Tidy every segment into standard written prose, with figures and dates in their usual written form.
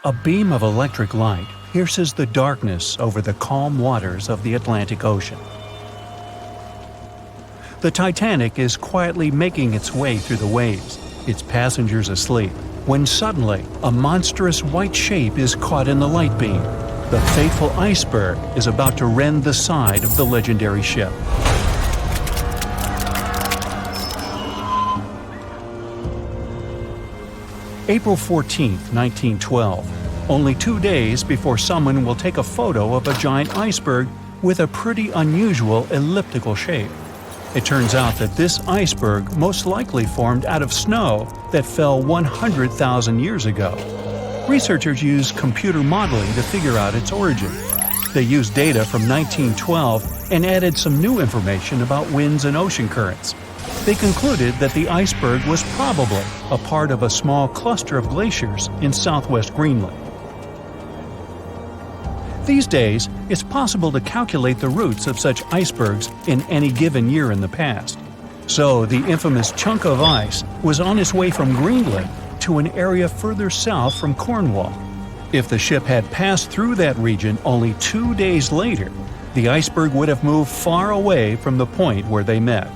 A beam of electric light pierces the darkness over the calm waters of the Atlantic Ocean. The Titanic is quietly making its way through the waves, its passengers asleep, when suddenly a monstrous white shape is caught in the light beam. The fateful iceberg is about to rend the side of the legendary ship. April 14, 1912, only 2 days before someone will take a photo of a giant iceberg with a pretty unusual elliptical shape. It turns out that this iceberg most likely formed out of snow that fell 100,000 years ago. Researchers used computer modeling to figure out its origin. They used data from 1912 and added some new information about winds and ocean currents. They concluded that the iceberg was probably a part of a small cluster of glaciers in southwest Greenland. These days, it's possible to calculate the routes of such icebergs in any given year in the past. So the infamous chunk of ice was on its way from Greenland to an area further south from Cornwall. If the ship had passed through that region only 2 days later, the iceberg would have moved far away from the point where they met.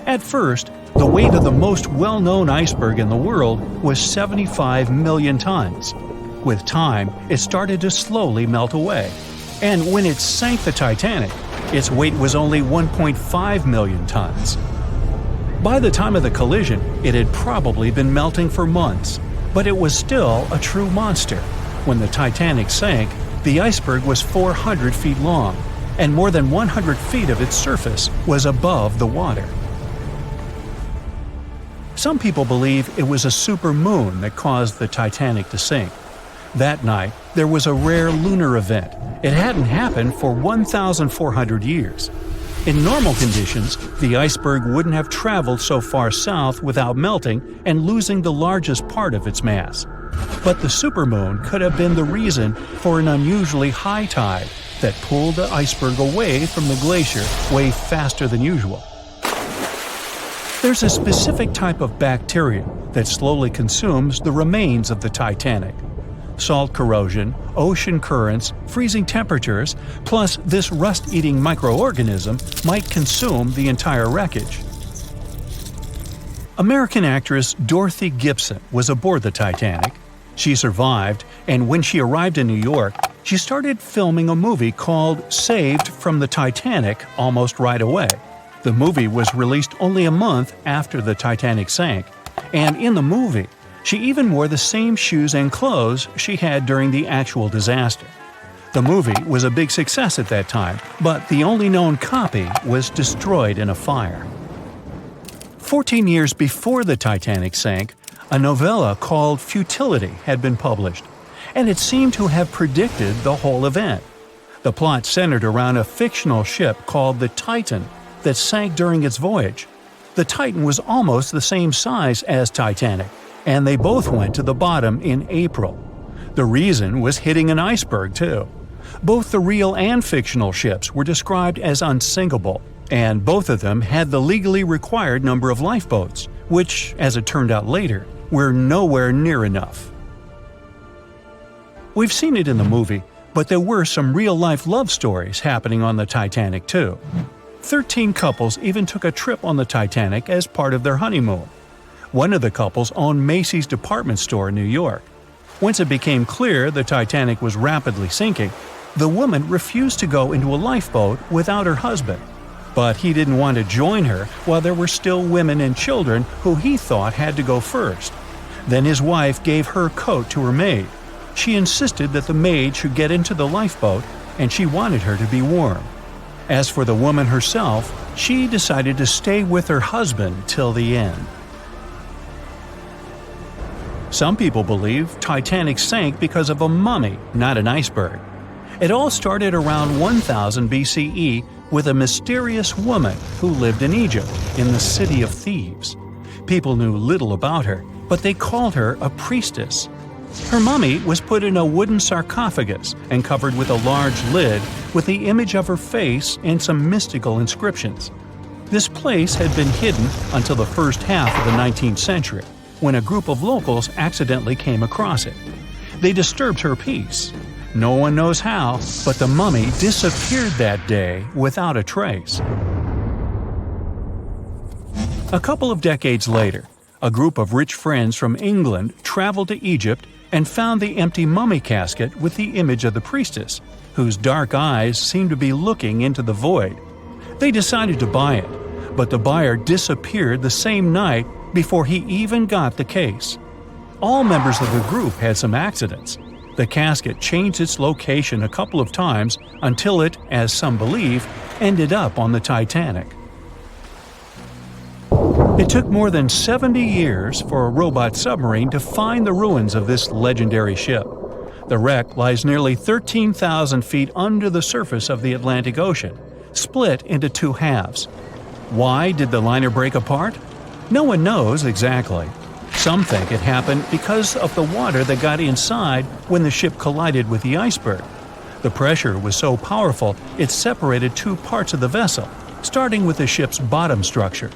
At first, the weight of the most well-known iceberg in the world was 75 million tons. With time, it started to slowly melt away. And when it sank the Titanic, its weight was only 1.5 million tons. By the time of the collision, it had probably been melting for months, but it was still a true monster. When the Titanic sank, the iceberg was 400 feet long, and more than 100 feet of its surface was above the water. Some people believe it was a supermoon that caused the Titanic to sink. That night, there was a rare lunar event. It hadn't happened for 1,400 years. In normal conditions, the iceberg wouldn't have traveled so far south without melting and losing the largest part of its mass. But the supermoon could have been the reason for an unusually high tide that pulled the iceberg away from the glacier way faster than usual. There's a specific type of bacteria that slowly consumes the remains of the Titanic. Salt corrosion, ocean currents, freezing temperatures, plus this rust-eating microorganism might consume the entire wreckage. American actress Dorothy Gibson was aboard the Titanic. She survived, and when she arrived in New York, she started filming a movie called Saved from the Titanic almost right away. The movie was released only a month after the Titanic sank, and in the movie, she even wore the same shoes and clothes she had during the actual disaster. The movie was a big success at that time, but the only known copy was destroyed in a fire. 14 years before the Titanic sank, a novella called Futility had been published, and it seemed to have predicted the whole event. The plot centered around a fictional ship called the Titan that sank during its voyage. The Titan was almost the same size as Titanic, and they both went to the bottom in April. The reason was hitting an iceberg, too. Both the real and fictional ships were described as unsinkable, and both of them had the legally required number of lifeboats, which, as it turned out later, were nowhere near enough. We've seen it in the movie, but there were some real-life love stories happening on the Titanic, too. 13 couples even took a trip on the Titanic as part of their honeymoon. One of the couples owned Macy's department store in New York. Once it became clear the Titanic was rapidly sinking, the woman refused to go into a lifeboat without her husband. But he didn't want to join her while there were still women and children who he thought had to go first. Then his wife gave her coat to her maid. She insisted that the maid should get into the lifeboat, and she wanted her to be warm. As for the woman herself, she decided to stay with her husband till the end. Some people believe Titanic sank because of a mummy, not an iceberg. It all started around 1000 BCE with a mysterious woman who lived in Egypt, in the City of Thieves. People knew little about her, but they called her a priestess. Her mummy was put in a wooden sarcophagus and covered with a large lid with the image of her face and some mystical inscriptions. This place had been hidden until the first half of the 19th century, when a group of locals accidentally came across it. They disturbed her peace. No one knows how, but the mummy disappeared that day without a trace. A couple of decades later, a group of rich friends from England traveled to Egypt and found the empty mummy casket with the image of the priestess, whose dark eyes seemed to be looking into the void. They decided to buy it, but the buyer disappeared the same night before he even got the case. All members of the group had some accidents. The casket changed its location a couple of times until it, as some believe, ended up on the Titanic. It took more than 70 years for a robot submarine to find the ruins of this legendary ship. The wreck lies nearly 13,000 feet under the surface of the Atlantic Ocean, split into two halves. Why did the liner break apart? No one knows exactly. Some think it happened because of the water that got inside when the ship collided with the iceberg. The pressure was so powerful it separated two parts of the vessel, starting with the ship's bottom structure.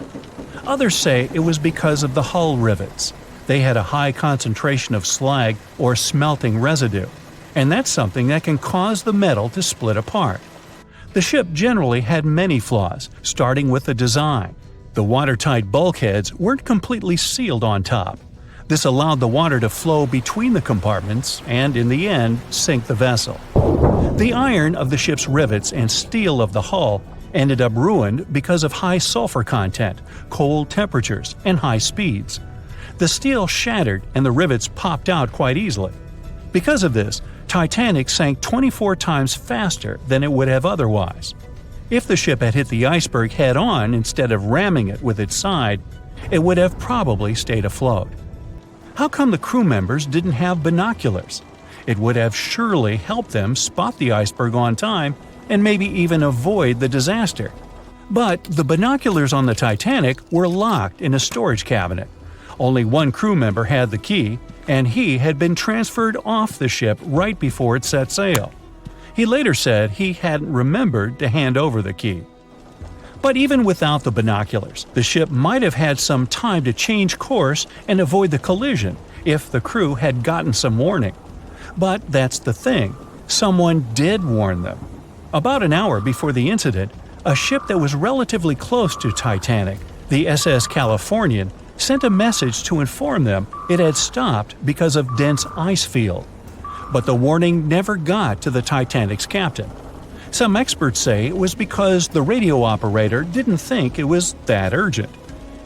Others say it was because of the hull rivets. They had a high concentration of slag or smelting residue, and that's something that can cause the metal to split apart. The ship generally had many flaws, starting with the design. The watertight bulkheads weren't completely sealed on top. This allowed the water to flow between the compartments and, in the end, sink the vessel. The iron of the ship's rivets and steel of the hull ended up ruined because of high sulfur content, cold temperatures, and high speeds. The steel shattered and the rivets popped out quite easily. Because of this, Titanic sank 24 times faster than it would have otherwise. If the ship had hit the iceberg head-on instead of ramming it with its side, it would have probably stayed afloat. How come the crew members didn't have binoculars? It would have surely helped them spot the iceberg on time and maybe even avoid the disaster. But the binoculars on the Titanic were locked in a storage cabinet. Only one crew member had the key, and he had been transferred off the ship right before it set sail. He later said he hadn't remembered to hand over the key. But even without the binoculars, the ship might have had some time to change course and avoid the collision if the crew had gotten some warning. But that's the thing, someone did warn them. About an hour before the incident, a ship that was relatively close to Titanic, the SS Californian, sent a message to inform them it had stopped because of dense ice field. But the warning never got to the Titanic's captain. Some experts say it was because the radio operator didn't think it was that urgent.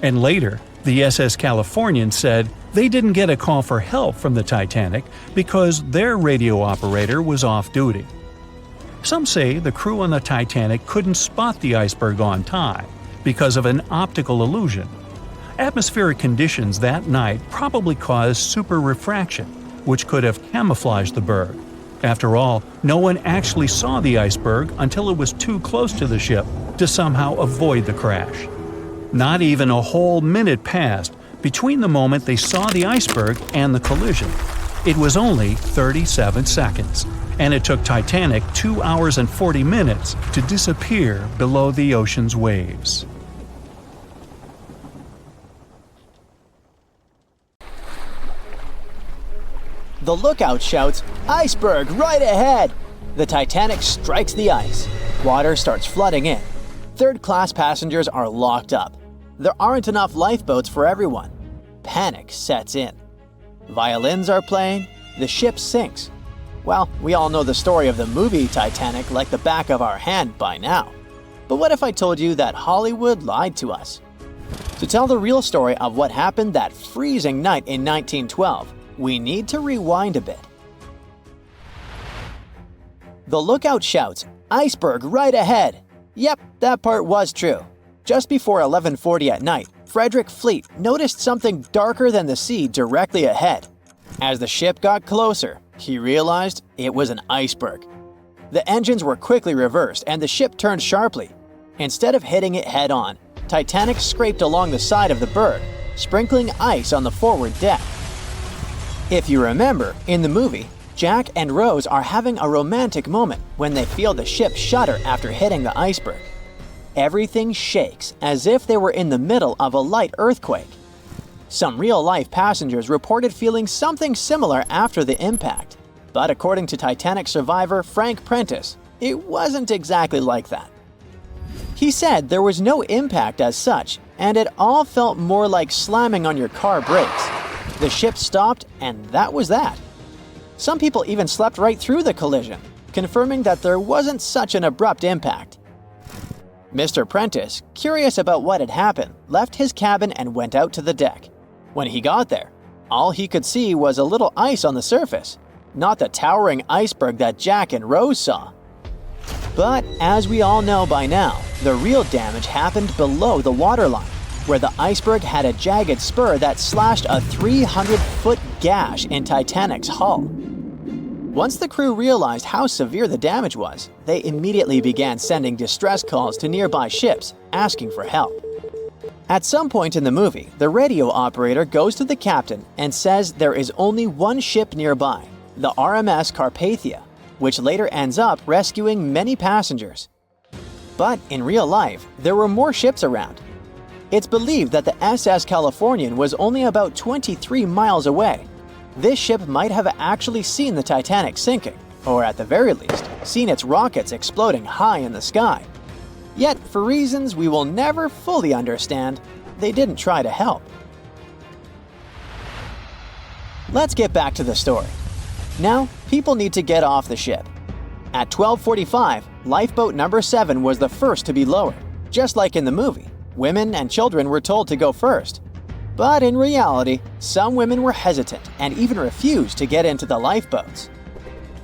And later, the SS Californian said they didn't get a call for help from the Titanic because their radio operator was off duty. Some say the crew on the Titanic couldn't spot the iceberg on time because of an optical illusion. Atmospheric conditions that night probably caused super refraction, which could have camouflaged the berg. After all, no one actually saw the iceberg until it was too close to the ship to somehow avoid the crash. Not even a whole minute passed between the moment they saw the iceberg and the collision. It was only 37 seconds, and it took Titanic 2 hours and 40 minutes to disappear below the ocean's waves. The lookout shouts, "Iceberg right ahead!" The Titanic strikes the ice. Water starts flooding in. Third-class passengers are locked up. There aren't enough lifeboats for everyone. Panic sets in. Violins are playing. The ship sinks. Well, we all know the story of the movie Titanic like the back of our hand by now. But what if I told you that Hollywood lied to us? To tell the real story of what happened that freezing night in 1912, we need to rewind a bit. The lookout shouts, "Iceberg right ahead!" Yep, that part was true. Just before 11:40 at night, Frederick Fleet noticed something darker than the sea directly ahead. As the ship got closer, he realized it was an iceberg. The engines were quickly reversed and the ship turned sharply. Instead of hitting it head-on, Titanic scraped along the side of the berg, sprinkling ice on the forward deck. If you remember, in the movie, Jack and Rose are having a romantic moment when they feel the ship shudder after hitting the iceberg. Everything shakes as if they were in the middle of a light earthquake. Some real-life passengers reported feeling something similar after the impact. But according to Titanic survivor Frank Prentice, it wasn't exactly like that. He said there was no impact as such, and it all felt more like slamming on your car brakes. The ship stopped, and that was that. Some people even slept right through the collision, confirming that there wasn't such an abrupt impact. Mr. Prentice, curious about what had happened, left his cabin and went out to the deck. When he got there, all he could see was a little ice on the surface, not the towering iceberg that Jack and Rose saw. But as we all know by now, the real damage happened below the waterline, where the iceberg had a jagged spur that slashed a 300-foot gash in Titanic's hull. Once the crew realized how severe the damage was, they immediately began sending distress calls to nearby ships, asking for help. At some point in the movie, the radio operator goes to the captain and says there is only one ship nearby, the RMS Carpathia, which later ends up rescuing many passengers. But in real life, there were more ships around. It's believed that the SS Californian was only about 23 miles away. This ship might have actually seen the Titanic sinking, or at the very least, seen its rockets exploding high in the sky. Yet, for reasons we will never fully understand, they didn't try to help. Let's get back to the story. Now, people need to get off the ship. At 12:45, lifeboat number 7 was the first to be lowered. Just like in the movie, women and children were told to go first. But in reality, some women were hesitant and even refused to get into the lifeboats.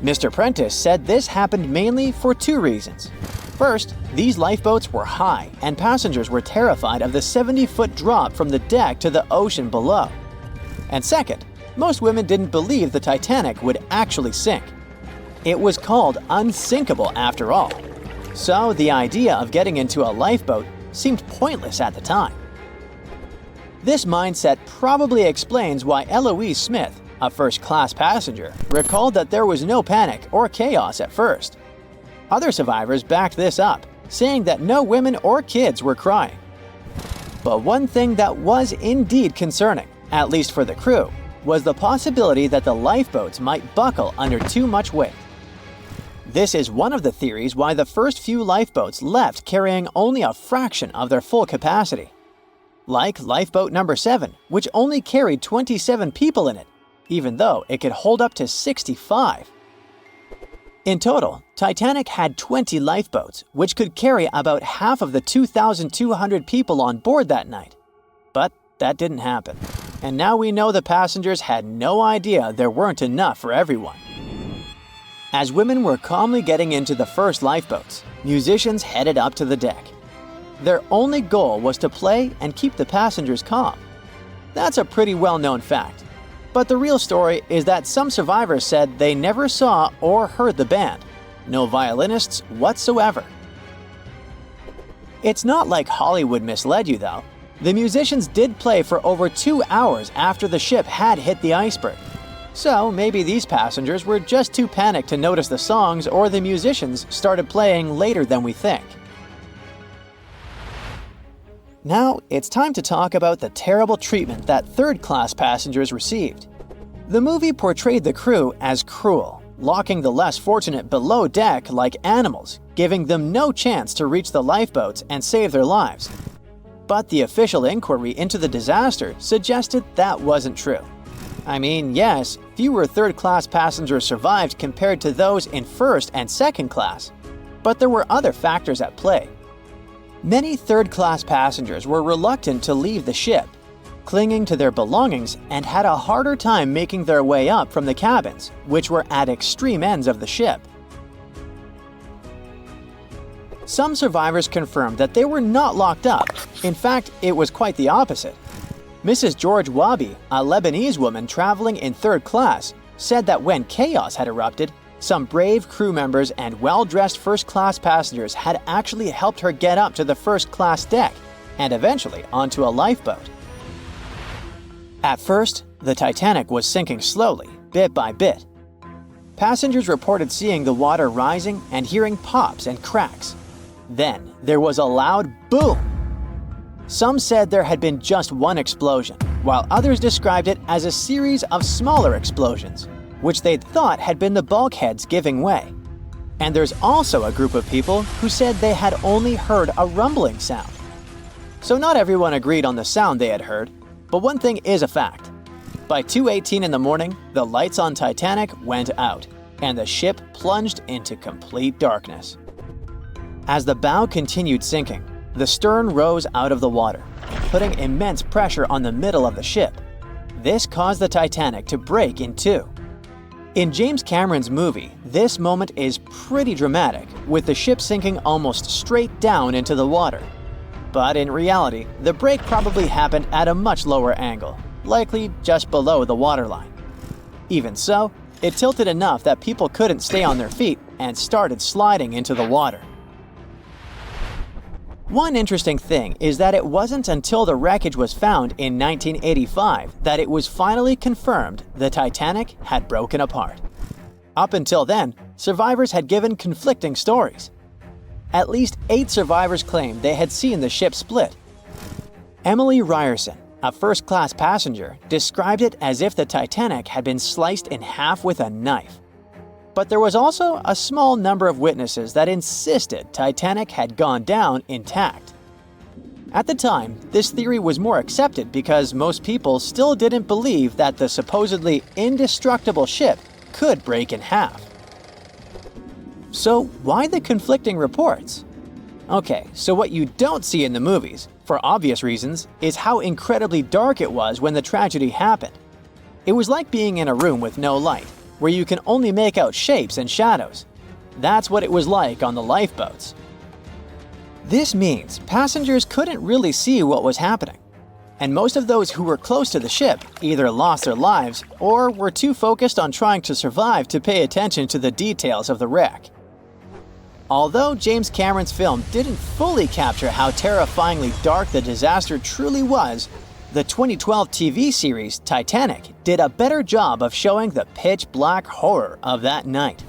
Mr. Prentice said this happened mainly for two reasons. First, these lifeboats were high and passengers were terrified of the 70-foot drop from the deck to the ocean below. And second, most women didn't believe the Titanic would actually sink. It was called unsinkable after all. So the idea of getting into a lifeboat seemed pointless at the time. This mindset probably explains why Eloise Smith, a first-class passenger, recalled that there was no panic or chaos at first. Other survivors backed this up, saying that no women or kids were crying. But one thing that was indeed concerning, at least for the crew, was the possibility that the lifeboats might buckle under too much weight. This is one of the theories why the first few lifeboats left carrying only a fraction of their full capacity. Like lifeboat number 7, which only carried 27 people in it, even though it could hold up to 65. In total, Titanic had 20 lifeboats, which could carry about half of the 2,200 people on board that night. But that didn't happen. And now we know the passengers had no idea there weren't enough for everyone. As women were calmly getting into the first lifeboats, musicians headed up to the deck. Their only goal was to play and keep the passengers calm. That's a pretty well-known fact. But the real story is that some survivors said they never saw or heard the band. No violinists whatsoever. It's not like Hollywood misled you though. The musicians did play for over 2 hours after the ship had hit the iceberg. So maybe these passengers were just too panicked to notice the songs, or the musicians started playing later than we think. Now, it's time to talk about the terrible treatment that third-class passengers received. The movie portrayed the crew as cruel, locking the less fortunate below deck like animals, giving them no chance to reach the lifeboats and save their lives. But the official inquiry into the disaster suggested that wasn't true. I mean, yes, fewer third-class passengers survived compared to those in first and second class, but there were other factors at play. Many third-class passengers were reluctant to leave the ship, clinging to their belongings, and had a harder time making their way up from the cabins, which were at extreme ends of the ship. Some survivors confirmed that they were not locked up. In fact, it was quite the opposite. Mrs. George Wabi, a Lebanese woman traveling in third class, said that when chaos had erupted, some brave crew members and well-dressed first-class passengers had actually helped her get up to the first-class deck and eventually onto a lifeboat. At first, the Titanic was sinking slowly, bit by bit. Passengers reported seeing the water rising and hearing pops and cracks. Then, there was a loud boom. Some said there had been just one explosion, while others described it as a series of smaller explosions, which they'd thought had been the bulkheads giving way. And there's also a group of people who said they had only heard a rumbling sound. So not everyone agreed on the sound they had heard, but one thing is a fact. By 2:18 in the morning, the lights on Titanic went out, and the ship plunged into complete darkness. As the bow continued sinking, the stern rose out of the water, putting immense pressure on the middle of the ship. This caused the Titanic to break in two. In James Cameron's movie, this moment is pretty dramatic, with the ship sinking almost straight down into the water. But in reality, the break probably happened at a much lower angle, likely just below the waterline. Even so, it tilted enough that people couldn't stay on their feet and started sliding into the water. One interesting thing is that it wasn't until the wreckage was found in 1985 that it was finally confirmed the Titanic had broken apart. Up until then, survivors had given conflicting stories. At least 8 survivors claimed they had seen the ship split. Emily Ryerson, a first-class passenger, described it as if the Titanic had been sliced in half with a knife. But there was also a small number of witnesses that insisted Titanic had gone down intact. At the time, this theory was more accepted because most people still didn't believe that the supposedly indestructible ship could break in half. So why the conflicting reports? Okay, so what you don't see in the movies, for obvious reasons, is how incredibly dark it was when the tragedy happened. It was like being in a room with no light, where you can only make out shapes and shadows. That's what it was like on the lifeboats. This means passengers couldn't really see what was happening, and most of those who were close to the ship either lost their lives or were too focused on trying to survive to pay attention to the details of the wreck. Although James Cameron's film didn't fully capture how terrifyingly dark the disaster truly was, the 2012 TV series Titanic did a better job of showing the pitch-black horror of that night.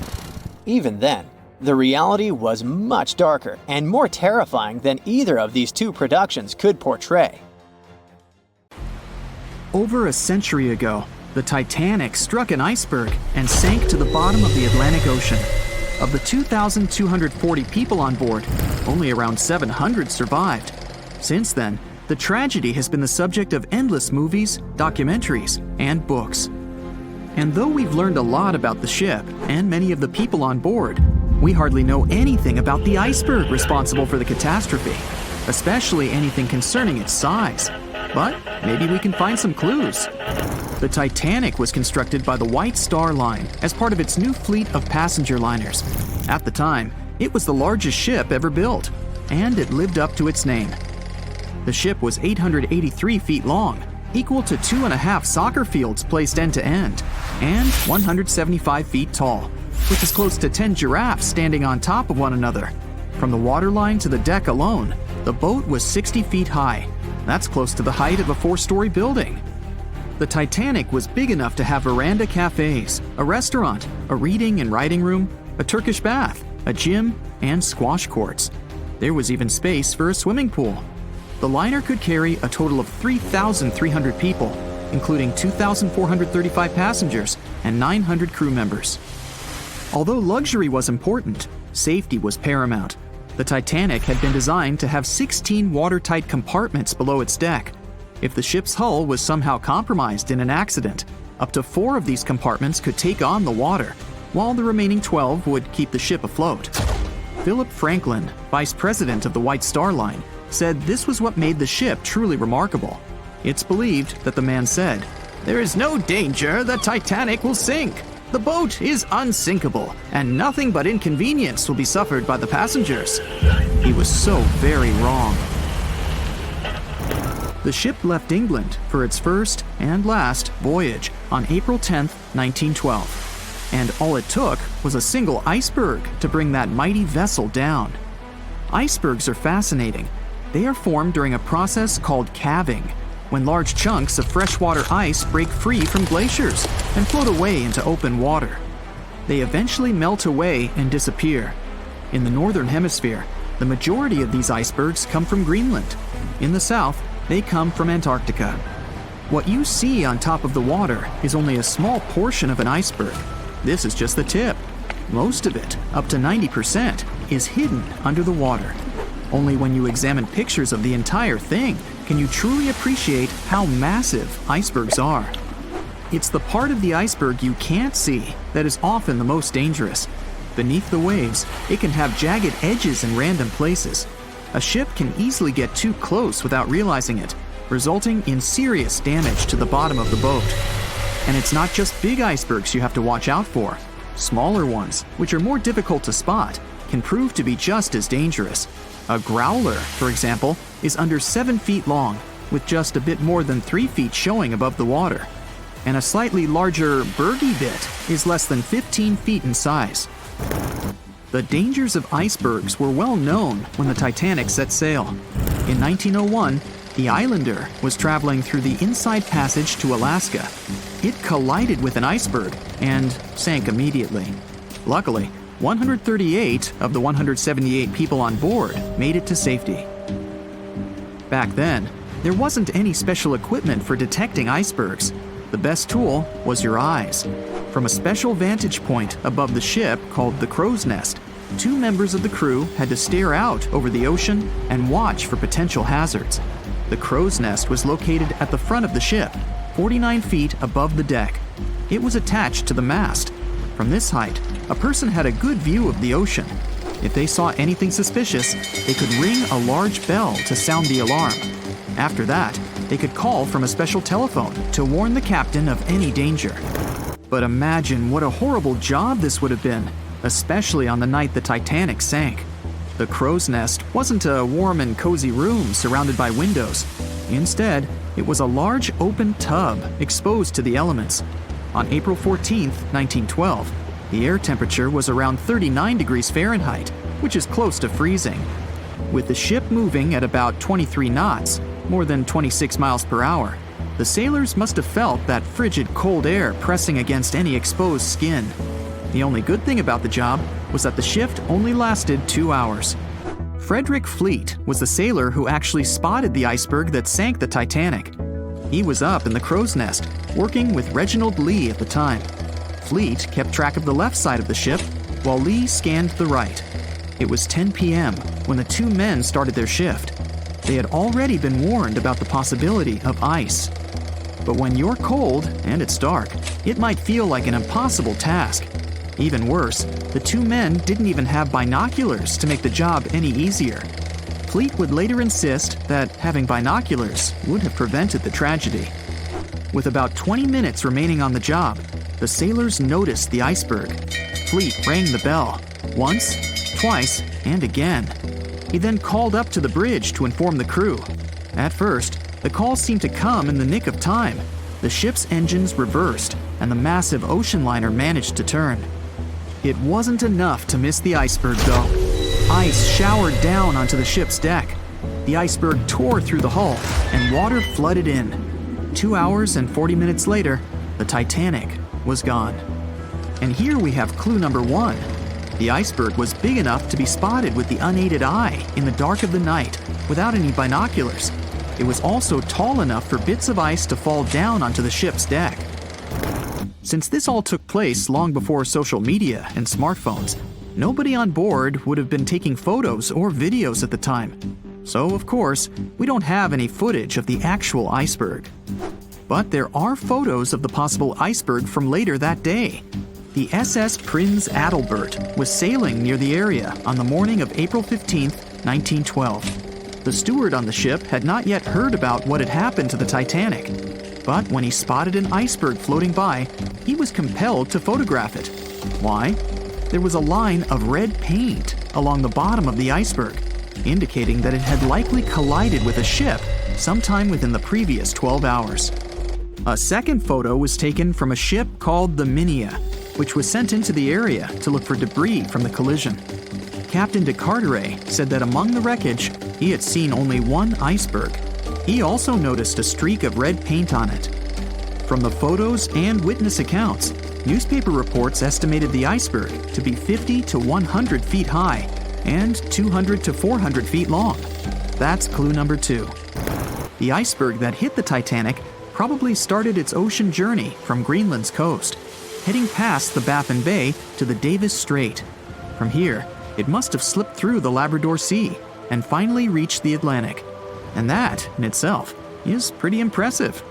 Even then, the reality was much darker and more terrifying than either of these two productions could portray. Over a century ago, the Titanic struck an iceberg and sank to the bottom of the Atlantic Ocean. Of the 2,240 people on board, only around 700 survived. Since then, the tragedy has been the subject of endless movies, documentaries, and books. And though we've learned a lot about the ship and many of the people on board, we hardly know anything about the iceberg responsible for the catastrophe, especially anything concerning its size. But maybe we can find some clues. The Titanic was constructed by the White Star Line as part of its new fleet of passenger liners. At the time, it was the largest ship ever built, and it lived up to its name. The ship was 883 feet long, equal to 2.5 soccer fields placed end to end, and 175 feet tall, which is close to 10 giraffes standing on top of one another. From the waterline to the deck alone, the boat was 60 feet high. That's close to the height of a 4-story building. The Titanic was big enough to have veranda cafes, a restaurant, a reading and writing room, a Turkish bath, a gym, and squash courts. There was even space for a swimming pool. The liner could carry a total of 3,300 people, including 2,435 passengers and 900 crew members. Although luxury was important, safety was paramount. The Titanic had been designed to have 16 watertight compartments below its deck. If the ship's hull was somehow compromised in an accident, up to 4 of these compartments could take on the water, while the remaining 12 would keep the ship afloat. Philip Franklin, vice president of the White Star Line, said this was what made the ship truly remarkable. It's believed that the man said, "There is no danger the Titanic will sink. The boat is unsinkable, and nothing but inconvenience will be suffered by the passengers." He was so very wrong. The ship left England for its first and last voyage on April 10, 1912. And all it took was a single iceberg to bring that mighty vessel down. Icebergs are fascinating. They are formed during a process called calving, when large chunks of freshwater ice break free from glaciers and float away into open water. They eventually melt away and disappear. In the northern hemisphere, the majority of these icebergs come from Greenland. In the south, they come from Antarctica. What you see on top of the water is only a small portion of an iceberg. This is just the tip. Most of it, up to 90%, is hidden under the water. Only when you examine pictures of the entire thing can you truly appreciate how massive icebergs are. It's the part of the iceberg you can't see that is often the most dangerous. Beneath the waves, it can have jagged edges in random places. A ship can easily get too close without realizing it, resulting in serious damage to the bottom of the boat. And it's not just big icebergs you have to watch out for. Smaller ones, which are more difficult to spot, can prove to be just as dangerous. A growler, for example, is under 7 feet long, with just a bit more than 3 feet showing above the water. And a slightly larger bergy bit is less than 15 feet in size. The dangers of icebergs were well known when the Titanic set sail. In 1901, the Islander was traveling through the inside passage to Alaska. It collided with an iceberg and sank immediately. Luckily, 138 of the 178 people on board made it to safety. Back then, there wasn't any special equipment for detecting icebergs. The best tool was your eyes. From a special vantage point above the ship called the crow's nest, 2 members of the crew had to stare out over the ocean and watch for potential hazards. The crow's nest was located at the front of the ship, 49 feet above the deck. It was attached to the mast. From this height, a person had a good view of the ocean. If they saw anything suspicious, they could ring a large bell to sound the alarm. After that, they could call from a special telephone to warn the captain of any danger. But imagine what a horrible job this would have been, especially on the night the Titanic sank. The crow's nest wasn't a warm and cozy room surrounded by windows. Instead, it was a large open tub exposed to the elements. On April 14, 1912, the air temperature was around 39 degrees Fahrenheit, which is close to freezing. With the ship moving at about 23 knots, more than 26 miles per hour, the sailors must have felt that frigid cold air pressing against any exposed skin. The only good thing about the job was that the shift only lasted 2 hours. Frederick Fleet was the sailor who actually spotted the iceberg that sank the Titanic. He was up in the crow's nest, working with Reginald Lee at the time. Fleet kept track of the left side of the ship, while Lee scanned the right. It was 10 p.m. when the 2 men started their shift. They had already been warned about the possibility of ice. But when you're cold and it's dark, it might feel like an impossible task. Even worse, the 2 men didn't even have binoculars to make the job any easier. Fleet would later insist that having binoculars would have prevented the tragedy. With about 20 minutes remaining on the job, the sailors noticed the iceberg. Fleet rang the bell, once, twice, and again. He then called up to the bridge to inform the crew. At first, the call seemed to come in the nick of time. The ship's engines reversed, and the massive ocean liner managed to turn. It wasn't enough to miss the iceberg, though. Ice showered down onto the ship's deck. The iceberg tore through the hull, and water flooded in. 2 hours and 40 minutes later, the Titanic was gone. And here we have clue number 1. The iceberg was big enough to be spotted with the unaided eye in the dark of the night without any binoculars. It was also tall enough for bits of ice to fall down onto the ship's deck. Since this all took place long before social media and smartphones, nobody on board would have been taking photos or videos at the time. So, of course, we don't have any footage of the actual iceberg. But there are photos of the possible iceberg from later that day. The SS Prinz Adalbert was sailing near the area on the morning of April 15, 1912. The steward on the ship had not yet heard about what had happened to the Titanic. But when he spotted an iceberg floating by, he was compelled to photograph it. Why? There was a line of red paint along the bottom of the iceberg, indicating that it had likely collided with a ship sometime within the previous 12 hours. A second photo was taken from a ship called the Minia, which was sent into the area to look for debris from the collision. Captain de Carteret said that among the wreckage, he had seen only one iceberg. He also noticed a streak of red paint on it. From the photos and witness accounts, newspaper reports estimated the iceberg to be 50 to 100 feet high and 200 to 400 feet long. That's clue number 2. The iceberg that hit the Titanic probably started its ocean journey from Greenland's coast, heading past the Baffin Bay to the Davis Strait. From here, it must have slipped through the Labrador Sea and finally reached the Atlantic. And that, in itself, is pretty impressive.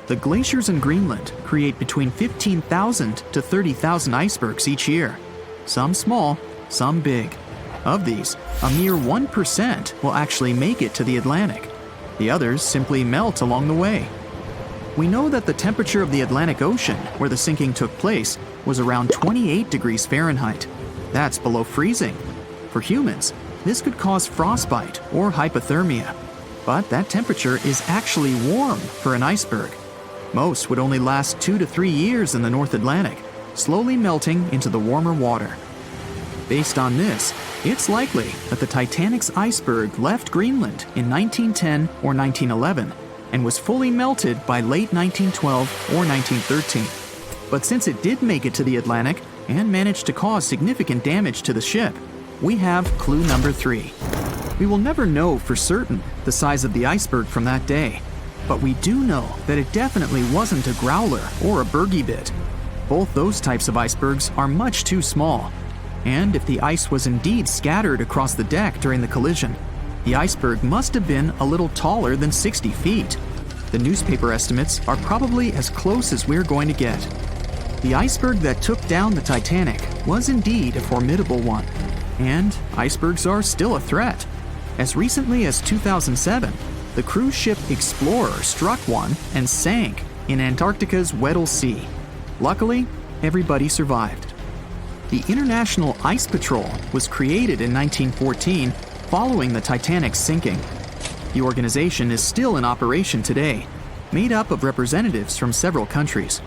The glaciers in Greenland create between 15,000 to 30,000 icebergs each year. Some small, some big. Of these, a mere 1% will actually make it to the Atlantic. The others simply melt along the way. We know that the temperature of the Atlantic Ocean, where the sinking took place, was around 28 degrees Fahrenheit. That's below freezing. For humans, this could cause frostbite or hypothermia. But that temperature is actually warm for an iceberg. Most would only last 2 to 3 years in the North Atlantic, slowly melting into the warmer water. Based on this, it's likely that the Titanic's iceberg left Greenland in 1910 or 1911 and was fully melted by late 1912 or 1913. But since it did make it to the Atlantic and managed to cause significant damage to the ship, we have clue number 3. We will never know for certain the size of the iceberg from that day, but we do know that it definitely wasn't a growler or a bergy bit. Both those types of icebergs are much too small. And if the ice was indeed scattered across the deck during the collision, the iceberg must have been a little taller than 60 feet. The newspaper estimates are probably as close as we're going to get. The iceberg that took down the Titanic was indeed a formidable one, and icebergs are still a threat. As recently as 2007, the cruise ship Explorer struck one and sank in Antarctica's Weddell Sea. Luckily, everybody survived. The International Ice Patrol was created in 1914 following the Titanic's sinking. The organization is still in operation today, made up of representatives from several countries.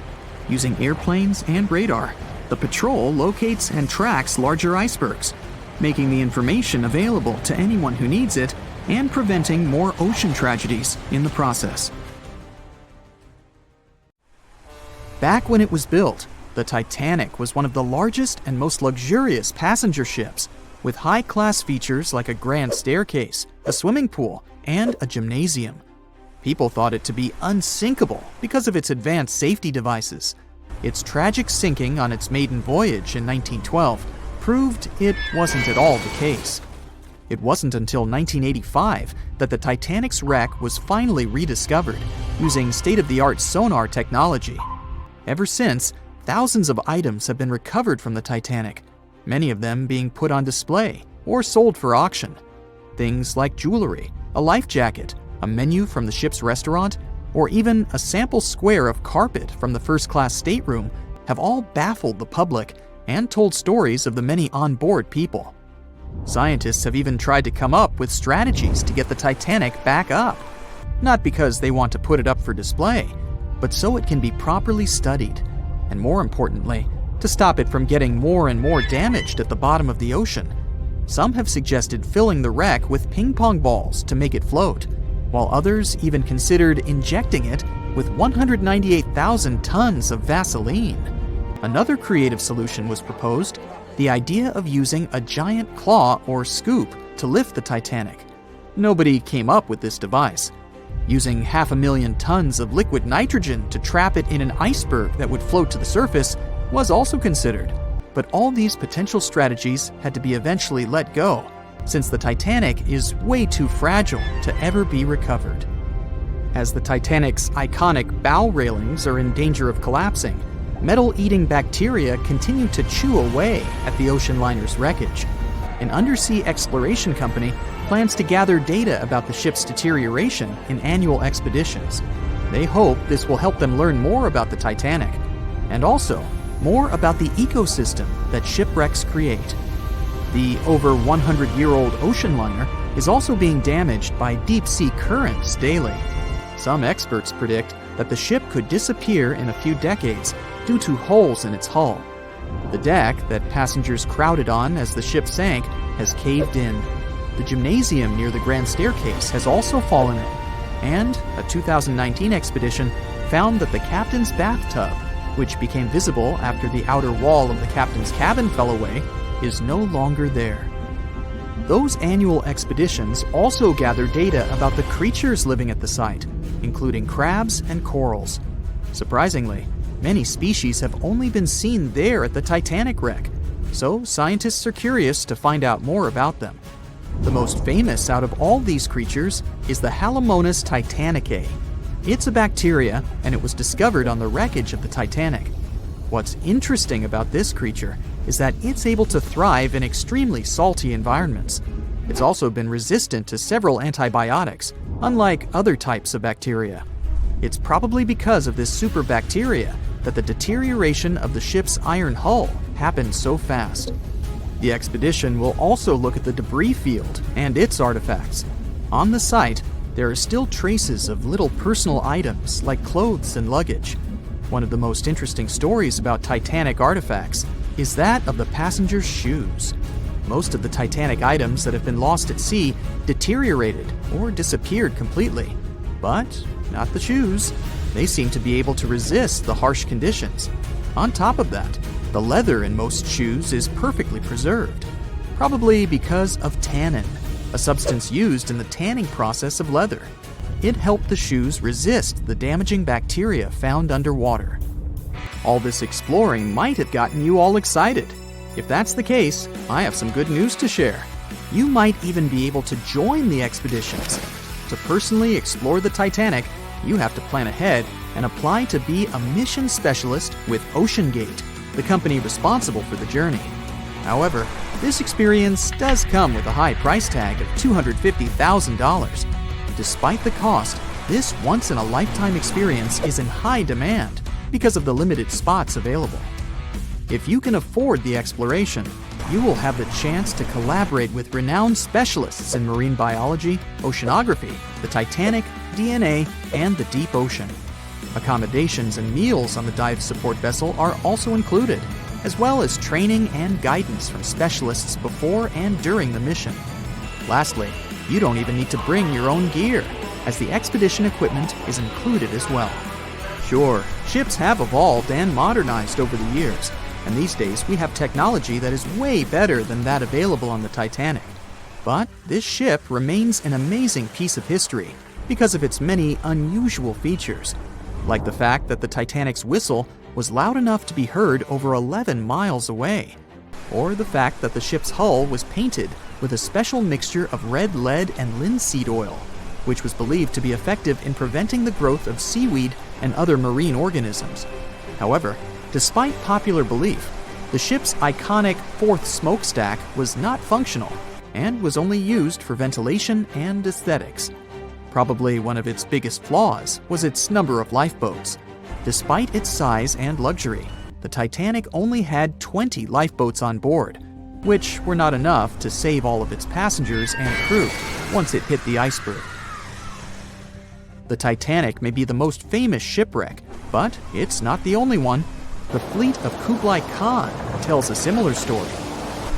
Using airplanes and radar, the patrol locates and tracks larger icebergs, making the information available to anyone who needs it and preventing more ocean tragedies in the process. Back when it was built, the Titanic was one of the largest and most luxurious passenger ships, with high-class features like a grand staircase, a swimming pool, and a gymnasium. People thought it to be unsinkable because of its advanced safety devices. Its tragic sinking on its maiden voyage in 1912 proved it wasn't at all the case. It wasn't until 1985 that the Titanic's wreck was finally rediscovered using state-of-the-art sonar technology. Ever since, thousands of items have been recovered from the Titanic, many of them being put on display or sold for auction. Things like jewelry, a life jacket, a menu from the ship's restaurant, or even a sample square of carpet from the first-class stateroom have all baffled the public and told stories of the many on-board people. Scientists have even tried to come up with strategies to get the Titanic back up, not because they want to put it up for display, but so it can be properly studied, and more importantly, to stop it from getting more and more damaged at the bottom of the ocean. Some have suggested filling the wreck with ping-pong balls to make it float, while others even considered injecting it with 198,000 tons of Vaseline. Another creative solution was proposed, the idea of using a giant claw or scoop to lift the Titanic. Nobody came up with this device. Using 500,000 tons of liquid nitrogen to trap it in an iceberg that would float to the surface was also considered, but all these potential strategies had to be eventually let go, since the Titanic is way too fragile to ever be recovered. As the Titanic's iconic bow railings are in danger of collapsing, metal-eating bacteria continue to chew away at the ocean liner's wreckage. An undersea exploration company plans to gather data about the ship's deterioration in annual expeditions. They hope this will help them learn more about the Titanic, and also more about the ecosystem that shipwrecks create. The over 100-year-old ocean liner is also being damaged by deep-sea currents daily. Some experts predict that the ship could disappear in a few decades due to holes in its hull. The deck that passengers crowded on as the ship sank has caved in. The gymnasium near the grand staircase has also fallen in, and a 2019 expedition found that the captain's bathtub, which became visible after the outer wall of the captain's cabin fell away, is no longer there. Those annual expeditions also gather data about the creatures living at the site, including crabs and corals. Surprisingly, many species have only been seen there at the Titanic wreck, so scientists are curious to find out more about them. The most famous out of all these creatures is the Halomonas titanicae. It's a bacteria, and it was discovered on the wreckage of the Titanic. What's interesting about this creature is that it's able to thrive in extremely salty environments. It's also been resistant to several antibiotics, unlike other types of bacteria. It's probably because of this superbacteria that the deterioration of the ship's iron hull happened so fast. The expedition will also look at the debris field and its artifacts. On the site, there are still traces of little personal items like clothes and luggage. One of the most interesting stories about Titanic artifacts is that of the passengers' shoes. Most of the Titanic items that have been lost at sea deteriorated or disappeared completely. But not the shoes. They seem to be able to resist the harsh conditions. On top of that, the leather in most shoes is perfectly preserved, probably because of tannin, a substance used in the tanning process of leather. It helped the shoes resist the damaging bacteria found underwater. All this exploring might have gotten you all excited. If that's the case, I have some good news to share. You might even be able to join the expeditions. To personally explore the Titanic, you have to plan ahead and apply to be a mission specialist with OceanGate, the company responsible for the journey. However, this experience does come with a high price tag of $250,000. Despite the cost, this once-in-a-lifetime experience is in high demand because of the limited spots available. If you can afford the exploration, you will have the chance to collaborate with renowned specialists in marine biology, oceanography, the Titanic, DNA, and the deep ocean. Accommodations and meals on the dive support vessel are also included, as well as training and guidance from specialists before and during the mission. Lastly, you don't even need to bring your own gear, as the expedition equipment is included as well. Sure, ships have evolved and modernized over the years, and these days we have technology that is way better than that available on the Titanic. But this ship remains an amazing piece of history because of its many unusual features, like the fact that the Titanic's whistle was loud enough to be heard over 11 miles away, or the fact that the ship's hull was painted with a special mixture of red lead and linseed oil, which was believed to be effective in preventing the growth of seaweed and other marine organisms. However, despite popular belief, the ship's iconic fourth smokestack was not functional and was only used for ventilation and aesthetics. Probably one of its biggest flaws was its number of lifeboats. Despite its size and luxury, the Titanic only had 20 lifeboats on board, which were not enough to save all of its passengers and crew once it hit the iceberg. The Titanic may be the most famous shipwreck, but it's not the only one. The fleet of Kublai Khan tells a similar story.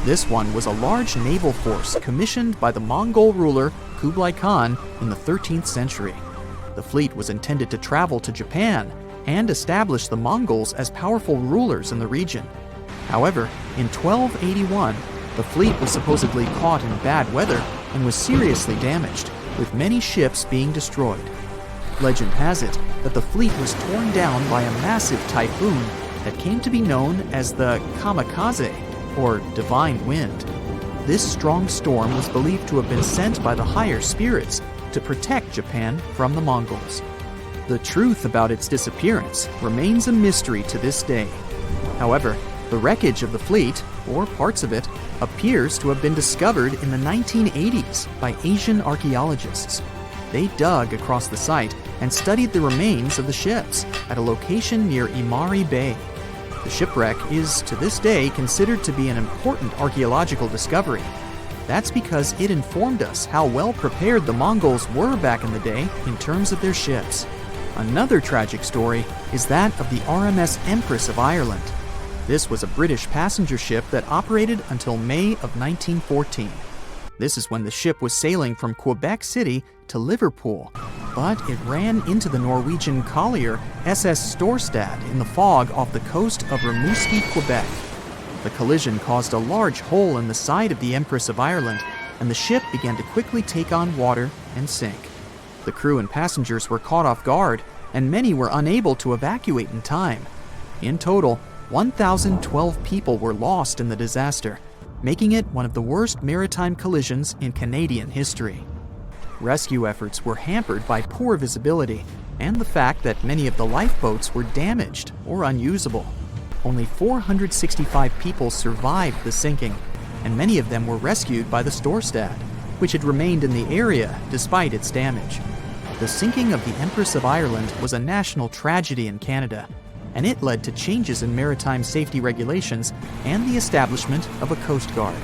This one was a large naval force commissioned by the Mongol ruler Kublai Khan in the 13th century. The fleet was intended to travel to Japan and establish the Mongols as powerful rulers in the region. However, in 1281, the fleet was supposedly caught in bad weather and was seriously damaged, with many ships being destroyed. Legend has it that the fleet was torn down by a massive typhoon that came to be known as the kamikaze, or divine wind. This strong storm was believed to have been sent by the higher spirits to protect Japan from the Mongols. The truth about its disappearance remains a mystery to this day. However, the wreckage of the fleet, or parts of it, appears to have been discovered in the 1980s by Asian archaeologists. They dug across the site and studied the remains of the ships at a location near Imari Bay. The shipwreck is, to this day, considered to be an important archaeological discovery. That's because it informed us how well prepared the Mongols were back in the day in terms of their ships. Another tragic story is that of the RMS Empress of Ireland. This was a British passenger ship that operated until May of 1914. This is when the ship was sailing from Quebec City to Liverpool, but it ran into the Norwegian collier SS Storstad in the fog off the coast of Rimouski, Quebec. The collision caused a large hole in the side of the Empress of Ireland, and the ship began to quickly take on water and sink. The crew and passengers were caught off guard, and many were unable to evacuate in time. In total, 1,012 people were lost in the disaster, making it one of the worst maritime collisions in Canadian history. Rescue efforts were hampered by poor visibility and the fact that many of the lifeboats were damaged or unusable. Only 465 people survived the sinking, and many of them were rescued by the Storstad, which had remained in the area despite its damage. The sinking of the Empress of Ireland was a national tragedy in Canada, and it led to changes in maritime safety regulations and the establishment of a Coast Guard.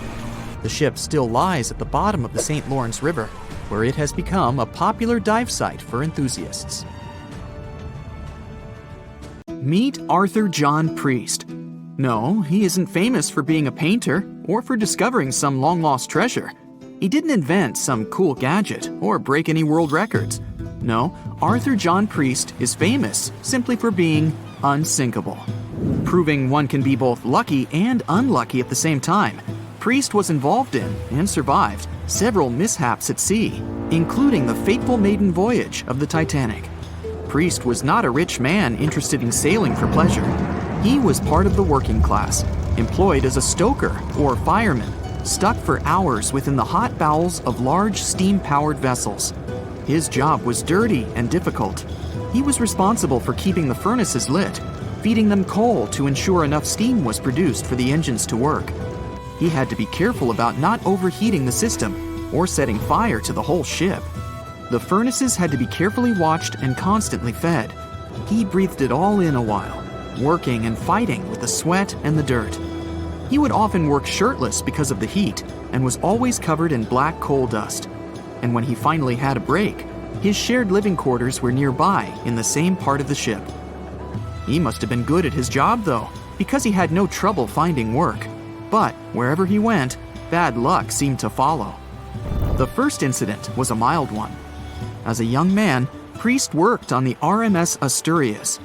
The ship still lies at the bottom of the St. Lawrence River, where it has become a popular dive site for enthusiasts. Meet Arthur John Priest. No, he isn't famous for being a painter or for discovering some long-lost treasure. He didn't invent some cool gadget or break any world records. No, Arthur John Priest is famous simply for being unsinkable. Proving one can be both lucky and unlucky at the same time, Priest was involved in and survived several mishaps at sea, including the fateful maiden voyage of the Titanic. Priest was not a rich man interested in sailing for pleasure. He was part of the working class, employed as a stoker or fireman, stuck for hours within the hot bowels of large steam-powered vessels. His job was dirty and difficult. He was responsible for keeping the furnaces lit, feeding them coal to ensure enough steam was produced for the engines to work. He had to be careful about not overheating the system or setting fire to the whole ship. The furnaces had to be carefully watched and constantly fed. He breathed it all in a while, working and fighting with the sweat and the dirt. He would often work shirtless because of the heat and was always covered in black coal dust. And when he finally had a break, his shared living quarters were nearby in the same part of the ship. He must have been good at his job, though, because he had no trouble finding work. But wherever he went, bad luck seemed to follow. The first incident was a mild one. As a young man, Priest worked on the RMS Asturias.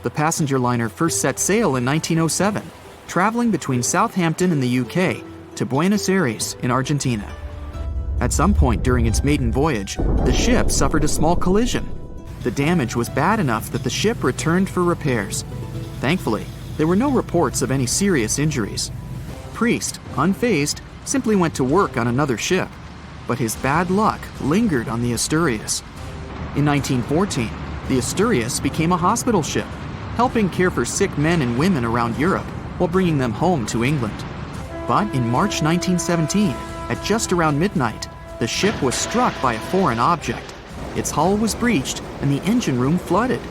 The passenger liner first set sail in 1907, traveling between Southampton in the UK to Buenos Aires in Argentina. At some point during its maiden voyage, the ship suffered a small collision. The damage was bad enough that the ship returned for repairs. Thankfully, there were no reports of any serious injuries. Priest, unfazed, simply went to work on another ship, but his bad luck lingered on the Asturias. In 1914, the Asturias became a hospital ship, helping care for sick men and women around Europe while bringing them home to England. But in March 1917, at just around midnight, the ship was struck by a foreign object. Its hull was breached and the engine room flooded.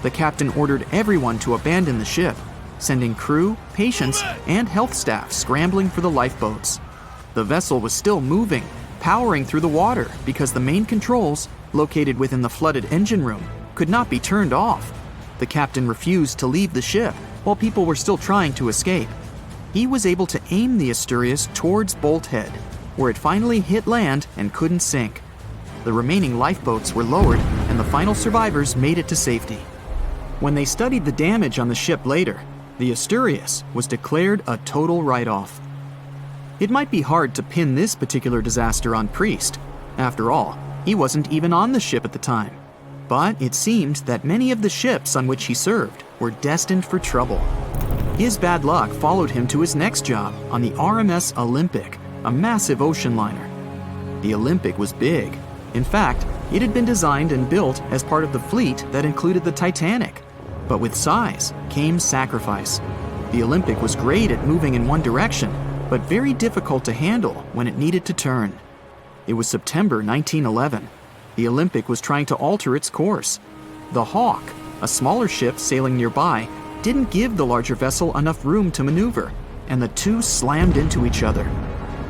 The captain ordered everyone to abandon the ship, sending crew, patients, and health staff scrambling for the lifeboats. The vessel was still moving, powering through the water because the main controls, located within the flooded engine room, could not be turned off. The captain refused to leave the ship while people were still trying to escape. He was able to aim the Asturias towards Bolt Head, where it finally hit land and couldn't sink. The remaining lifeboats were lowered and the final survivors made it to safety. When they studied the damage on the ship later, the Asturias was declared a total write-off. It might be hard to pin this particular disaster on Priest. After all, he wasn't even on the ship at the time. But it seemed that many of the ships on which he served were destined for trouble. His bad luck followed him to his next job on the RMS Olympic, a massive ocean liner. The Olympic was big. In fact, it had been designed and built as part of the fleet that included the Titanic. But with size came sacrifice. The Olympic was great at moving in one direction, but very difficult to handle when it needed to turn. It was September 1911. The Olympic was trying to alter its course. The Hawk, a smaller ship sailing nearby, didn't give the larger vessel enough room to maneuver, and the two slammed into each other.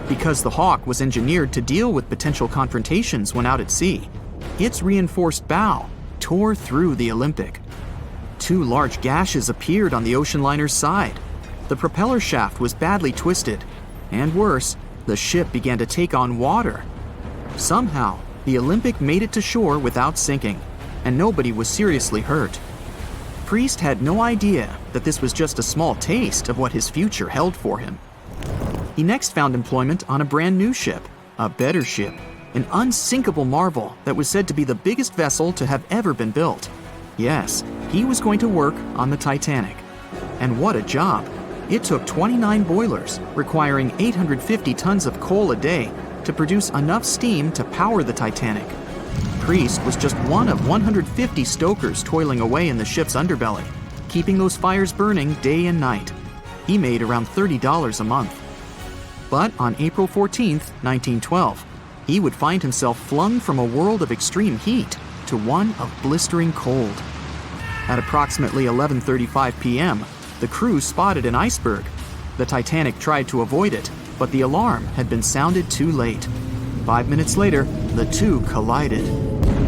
Because the Hawk was engineered to deal with potential confrontations when out at sea, its reinforced bow tore through the Olympic. Two large gashes appeared on the ocean liner's side. The propeller shaft was badly twisted, and worse, the ship began to take on water. Somehow, the Olympic made it to shore without sinking, and nobody was seriously hurt. Priest had no idea that this was just a small taste of what his future held for him. He next found employment on a brand new ship, A better ship, an unsinkable marvel that was said to be the biggest vessel to have ever been built. Yes, he was going to work on the Titanic. And what a job! It took 29 boilers, requiring 850 tons of coal a day to produce enough steam to power the Titanic. Priest was just one of 150 stokers toiling away in the ship's underbelly, keeping those fires burning day and night. He made around $30 a month. But on April 14, 1912, he would find himself flung from a world of extreme heat to one of blistering cold. At approximately 11:35 p.m., the crew spotted an iceberg. The Titanic tried to avoid it, but the alarm had been sounded too late. 5 minutes later, the two collided.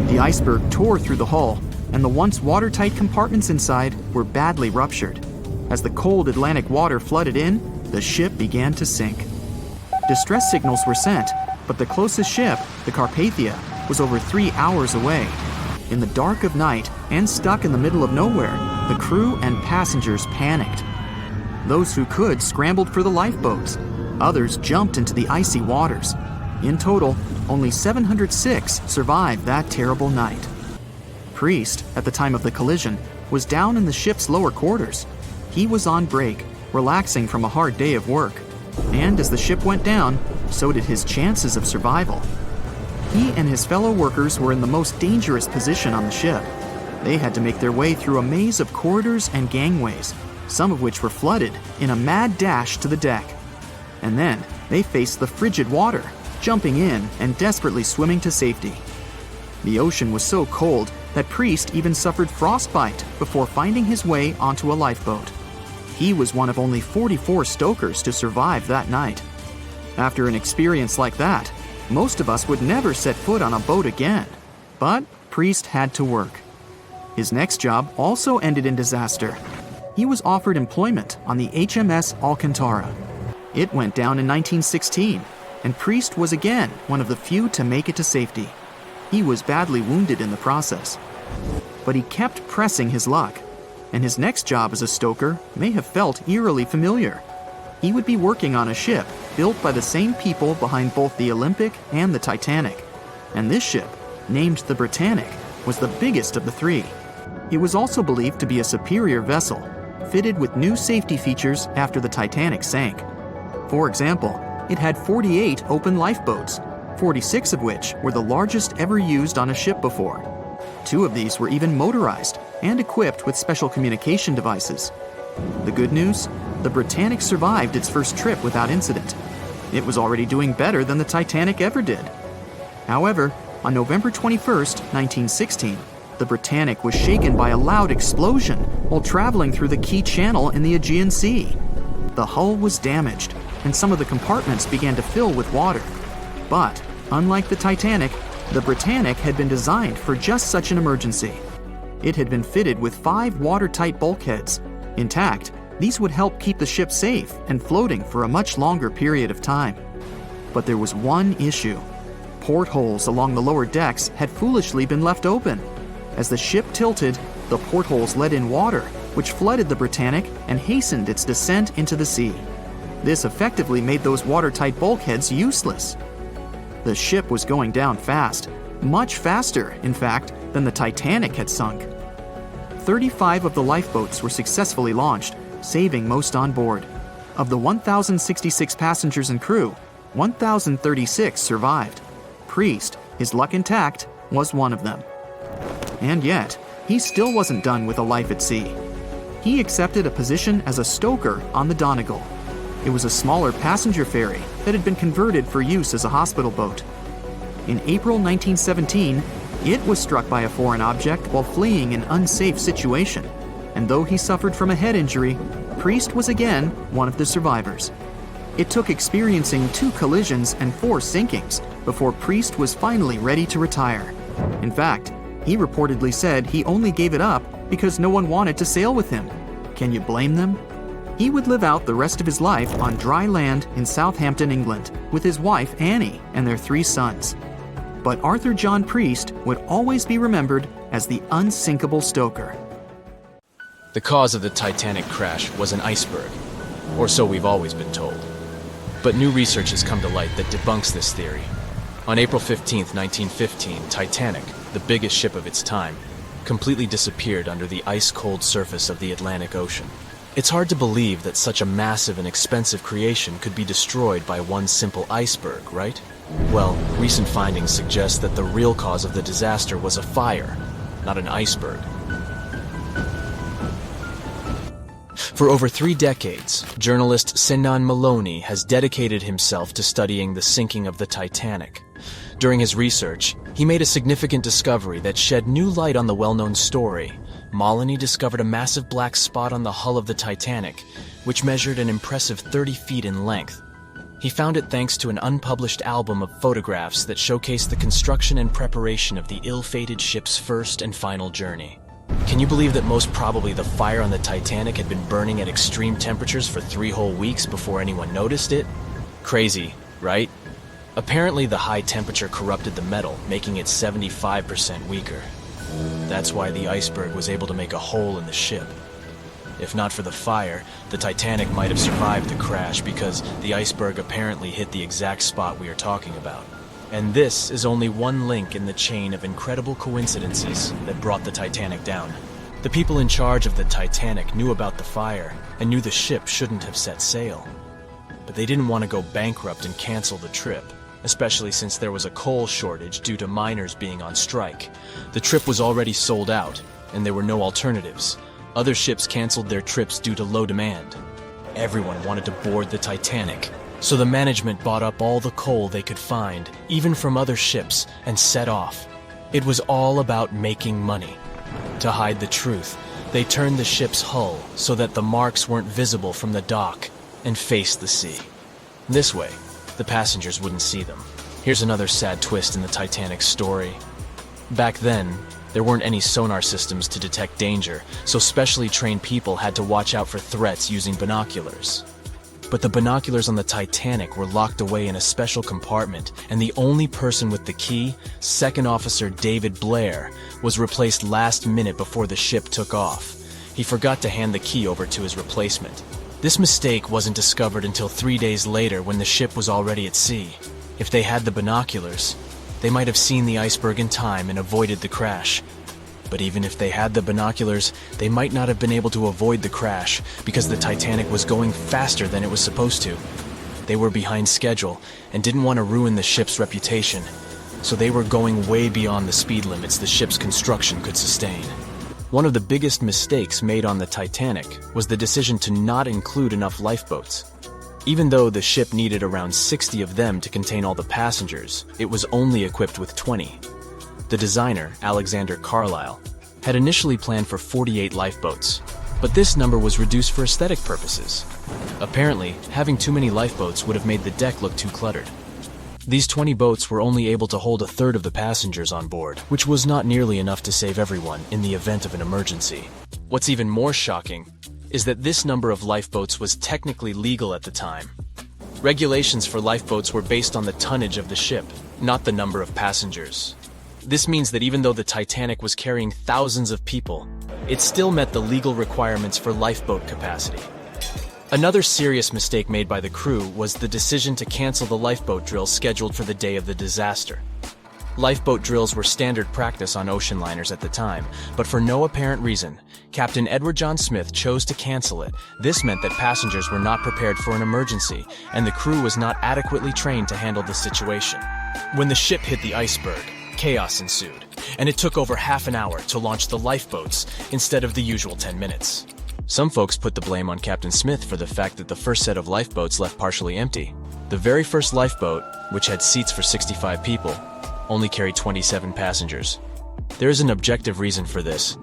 The iceberg tore through the hull, and the once watertight compartments inside were badly ruptured. As the cold Atlantic water flooded in, the ship began to sink. Distress signals were sent, but the closest ship, the Carpathia, was over 3 hours away. In the dark of night and stuck in the middle of nowhere, the crew and passengers panicked. Those who could scrambled for the lifeboats. Others jumped into the icy waters. In total, only 706 survived that terrible night. Priest, at the time of the collision, was down in the ship's lower quarters. He was on break, relaxing from a hard day of work. And as the ship went down, so did his chances of survival. He and his fellow workers were in the most dangerous position on the ship. They had to make their way through a maze of corridors and gangways, some of which were flooded, in a mad dash to the deck. And then they faced the frigid water, jumping in and desperately swimming to safety. The ocean was so cold that Priest even suffered frostbite before finding his way onto a lifeboat. He was one of only 44 stokers to survive that night. After an experience like that, most of us would never set foot on a boat again. But Priest had to work. His next job also ended in disaster. He was offered employment on the HMS Alcantara. It went down in 1916, and Priest was again one of the few to make it to safety. He was badly wounded in the process. But he kept pressing his luck, and his next job as a stoker may have felt eerily familiar. He would be working on a ship built by the same people behind both the Olympic and the Titanic. And this ship, named the Britannic, was the biggest of the three. It was also believed to be a superior vessel, fitted with new safety features after the Titanic sank. For example, it had 48 open lifeboats, 46 of which were the largest ever used on a ship before. 2 of these were even motorized and equipped with special communication devices. The good news? The Britannic survived its first trip without incident. It was already doing better than the Titanic ever did. However, on November 21st, 1916, the Britannic was shaken by a loud explosion while traveling through the key channel in the Aegean Sea. The hull was damaged, and some of the compartments began to fill with water. But, unlike the Titanic, the Britannic had been designed for just such an emergency. It had been fitted with 5 watertight bulkheads. Intact, these would help keep the ship safe and floating for a much longer period of time. But there was one issue. Portholes along the lower decks had foolishly been left open. As the ship tilted, the portholes let in water, which flooded the Britannic and hastened its descent into the sea. This effectively made those watertight bulkheads useless. The ship was going down fast, much faster, in fact, than the Titanic had sunk. 35 of the lifeboats were successfully launched, saving most on board. Of the 1,066 passengers and crew, 1,036 survived. Priest, his luck intact, was one of them. And yet, he still wasn't done with a life at sea. He accepted a position as a stoker on the Donegal. It was a smaller passenger ferry that had been converted for use as a hospital boat. In April 1917, it was struck by a foreign object while fleeing an unsafe situation, and though he suffered from a head injury, Priest was again one of the survivors. It took experiencing 2 collisions and 4 sinkings before Priest was finally ready to retire. In fact, he reportedly said he only gave it up because no one wanted to sail with him. Can you blame them? He would live out the rest of his life on dry land in Southampton, England, with his wife Annie and their 3 sons. But Arthur John Priest would always be remembered as the unsinkable stoker. The cause of the Titanic crash was an iceberg, or so we've always been told. But new research has come to light that debunks this theory. On April 15, 1915, Titanic, the biggest ship of its time, completely disappeared under the ice-cold surface of the Atlantic Ocean. It's hard to believe that such a massive and expensive creation could be destroyed by one simple iceberg, right? Well, recent findings suggest that the real cause of the disaster was a fire, not an iceberg. For over 3 decades, journalist Senan Maloney has dedicated himself to studying the sinking of the Titanic. During his research, he made a significant discovery that shed new light on the well-known story. Maloney discovered a massive black spot on the hull of the Titanic, which measured an impressive 30 feet in length. He found it thanks to an unpublished album of photographs that showcased the construction and preparation of the ill-fated ship's first and final journey. Can you believe that most probably the fire on the Titanic had been burning at extreme temperatures for 3 whole weeks before anyone noticed it? Crazy, right? Apparently the high temperature corrupted the metal, making it 75% weaker. That's why the iceberg was able to make a hole in the ship. If not for the fire, the Titanic might have survived the crash because the iceberg apparently hit the exact spot we are talking about. And this is only one link in the chain of incredible coincidences that brought the Titanic down. The people in charge of the Titanic knew about the fire and knew the ship shouldn't have set sail. But they didn't want to go bankrupt and cancel the trip, especially since there was a coal shortage due to miners being on strike. The trip was already sold out, and there were no alternatives. Other ships canceled their trips due to low demand. Everyone wanted to board the Titanic, so the management bought up all the coal they could find, even from other ships, and set off. It was all about making money. To hide the truth, they turned the ship's hull so that the marks weren't visible from the dock and faced the sea. This way, the passengers wouldn't see them. Here's another sad twist in the Titanic's story. Back then, there weren't any sonar systems to detect danger, so specially trained people had to watch out for threats using binoculars. But the binoculars on the Titanic were locked away in a special compartment, and the only person with the key, Second Officer David Blair, was replaced last minute before the ship took off. He forgot to hand the key over to his replacement. This mistake wasn't discovered until 3 days later when the ship was already at sea. If they had the binoculars, they might have seen the iceberg in time and avoided the crash. But even if they had the binoculars, they might not have been able to avoid the crash because the Titanic was going faster than it was supposed to. They were behind schedule and didn't want to ruin the ship's reputation, so they were going way beyond the speed limits the ship's construction could sustain. One of the biggest mistakes made on the Titanic was the decision to not include enough lifeboats. Even though the ship needed around 60 of them to contain all the passengers, it was only equipped with 20. The designer, Alexander Carlisle, had initially planned for 48 lifeboats, but this number was reduced for aesthetic purposes. Apparently, having too many lifeboats would have made the deck look too cluttered. These 20 boats were only able to hold a third of the passengers on board, which was not nearly enough to save everyone in the event of an emergency. What's even more shocking is that this number of lifeboats was technically legal at the time. Regulations for lifeboats were based on the tonnage of the ship, not the number of passengers. This means that even though the Titanic was carrying thousands of people, it still met the legal requirements for lifeboat capacity. Another serious mistake made by the crew was the decision to cancel the lifeboat drill scheduled for the day of the disaster. Lifeboat drills were standard practice on ocean liners at the time, but for no apparent reason, Captain Edward John Smith chose to cancel it. This meant that passengers were not prepared for an emergency, and the crew was not adequately trained to handle the situation. When the ship hit the iceberg, chaos ensued, and it took over half an hour to launch the lifeboats instead of the usual 10 minutes. Some folks put the blame on Captain Smith for the fact that the first set of lifeboats left partially empty. The very first lifeboat, which had seats for 65 people, only carried 27 passengers. There is an objective reason for this.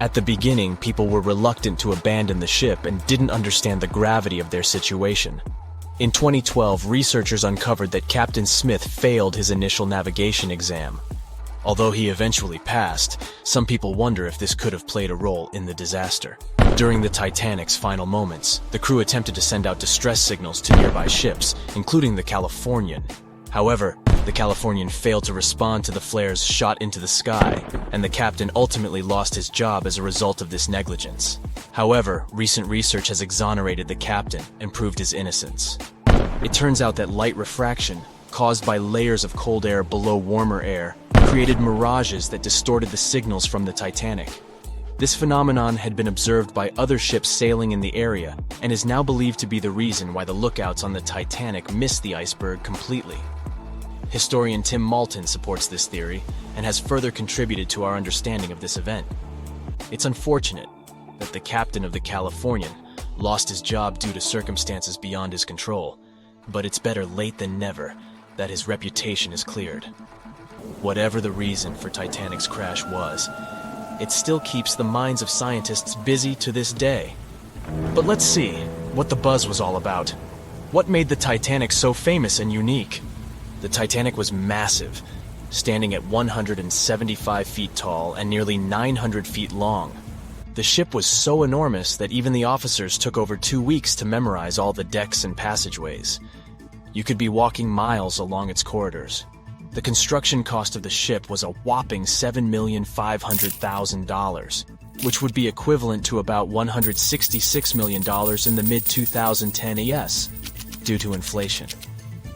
At the beginning, people were reluctant to abandon the ship and didn't understand the gravity of their situation. In 2012, researchers uncovered that Captain Smith failed his initial navigation exam. Although he eventually passed, some people wonder if this could have played a role in the disaster. During the Titanic's final moments, the crew attempted to send out distress signals to nearby ships, including the Californian. However, the Californian failed to respond to the flares shot into the sky, and the captain ultimately lost his job as a result of this negligence. However, recent research has exonerated the captain and proved his innocence. It turns out that light refraction, caused by layers of cold air below warmer air, created mirages that distorted the signals from the Titanic. This phenomenon had been observed by other ships sailing in the area and is now believed to be the reason why the lookouts on the Titanic missed the iceberg completely. Historian Tim Malton supports this theory and has further contributed to our understanding of this event. It's unfortunate that the captain of the Californian lost his job due to circumstances beyond his control, but it's better late than never that his reputation is cleared. Whatever the reason for Titanic's crash was, it still keeps the minds of scientists busy to this day. But let's see what the buzz was all about. What made the Titanic so famous and unique? The Titanic was massive, standing at 175 feet tall and nearly 900 feet long. The ship was so enormous that even the officers took over 2 weeks to memorize all the decks and passageways. You could be walking miles along its corridors. The construction cost of the ship was a whopping $7,500,000, which would be equivalent to about $166 million in the mid-2010 ES, due to inflation.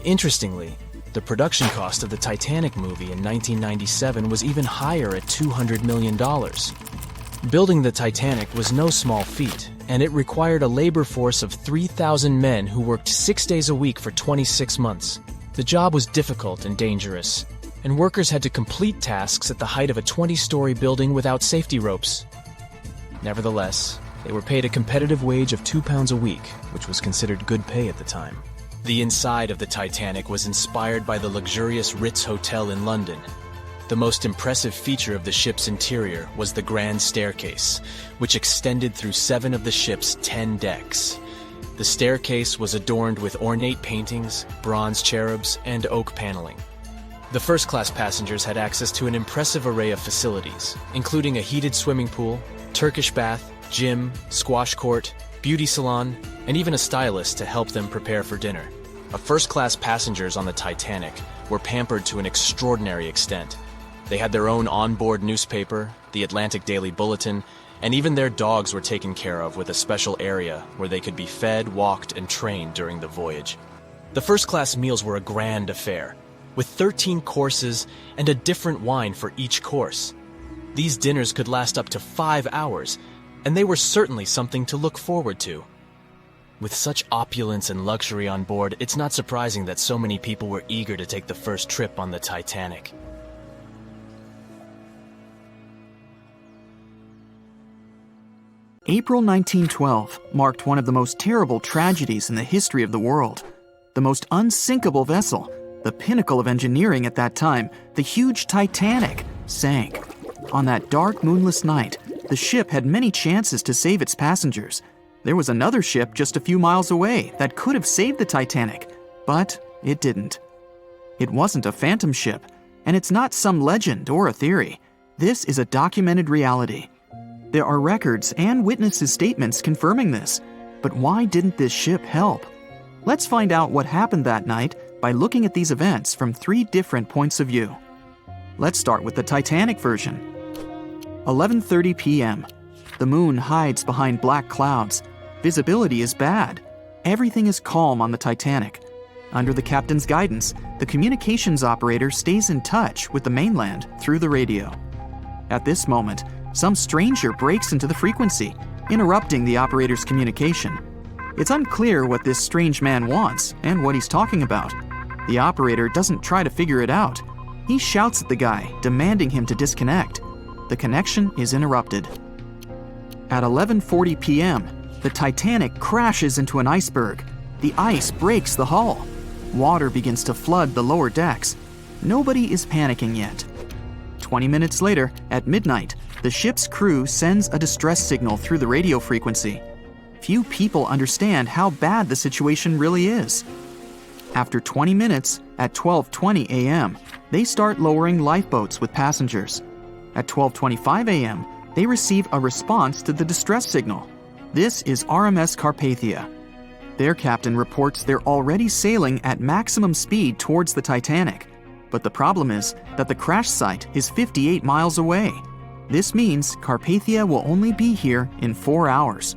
Interestingly, the production cost of the Titanic movie in 1997 was even higher at $200 million. Building the Titanic was no small feat, and it required a labor force of 3,000 men who worked 6 days a week for 26 months. The job was difficult and dangerous, and workers had to complete tasks at the height of a 20-story building without safety ropes. Nevertheless, they were paid a competitive wage of £2 a week, which was considered good pay at the time. The inside of the Titanic was inspired by the luxurious Ritz Hotel in London. The most impressive feature of the ship's interior was the grand staircase, which extended through 7 of the ship's 10 decks. The staircase was adorned with ornate paintings, bronze cherubs, and oak paneling. The first-class passengers had access to an impressive array of facilities, including a heated swimming pool, Turkish bath, gym, squash court, beauty salon, and even a stylist to help them prepare for dinner. First-class passengers on the Titanic were pampered to an extraordinary extent. They had their own onboard newspaper, the Atlantic Daily Bulletin, and even their dogs were taken care of with a special area where they could be fed, walked, and trained during the voyage. The first-class meals were a grand affair, with 13 courses and a different wine for each course. These dinners could last up to 5 hours, and they were certainly something to look forward to. With such opulence and luxury on board, it's not surprising that so many people were eager to take the first trip on the Titanic. April 1912 marked one of the most terrible tragedies in the history of the world. The most unsinkable vessel, the pinnacle of engineering at that time, the huge Titanic, sank. On that dark, moonless night, the ship had many chances to save its passengers. There was another ship just a few miles away that could have saved the Titanic, but it didn't. It wasn't a phantom ship, and it's not some legend or a theory. This is a documented reality. There are records and witnesses' statements confirming this, but why didn't this ship help? Let's find out what happened that night by looking at these events from 3 different points of view. Let's start with the Titanic version. 11:30 p.m. The moon hides behind black clouds. Visibility is bad. Everything is calm on the Titanic. Under the captain's guidance, the communications operator stays in touch with the mainland through the radio. At this moment, some stranger breaks into the frequency, interrupting the operator's communication. It's unclear what this strange man wants and what he's talking about. The operator doesn't try to figure it out. He shouts at the guy, demanding him to disconnect. The connection is interrupted. At 11:40 p.m., the Titanic crashes into an iceberg. The ice breaks the hull. Water begins to flood the lower decks. Nobody is panicking yet. 20 minutes later, at midnight, the ship's crew sends a distress signal through the radio frequency. Few people understand how bad the situation really is. After 20 minutes, at 12:20 a.m., they start lowering lifeboats with passengers. At 12:25 a.m., they receive a response to the distress signal. This is RMS Carpathia. Their captain reports they're already sailing at maximum speed towards the Titanic. But the problem is that the crash site is 58 miles away. This means Carpathia will only be here in 4 hours.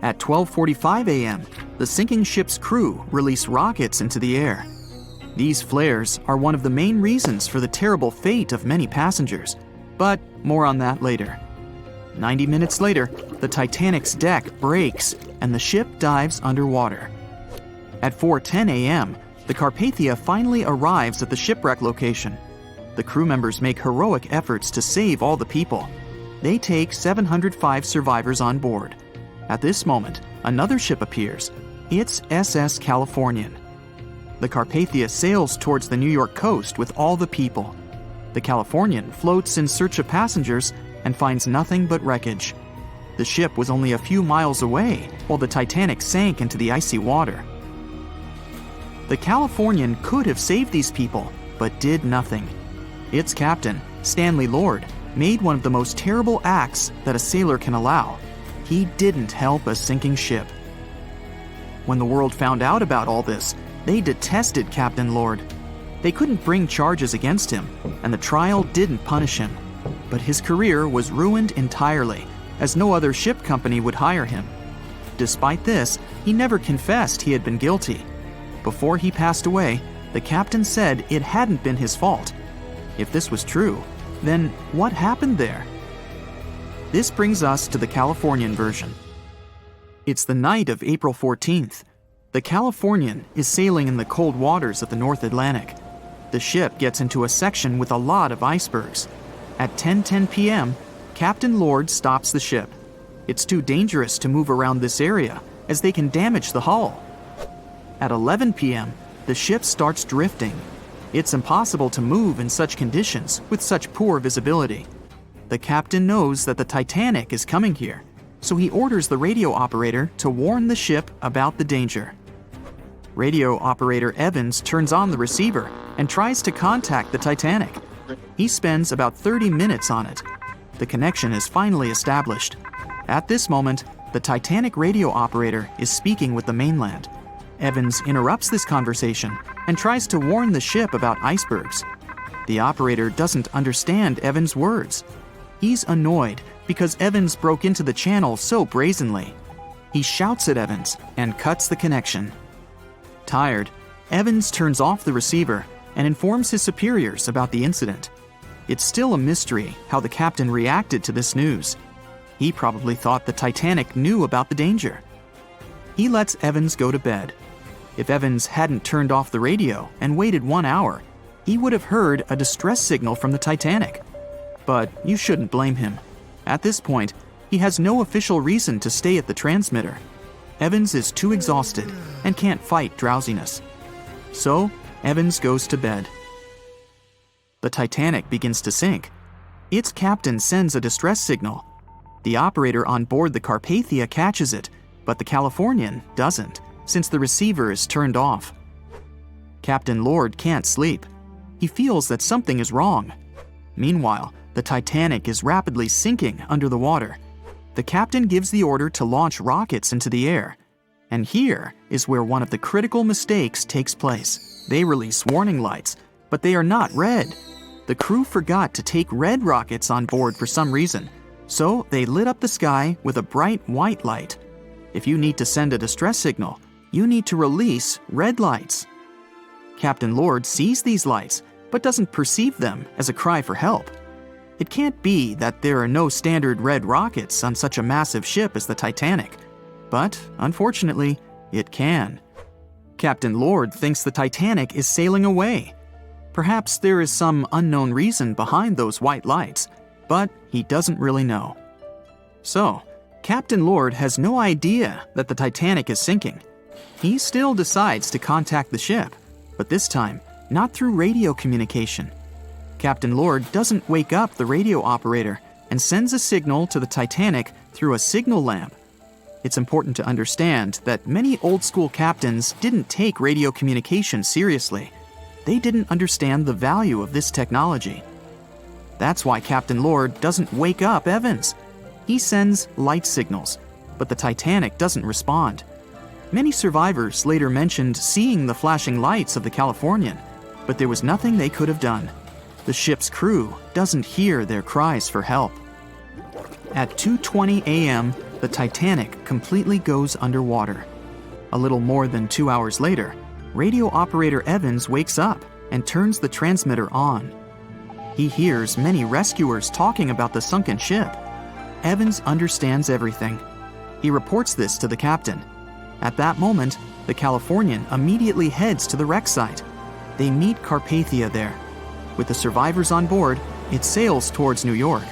At 12:45 a.m., the sinking ship's crew release rockets into the air. These flares are one of the main reasons for the terrible fate of many passengers, but more on that later. 90 minutes later, the Titanic's deck breaks and the ship dives underwater. At 4:10 a.m., the Carpathia finally arrives at the shipwreck location. The crew members make heroic efforts to save all the people. They take 705 survivors on board. At this moment, another ship appears. It's SS Californian. The Carpathia sails towards the New York coast with all the people. The Californian floats in search of passengers and finds nothing but wreckage. The ship was only a few miles away while the Titanic sank into the icy water. The Californian could have saved these people, but did nothing. Its captain, Stanley Lord, made one of the most terrible acts that a sailor can allow. He didn't help a sinking ship. When the world found out about all this, they detested Captain Lord. They couldn't bring charges against him, and the trial didn't punish him. But his career was ruined entirely, as no other ship company would hire him. Despite this, he never confessed he had been guilty. Before he passed away, the captain said it hadn't been his fault. If this was true, then what happened there? This brings us to the Californian version. It's the night of April 14th. The Californian is sailing in the cold waters of the North Atlantic. The ship gets into a section with a lot of icebergs. At 10:10 p.m., Captain Lord stops the ship. It's too dangerous to move around this area, as they can damage the hull. At 11 p.m., the ship starts drifting. It's impossible to move in such conditions with such poor visibility. The captain knows that the Titanic is coming here, so he orders the radio operator to warn the ship about the danger. Radio operator Evans turns on the receiver and tries to contact the Titanic. He spends about 30 minutes on it. The connection is finally established. At this moment, the Titanic radio operator is speaking with the mainland. Evans interrupts this conversation and tries to warn the ship about icebergs. The operator doesn't understand Evans' words. He's annoyed because Evans broke into the channel so brazenly. He shouts at Evans and cuts the connection. Tired, Evans turns off the receiver and informs his superiors about the incident. It's still a mystery how the captain reacted to this news. He probably thought the Titanic knew about the danger. He lets Evans go to bed. If Evans hadn't turned off the radio and waited 1 hour, he would have heard a distress signal from the Titanic. But you shouldn't blame him. At this point, he has no official reason to stay at the transmitter. Evans is too exhausted and can't fight drowsiness. So, Evans goes to bed. The Titanic begins to sink. Its captain sends a distress signal. The operator on board the Carpathia catches it, but the Californian doesn't, since the receiver is turned off. Captain Lord can't sleep. He feels that something is wrong. Meanwhile, the Titanic is rapidly sinking under the water. The captain gives the order to launch rockets into the air. And here is where one of the critical mistakes takes place. They release warning lights, but they are not red. The crew forgot to take red rockets on board for some reason, so they lit up the sky with a bright white light. If you need to send a distress signal, you need to release red lights. Captain Lord sees these lights, but doesn't perceive them as a cry for help. It can't be that there are no standard red rockets on such a massive ship as the Titanic. But, unfortunately, it can. Captain Lord thinks the Titanic is sailing away. Perhaps there is some unknown reason behind those white lights, but he doesn't really know. So, Captain Lord has no idea that the Titanic is sinking. He still decides to contact the ship, but this time, not through radio communication. Captain Lord doesn't wake up the radio operator and sends a signal to the Titanic through a signal lamp. It's important to understand that many old-school captains didn't take radio communication seriously. They didn't understand the value of this technology. That's why Captain Lord doesn't wake up Evans. He sends light signals, but the Titanic doesn't respond. Many survivors later mentioned seeing the flashing lights of the Californian, but there was nothing they could have done. The ship's crew doesn't hear their cries for help. At 2:20 a.m., the Titanic completely goes underwater. A little more than 2 hours later, radio operator Evans wakes up and turns the transmitter on. He hears many rescuers talking about the sunken ship. Evans understands everything. He reports this to the captain. At that moment, the Californian immediately heads to the wreck site. They meet Carpathia there. With the survivors on board, it sails towards New York.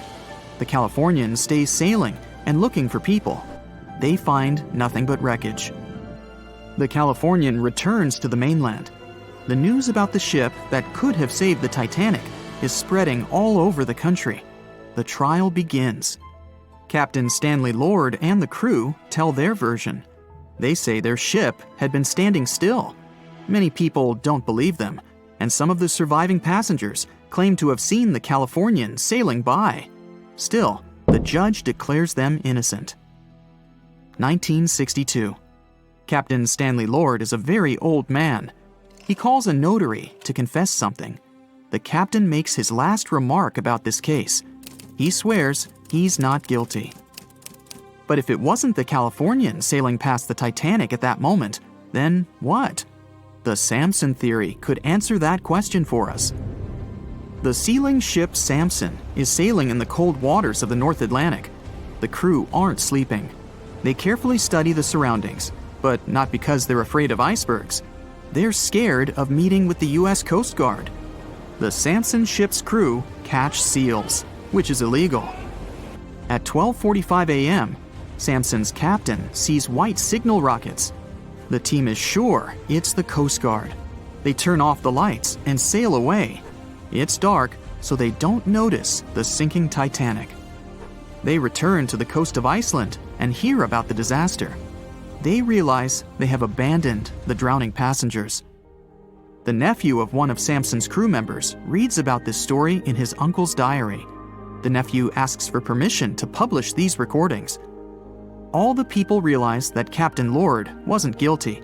The Californian stays sailing and looking for people. They find nothing but wreckage. The Californian returns to the mainland. The news about the ship that could have saved the Titanic is spreading all over the country. The trial begins. Captain Stanley Lord and the crew tell their version. They say their ship had been standing still. Many people don't believe them, and some of the surviving passengers claim to have seen the Californian sailing by. Still, the judge declares them innocent. 1962. Captain Stanley Lord is a very old man. He calls a notary to confess something. The captain makes his last remark about this case. He swears he's not guilty. But if it wasn't the Californian sailing past the Titanic at that moment, then what? The Samson theory could answer that question for us. The sealing ship Samson is sailing in the cold waters of the North Atlantic. The crew aren't sleeping. They carefully study the surroundings, but not because they're afraid of icebergs. They're scared of meeting with the U.S. Coast Guard. The Samson ship's crew catch seals, which is illegal. At 12:45 a.m., Samson's captain sees white signal rockets. The team is sure it's the Coast Guard. They turn off the lights and sail away. It's dark, so they don't notice the sinking Titanic. They return to the coast of Iceland and hear about the disaster. They realize they have abandoned the drowning passengers. The nephew of one of Samson's crew members reads about this story in his uncle's diary. The nephew asks for permission to publish these recordings. All the people realize that Captain Lord wasn't guilty,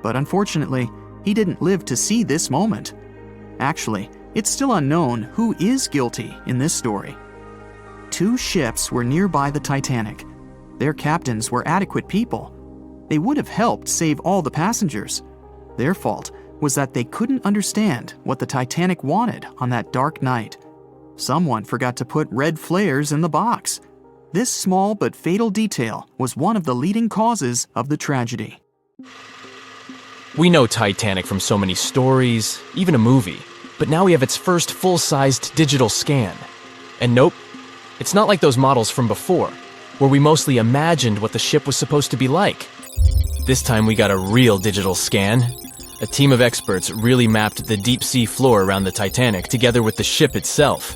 but unfortunately, he didn't live to see this moment. Actually, it's still unknown who is guilty in this story. 2 ships were nearby the Titanic. Their captains were adequate people. They would have helped save all the passengers. Their fault was that they couldn't understand what the Titanic wanted on that dark night. Someone forgot to put red flares in the box. This small but fatal detail was one of the leading causes of the tragedy. We know Titanic from so many stories, even a movie, but now we have its first full-sized digital scan. And nope, it's not like those models from before, where we mostly imagined what the ship was supposed to be like. This time we got a real digital scan. A team of experts really mapped the deep-sea floor around the Titanic together with the ship itself.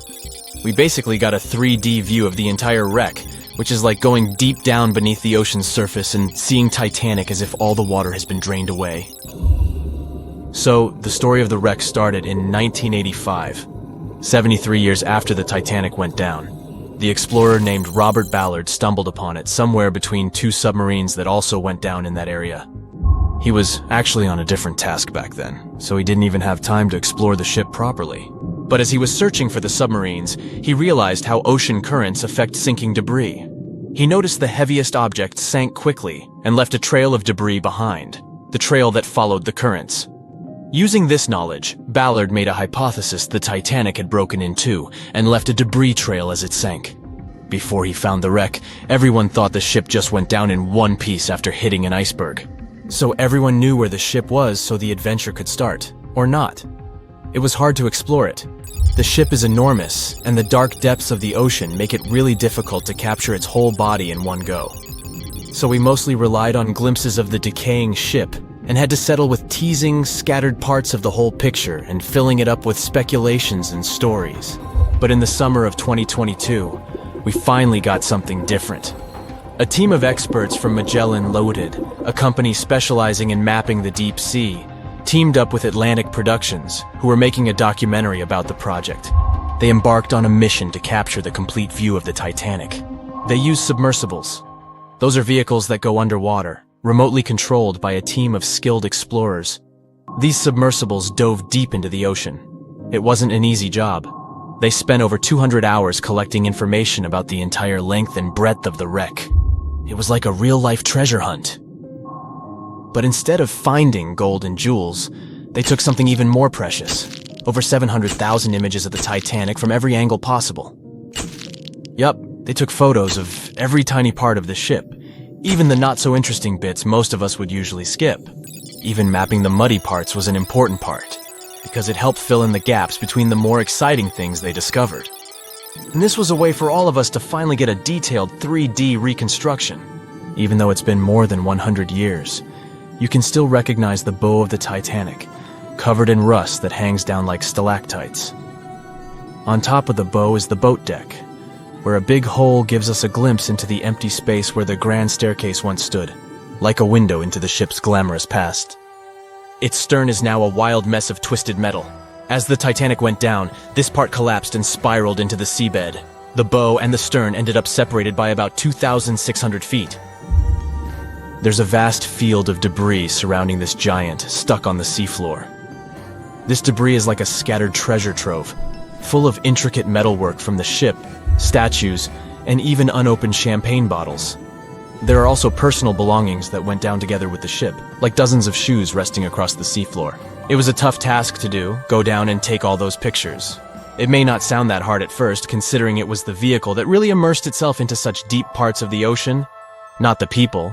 We basically got a 3D view of the entire wreck, which is like going deep down beneath the ocean's surface and seeing Titanic as if all the water has been drained away. So, the story of the wreck started in 1985, 73 years after the Titanic went down. The explorer named Robert Ballard stumbled upon it somewhere between 2 submarines that also went down in that area. He was actually on a different task back then, so he didn't even have time to explore the ship properly. But as he was searching for the submarines, he realized how ocean currents affect sinking debris. He noticed the heaviest object sank quickly and left a trail of debris behind, the trail that followed the currents. Using this knowledge, Ballard made a hypothesis the Titanic had broken in two and left a debris trail as it sank. Before he found the wreck, everyone thought the ship just went down in one piece after hitting an iceberg. So everyone knew where the ship was so the adventure could start, or not. It was hard to explore it. The ship is enormous, and the dark depths of the ocean make it really difficult to capture its whole body in one go. So we mostly relied on glimpses of the decaying ship, and had to settle with teasing scattered parts of the whole picture and filling it up with speculations and stories. But in the summer of 2022, we finally got something different. A team of experts from Magellan Loaded, a company specializing in mapping the deep sea, teamed up with Atlantic Productions, who were making a documentary about the project. They embarked on a mission to capture the complete view of the Titanic. They used submersibles. Those are vehicles that go underwater, remotely controlled by a team of skilled explorers. These submersibles dove deep into the ocean. It wasn't an easy job. They spent over 200 hours collecting information about the entire length and breadth of the wreck. It was like a real-life treasure hunt. But instead of finding gold and jewels, they took something even more precious. Over 700,000 images of the Titanic from every angle possible. Yup, they took photos of every tiny part of the ship, even the not-so-interesting bits most of us would usually skip. Even mapping the muddy parts was an important part, because it helped fill in the gaps between the more exciting things they discovered. And this was a way for all of us to finally get a detailed 3D reconstruction. Even though it's been more than 100 years, you can still recognize the bow of the Titanic, covered in rust that hangs down like stalactites. On top of the bow is the boat deck, where a big hole gives us a glimpse into the empty space where the grand staircase once stood, like a window into the ship's glamorous past. Its stern is now a wild mess of twisted metal. As the Titanic went down, this part collapsed and spiraled into the seabed. The bow and the stern ended up separated by about 2,600 feet. There's a vast field of debris surrounding this giant, stuck on the seafloor. This debris is like a scattered treasure trove, full of intricate metalwork from the ship, statues, and even unopened champagne bottles. There are also personal belongings that went down together with the ship, like dozens of shoes resting across the seafloor. It was a tough task to do, go down and take all those pictures. It may not sound that hard at first, considering it was the vehicle that really immersed itself into such deep parts of the ocean, not the people.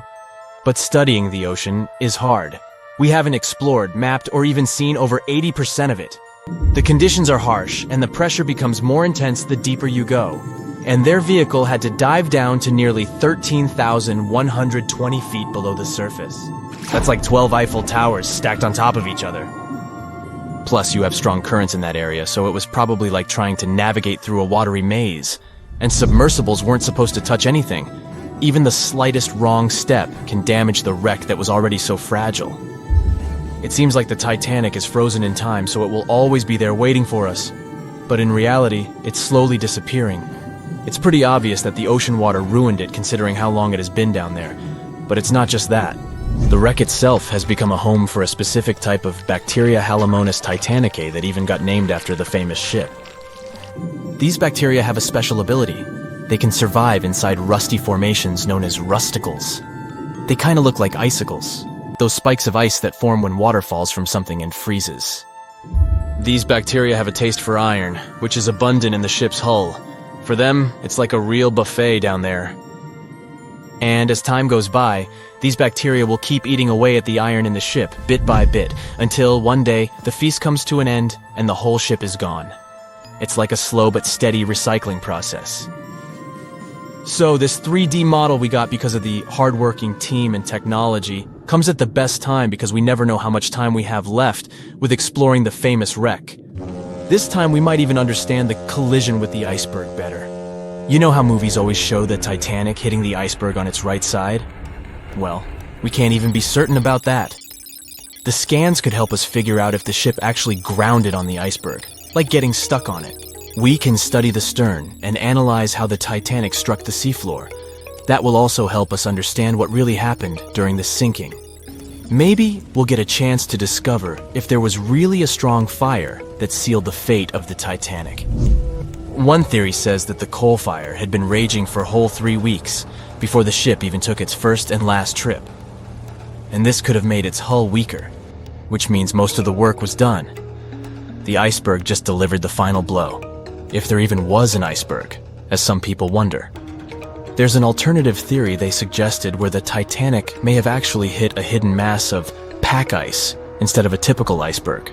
But studying the ocean is hard. We haven't explored, mapped, or even seen over 80% of it. The conditions are harsh, and the pressure becomes more intense the deeper you go. And their vehicle had to dive down to nearly 13,120 feet below the surface. That's like 12 Eiffel Towers stacked on top of each other. Plus, you have strong currents in that area, so it was probably like trying to navigate through a watery maze. And submersibles weren't supposed to touch anything. Even the slightest wrong step can damage the wreck that was already so fragile. It seems like the Titanic is frozen in time, so it will always be there waiting for us. But in reality, it's slowly disappearing. It's pretty obvious that the ocean water ruined it considering how long it has been down there. But it's not just that. The wreck itself has become a home for a specific type of bacteria Halomonas titanicae that even got named after the famous ship. These bacteria have a special ability. They can survive inside rusty formations known as rusticles. They kind of look like icicles, those spikes of ice that form when water falls from something and freezes. These bacteria have a taste for iron, which is abundant in the ship's hull. For them, it's like a real buffet down there. And as time goes by, these bacteria will keep eating away at the iron in the ship, bit by bit, until one day the feast comes to an end and the whole ship is gone. It's like a slow but steady recycling process. So this 3D model we got because of the hardworking team and technology comes at the best time because we never know how much time we have left with exploring the famous wreck. This time we might even understand the collision with the iceberg better. You know how movies always show the Titanic hitting the iceberg on its right side? Well, we can't even be certain about that. The scans could help us figure out if the ship actually grounded on the iceberg, like getting stuck on it. We can study the stern and analyze how the Titanic struck the seafloor. That will also help us understand what really happened during the sinking. Maybe we'll get a chance to discover if there was really a strong fire that sealed the fate of the Titanic. One theory says that the coal fire had been raging for a whole 3 weeks before the ship even took its first and last trip. And this could have made its hull weaker, which means most of the work was done. The iceberg just delivered the final blow. If there even was an iceberg, as some people wonder. There's an alternative theory they suggested where the Titanic may have actually hit a hidden mass of pack ice instead of a typical iceberg.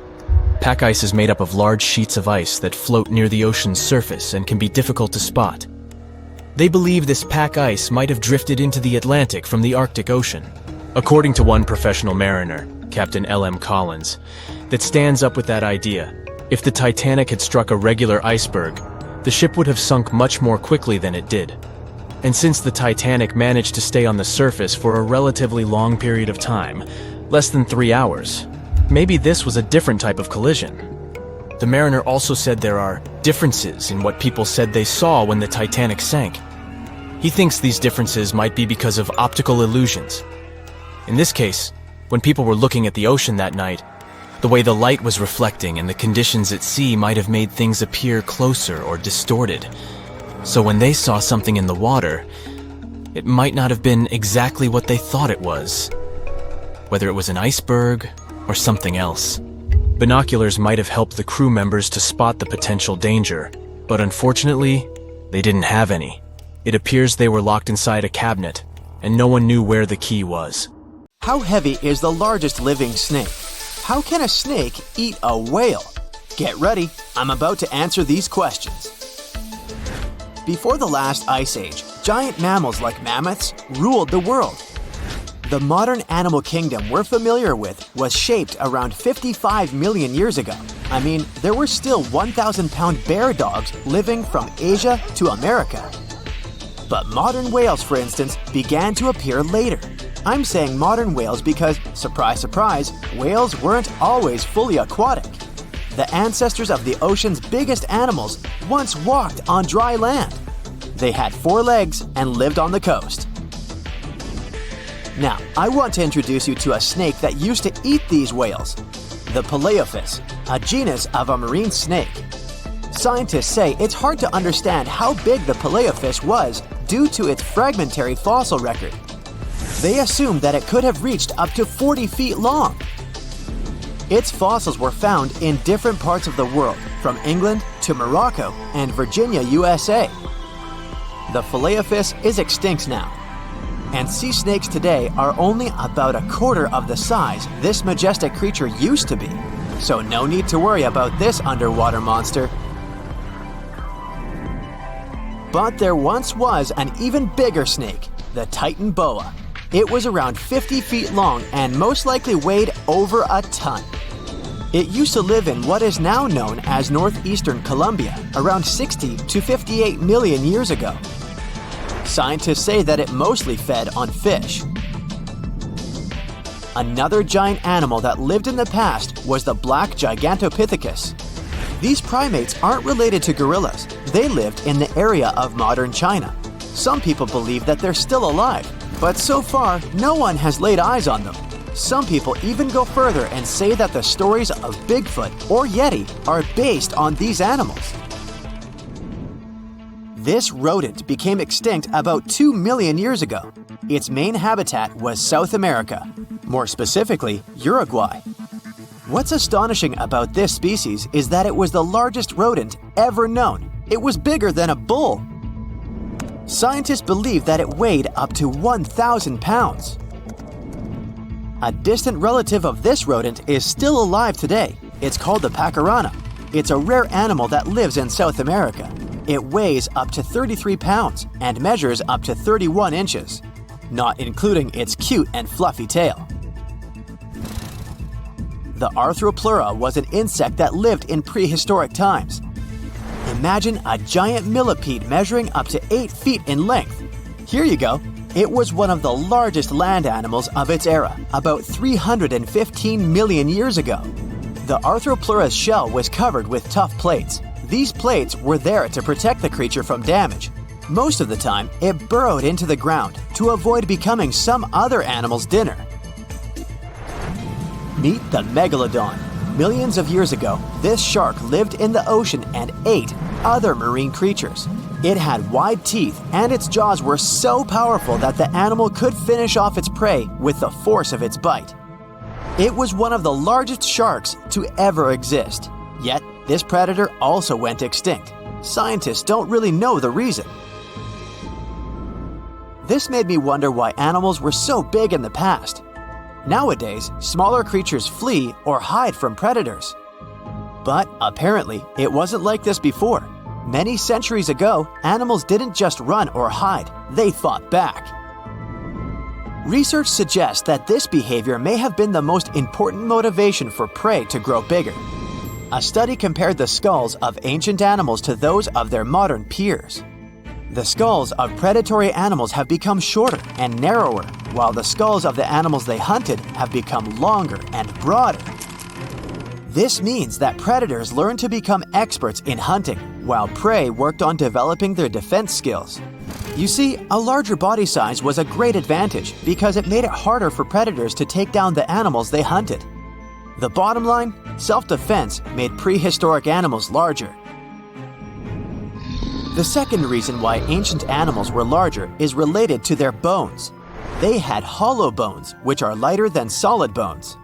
Pack ice is made up of large sheets of ice that float near the ocean's surface and can be difficult to spot. They believe this pack ice might have drifted into the Atlantic from the Arctic Ocean. According to one professional mariner, Captain L.M. Collins, that stands up with that idea. If the Titanic had struck a regular iceberg, the ship would have sunk much more quickly than it did. And since the Titanic managed to stay on the surface for a relatively long period of time, less than 3 hours, maybe this was a different type of collision. The mariner also said there are differences in what people said they saw when the Titanic sank. He thinks these differences might be because of optical illusions. In this case, when people were looking at the ocean that night, the way the light was reflecting and the conditions at sea might have made things appear closer or distorted. So when they saw something in the water, it might not have been exactly what they thought it was. whether it was an iceberg or something else. Binoculars might have helped the crew members to spot the potential danger, but unfortunately, they didn't have any. It appears they were locked inside a cabinet, and no one knew where the key was. How heavy is the largest living snake? How can a snake eat a whale? Get ready, I'm about to answer these questions. Before the last ice age, giant mammals like mammoths ruled the world. The modern animal kingdom we're familiar with was shaped around 55 million years ago. I mean, there were still 1,000-pound bear dogs living from Asia to America. But modern whales, for instance, began to appear later. I'm saying modern whales because, surprise, surprise, whales weren't always fully aquatic. The ancestors of the ocean's biggest animals once walked on dry land. They had 4 legs and lived on the coast. Now, I want to introduce you to a snake that used to eat these whales, the Paleophis, a genus of a marine snake. Scientists say it's hard to understand how big the Paleophis was due to its fragmentary fossil record. They assumed that it could have reached up to 40 feet long. Its fossils were found in different parts of the world, from England to Morocco and Virginia, USA. The Paleophis is extinct now, and sea snakes today are only about a quarter of the size this majestic creature used to be. So no need to worry about this underwater monster. But there once was an even bigger snake, the Titan boa. It was around 50 feet long and most likely weighed over a ton. It used to live in what is now known as northeastern Colombia, around 60 to 58 million years ago. Scientists say that it mostly fed on fish. Another giant animal that lived in the past was the black Gigantopithecus. These primates aren't related to gorillas. They lived in the area of modern China. Some people believe that they're still alive, but so far, no one has laid eyes on them. Some people even go further and say that the stories of Bigfoot or Yeti are based on these animals. This rodent became extinct about 2 million years ago. Its main habitat was South America, more specifically, Uruguay. What's astonishing about this species is that it was the largest rodent ever known. It was bigger than a bull. Scientists believe that it weighed up to 1,000 pounds. A distant relative of this rodent is still alive today. It's called the pacarana. It's a rare animal that lives in South America. It weighs up to 33 pounds and measures up to 31 inches, not including its cute and fluffy tail. The Arthropleura was an insect that lived in prehistoric times. Imagine a giant millipede measuring up to 8 feet in length. Here you go. It was one of the largest land animals of its era, about 315 million years ago. The Arthropleura's shell was covered with tough plates. These plates were there to protect the creature from damage. Most of the time, it burrowed into the ground to avoid becoming some other animal's dinner. Meet the megalodon. Millions of years ago, this shark lived in the ocean and ate other marine creatures. It had wide teeth, and its jaws were so powerful that the animal could finish off its prey with the force of its bite. It was one of the largest sharks to ever exist. Yet, this predator also went extinct. Scientists don't really know the reason. This made me wonder why animals were so big in the past. Nowadays, smaller creatures flee or hide from predators. But apparently, it wasn't like this before. Many centuries ago, animals didn't just run or hide, they fought back. Research suggests that this behavior may have been the most important motivation for prey to grow bigger. A study compared the skulls of ancient animals to those of their modern peers. The skulls of predatory animals have become shorter and narrower, while the skulls of the animals they hunted have become longer and broader. This means that predators learned to become experts in hunting, while prey worked on developing their defense skills. You see, a larger body size was a great advantage because it made it harder for predators to take down the animals they hunted. The bottom line, self-defense made prehistoric animals larger. The second reason why ancient animals were larger is related to their bones. They had hollow bones, which are lighter than solid bones.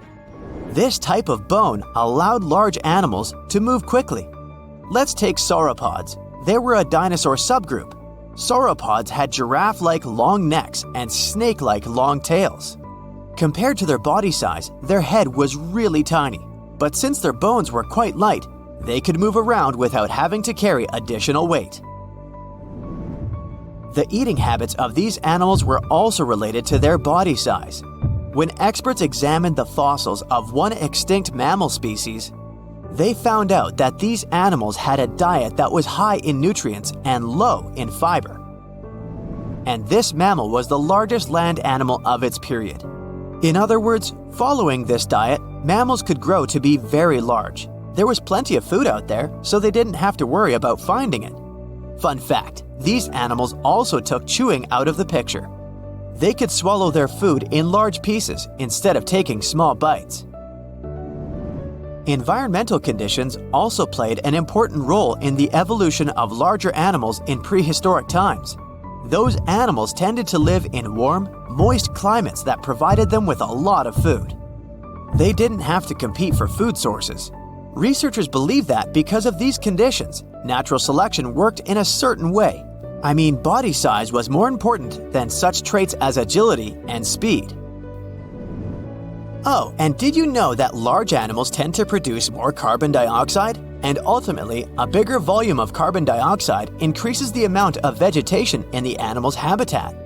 This type of bone allowed large animals to move quickly. Let's take sauropods. They were a dinosaur subgroup. Sauropods had giraffe-like long necks and snake-like long tails. Compared to their body size, their head was really tiny. But since their bones were quite light, they could move around without having to carry additional weight. The eating habits of these animals were also related to their body size. When experts examined the fossils of one extinct mammal species, they found out that these animals had a diet that was high in nutrients and low in fiber. And this mammal was the largest land animal of its period. In other words, following this diet, mammals could grow to be very large. There was plenty of food out there, so they didn't have to worry about finding it. Fun fact, these animals also took chewing out of the picture. They could swallow their food in large pieces instead of taking small bites. Environmental conditions also played an important role in the evolution of larger animals in prehistoric times. Those animals tended to live in warm, moist climates that provided them with a lot of food. They didn't have to compete for food sources. Researchers believe that because of these conditions, natural selection worked in a certain way. I mean, body size was more important than such traits as agility and speed. Oh, and did you know that large animals tend to produce more carbon dioxide? And ultimately, a bigger volume of carbon dioxide increases the amount of vegetation in the animal's habitat.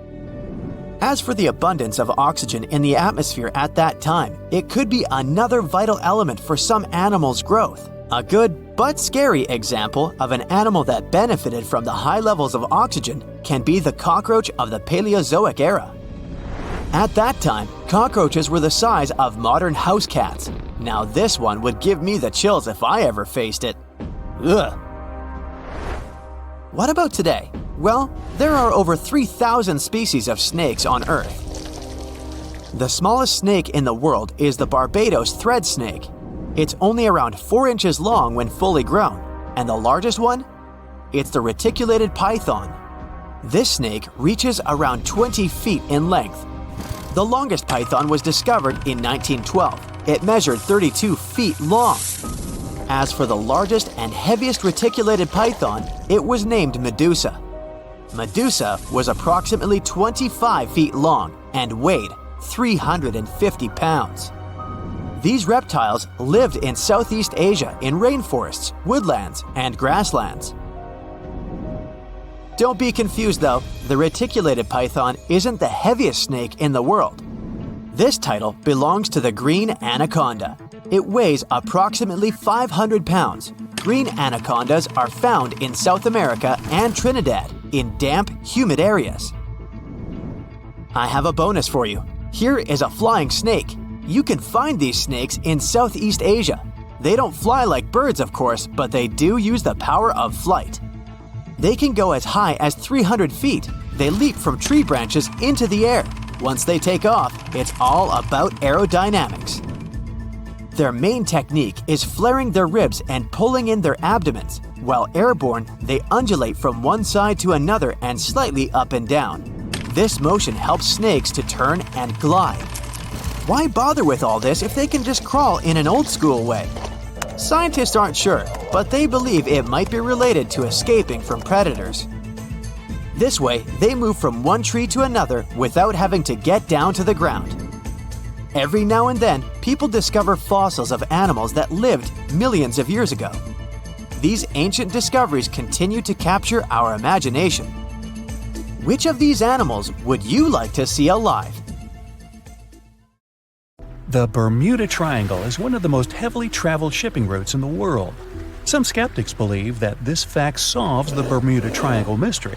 As for the abundance of oxygen in the atmosphere at that time, it could be another vital element for some animals' growth. A good but scary example of an animal that benefited from the high levels of oxygen can be the cockroach of the Paleozoic era. At that time, cockroaches were the size of modern house cats. Now this one would give me the chills if I ever faced it. Ugh. What about today? Well, there are over 3,000 species of snakes on Earth. The smallest snake in the world is the Barbados thread snake. It's only around 4 inches long when fully grown, and the largest one? It's the reticulated python. This snake reaches around 20 feet in length. The longest python was discovered in 1912. It measured 32 feet long. As for the largest and heaviest reticulated python, it was named Medusa. Medusa was approximately 25 feet long and weighed 350 pounds. These reptiles lived in Southeast Asia in rainforests, woodlands, and grasslands. Don't be confused though, the reticulated python isn't the heaviest snake in the world. This title belongs to the green anaconda. It weighs approximately 500 pounds. Green anacondas are found in South America and Trinidad in damp, humid areas. I have a bonus for you. Here is a flying snake. You can find these snakes in Southeast Asia. They don't fly like birds, of course, but they do use the power of flight. They can go as high as 300 feet. They leap from tree branches into the air. Once they take off, it's all about aerodynamics. Their main technique is flaring their ribs and pulling in their abdomens. While airborne, they undulate from one side to another and slightly up and down. This motion helps snakes to turn and glide. Why bother with all this if they can just crawl in an old-school way? Scientists aren't sure, but they believe it might be related to escaping from predators. This way, they move from one tree to another without having to get down to the ground. Every now and then, people discover fossils of animals that lived millions of years ago. These ancient discoveries continue to capture our imagination. Which of these animals would you like to see alive? The Bermuda Triangle is one of the most heavily traveled shipping routes in the world. Some skeptics believe that this fact solves the Bermuda Triangle mystery.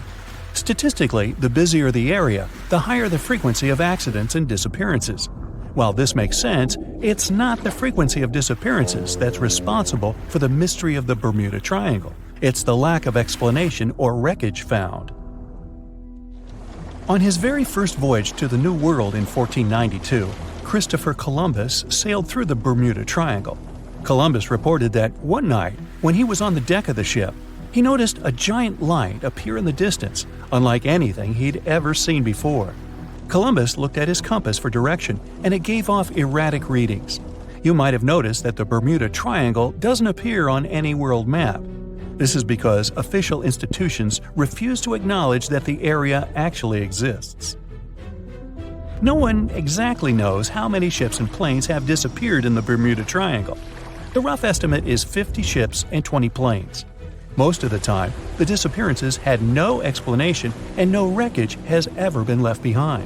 Statistically, the busier the area, the higher the frequency of accidents and disappearances. While this makes sense, it's not the frequency of disappearances that's responsible for the mystery of the Bermuda Triangle. It's the lack of explanation or wreckage found. On his very first voyage to the New World in 1492, Christopher Columbus sailed through the Bermuda Triangle. Columbus reported that one night, when he was on the deck of the ship, he noticed a giant light appear in the distance, unlike anything he'd ever seen before. Columbus looked at his compass for direction, and it gave off erratic readings. You might have noticed that the Bermuda Triangle doesn't appear on any world map. This is because official institutions refuse to acknowledge that the area actually exists. No one exactly knows how many ships and planes have disappeared in the Bermuda Triangle. The rough estimate is 50 ships and 20 planes. Most of the time, the disappearances had no explanation and no wreckage has ever been left behind.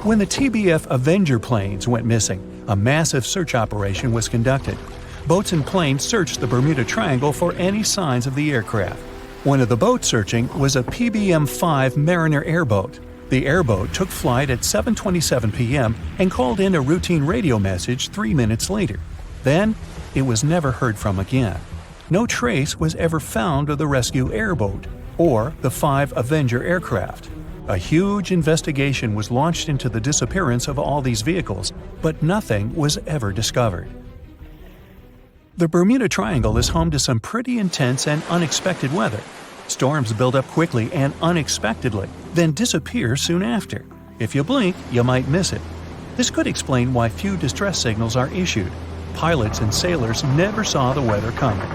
When the TBF Avenger planes went missing, a massive search operation was conducted. Boats and planes searched the Bermuda Triangle for any signs of the aircraft. One of the boats searching was a PBM-5 Mariner airboat. The airboat took flight at 7:27 p.m. and called in a routine radio message 3 minutes later. Then, it was never heard from again. No trace was ever found of the rescue airboat or the 5 Avenger aircraft. A huge investigation was launched into the disappearance of all these vehicles, but nothing was ever discovered. The Bermuda Triangle is home to some pretty intense and unexpected weather. Storms build up quickly and unexpectedly, then disappear soon after. If you blink, you might miss it. This could explain why few distress signals are issued. Pilots and sailors never saw the weather coming.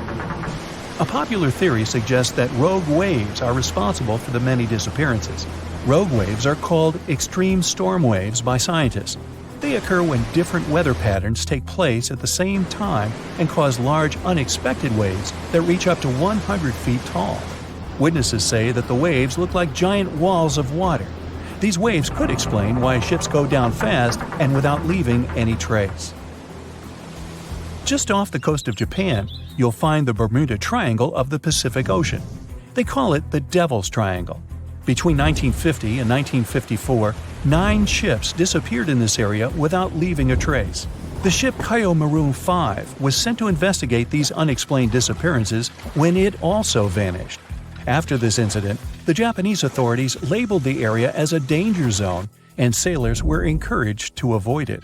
A popular theory suggests that rogue waves are responsible for the many disappearances. Rogue waves are called extreme storm waves by scientists. They occur when different weather patterns take place at the same time and cause large unexpected waves that reach up to 100 feet tall. Witnesses say that the waves look like giant walls of water. These waves could explain why ships go down fast and without leaving any trace. Just off the coast of Japan, you'll find the Bermuda Triangle of the Pacific Ocean. They call it the Devil's Triangle. Between 1950 and 1954, 9 ships disappeared in this area without leaving a trace. The ship Kaio Maroon 5 was sent to investigate these unexplained disappearances when it also vanished. After this incident, the Japanese authorities labeled the area as a danger zone, and sailors were encouraged to avoid it.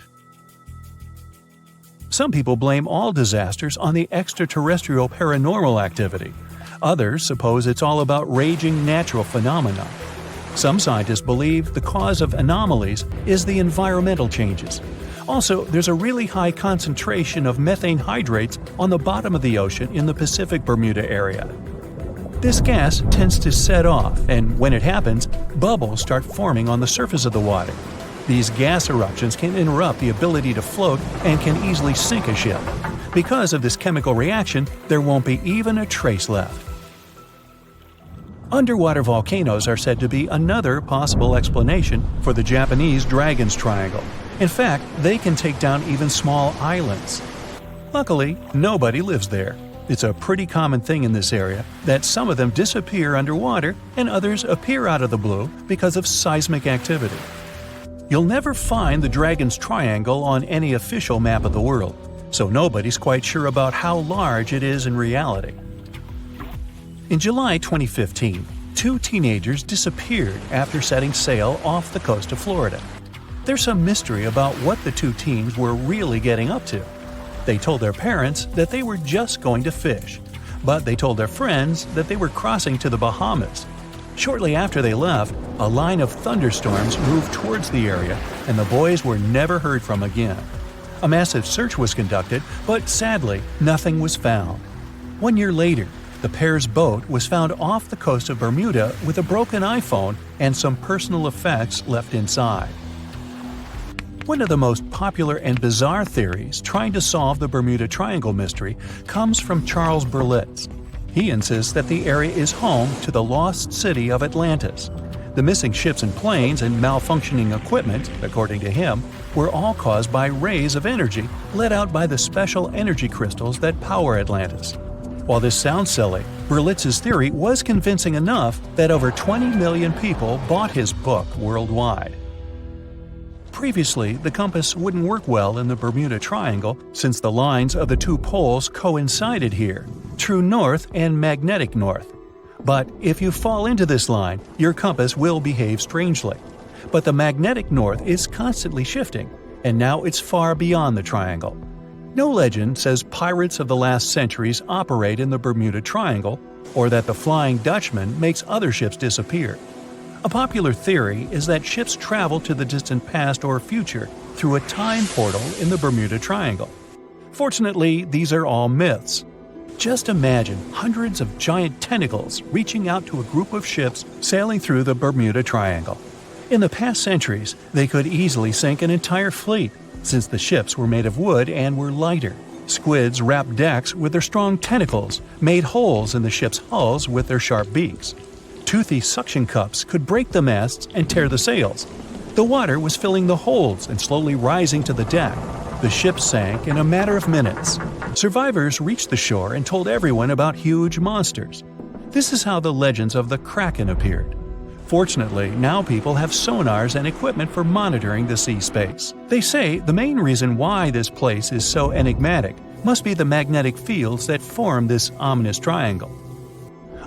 Some people blame all disasters on the extraterrestrial paranormal activity. Others suppose it's all about raging natural phenomena. Some scientists believe the cause of anomalies is the environmental changes. Also, there's a really high concentration of methane hydrates on the bottom of the ocean in the Pacific Bermuda area. This gas tends to set off, and when it happens, bubbles start forming on the surface of the water. These gas eruptions can interrupt the ability to float and can easily sink a ship. Because of this chemical reaction, there won't be even a trace left. Underwater volcanoes are said to be another possible explanation for the Japanese Dragon's Triangle. In fact, they can take down even small islands. Luckily, nobody lives there. It's a pretty common thing in this area that some of them disappear underwater and others appear out of the blue because of seismic activity. You'll never find the Dragon's Triangle on any official map of the world, so nobody's quite sure about how large it is in reality. In July 2015, 2 teenagers disappeared after setting sail off the coast of Florida. There's some mystery about what the 2 teens were really getting up to. They told their parents that they were just going to fish, but they told their friends that they were crossing to the Bahamas. Shortly after they left, a line of thunderstorms moved towards the area, and the boys were never heard from again. A massive search was conducted, but sadly, nothing was found. 1 year later, the pair's boat was found off the coast of Bermuda with a broken iPhone and some personal effects left inside. One of the most popular and bizarre theories trying to solve the Bermuda Triangle mystery comes from Charles Berlitz. He insists that the area is home to the lost city of Atlantis. The missing ships and planes and malfunctioning equipment, according to him, were all caused by rays of energy let out by the special energy crystals that power Atlantis. While this sounds silly, Berlitz's theory was convincing enough that over 20 million people bought his book worldwide. Previously, the compass wouldn't work well in the Bermuda Triangle since the lines of the 2 poles coincided here, true north and magnetic north. But if you fall into this line, your compass will behave strangely. But the magnetic north is constantly shifting, and now it's far beyond the triangle. No legend says pirates of the last centuries operate in the Bermuda Triangle, or that the Flying Dutchman makes other ships disappear. A popular theory is that ships travel to the distant past or future through a time portal in the Bermuda Triangle. Fortunately, these are all myths. Just imagine hundreds of giant tentacles reaching out to a group of ships sailing through the Bermuda Triangle. In the past centuries, they could easily sink an entire fleet, since the ships were made of wood and were lighter. Squids wrapped decks with their strong tentacles, made holes in the ship's hulls with their sharp beaks. Toothy suction cups could break the masts and tear the sails. The water was filling the holds and slowly rising to the deck. The ship sank in a matter of minutes. Survivors reached the shore and told everyone about huge monsters. This is how the legends of the Kraken appeared. Fortunately, now people have sonars and equipment for monitoring the sea space. They say the main reason why this place is so enigmatic must be the magnetic fields that form this ominous triangle.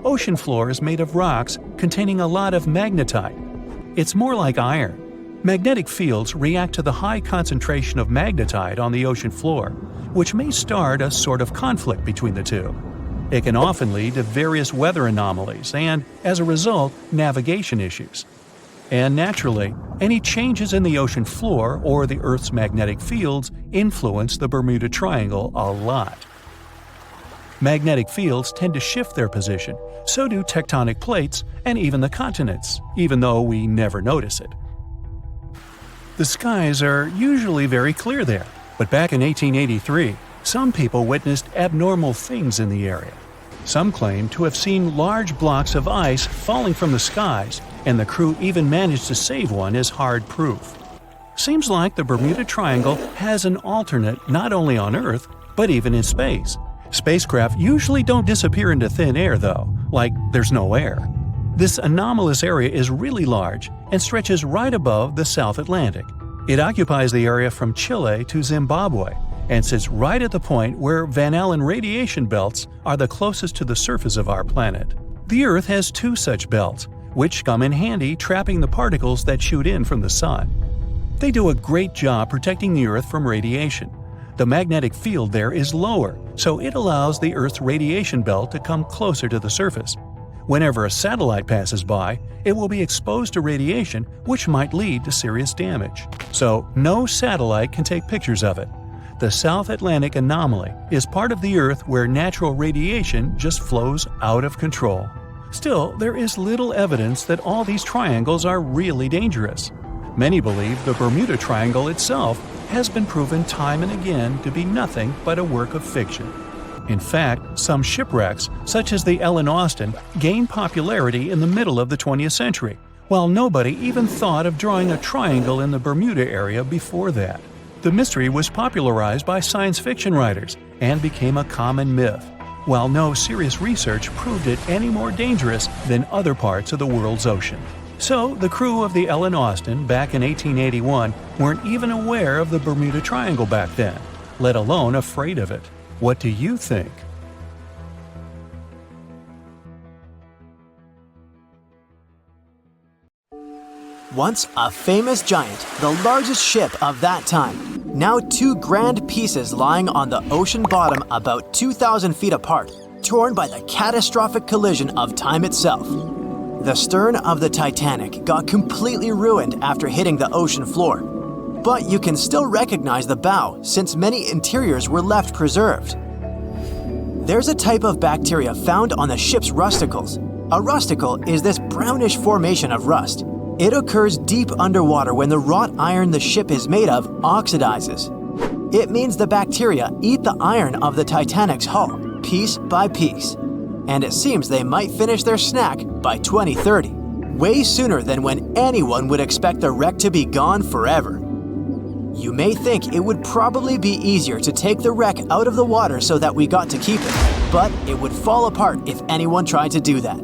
Ocean floor is made of rocks containing a lot of magnetite. It's more like iron. Magnetic fields react to the high concentration of magnetite on the ocean floor, which may start a sort of conflict between the two. It can often lead to various weather anomalies and, as a result, navigation issues. And naturally, any changes in the ocean floor or the Earth's magnetic fields influence the Bermuda Triangle a lot. Magnetic fields tend to shift their position, so do tectonic plates and even the continents, even though we never notice it. The skies are usually very clear there, but back in 1883, some people witnessed abnormal things in the area. Some claim to have seen large blocks of ice falling from the skies, and the crew even managed to save one as hard proof. Seems like the Bermuda Triangle has an alternate not only on Earth, but even in space. Spacecraft usually don't disappear into thin air though, like there's no air. This anomalous area is really large and stretches right above the South Atlantic. It occupies the area from Chile to Zimbabwe and sits right at the point where Van Allen radiation belts are the closest to the surface of our planet. The Earth has two such belts, which come in handy trapping the particles that shoot in from the Sun. They do a great job protecting the Earth from radiation. The magnetic field there is lower, so it allows the Earth's radiation belt to come closer to the surface. Whenever a satellite passes by, it will be exposed to radiation, which might lead to serious damage. So, no satellite can take pictures of it. The South Atlantic anomaly is part of the Earth where natural radiation just flows out of control. Still, there is little evidence that all these triangles are really dangerous. Many believe the Bermuda Triangle itself has been proven time and again to be nothing but a work of fiction. In fact, some shipwrecks, such as the Ellen Austin, gained popularity in the middle of the 20th century, while nobody even thought of drawing a triangle in the Bermuda area before that. The mystery was popularized by science fiction writers and became a common myth, while no serious research proved it any more dangerous than other parts of the world's ocean. So, the crew of the Ellen Austin back in 1881 weren't even aware of the Bermuda Triangle back then, let alone afraid of it. What do you think? Once a famous giant, the largest ship of that time. Now two grand pieces lying on the ocean bottom about 2,000 feet apart, torn by the catastrophic collision of time itself. The stern of the Titanic got completely ruined after hitting the ocean floor. But you can still recognize the bow since many interiors were left preserved. There's a type of bacteria found on the ship's rusticles. A rusticle is this brownish formation of rust. It occurs deep underwater when the wrought iron the ship is made of oxidizes. It means the bacteria eat the iron of the Titanic's hull, piece by piece. And it seems they might finish their snack by 2030, way sooner than when anyone would expect the wreck to be gone forever. You may think it would probably be easier to take the wreck out of the water so that we got to keep it, but it would fall apart if anyone tried to do that.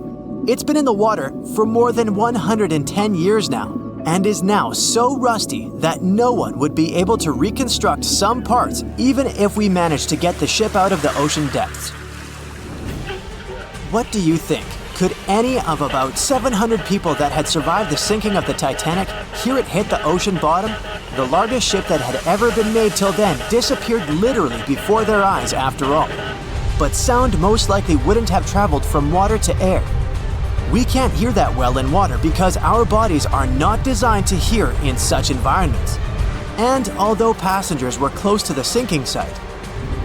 It's been in the water for more than 110 years now, and is now so rusty that no one would be able to reconstruct some parts even if we managed to get the ship out of the ocean depths. What do you think? Could any of about 700 people that had survived the sinking of the Titanic hear it hit the ocean bottom? The largest ship that had ever been made till then disappeared literally before their eyes after all. But sound most likely wouldn't have traveled from water to air. We can't hear that well in water because our bodies are not designed to hear in such environments. And although passengers were close to the sinking site,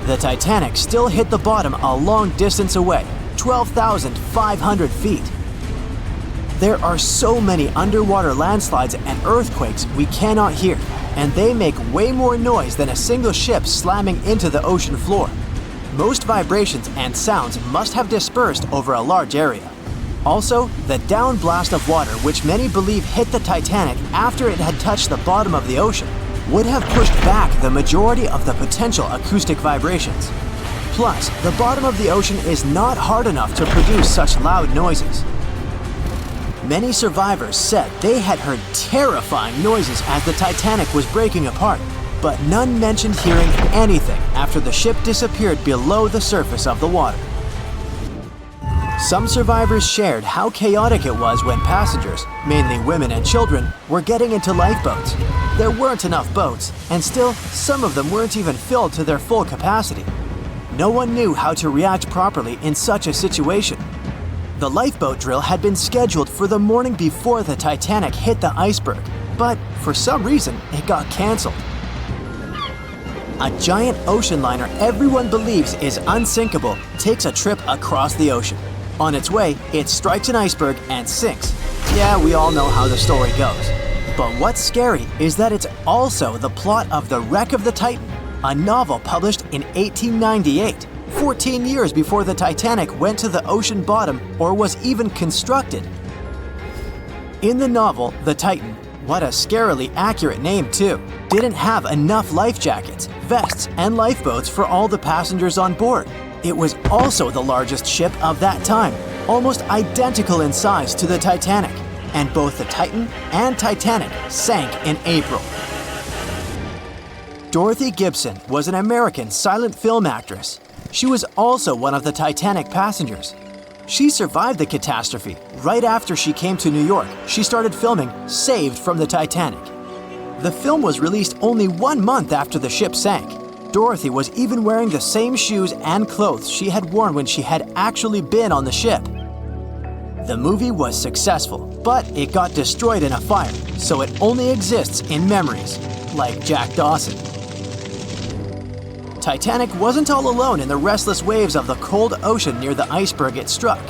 the Titanic still hit the bottom a long distance away, 12,500 feet. There are so many underwater landslides and earthquakes we cannot hear, and they make way more noise than a single ship slamming into the ocean floor. Most vibrations and sounds must have dispersed over a large area. Also, the downblast of water, which many believe hit the Titanic after it had touched the bottom of the ocean, would have pushed back the majority of the potential acoustic vibrations. Plus, the bottom of the ocean is not hard enough to produce such loud noises. Many survivors said they had heard terrifying noises as the Titanic was breaking apart, but none mentioned hearing anything after the ship disappeared below the surface of the water. Some survivors shared how chaotic it was when passengers, mainly women and children, were getting into lifeboats. There weren't enough boats, and still, some of them weren't even filled to their full capacity. No one knew how to react properly in such a situation. The lifeboat drill had been scheduled for the morning before the Titanic hit the iceberg, but for some reason, it got canceled. A giant ocean liner everyone believes is unsinkable takes a trip across the ocean. On its way, it strikes an iceberg and sinks. Yeah, we all know how the story goes. But what's scary is that it's also the plot of The Wreck of the Titan, a novel published in 1898, 14 years before the Titanic went to the ocean bottom or was even constructed. In the novel, the Titan, what a scarily accurate name too, didn't have enough life jackets, vests, and lifeboats for all the passengers on board. It was also the largest ship of that time, almost identical in size to the Titanic, and both the Titan and Titanic sank in April. Dorothy Gibson was an American silent film actress. She was also one of the Titanic passengers. She survived the catastrophe. Right after she came to New York, she started filming Saved from the Titanic. The film was released only 1 month after the ship sank. Dorothy was even wearing the same shoes and clothes she had worn when she had actually been on the ship. The movie was successful, but it got destroyed in a fire, so it only exists in memories, like Jack Dawson. Titanic wasn't all alone in the restless waves of the cold ocean near the iceberg it struck.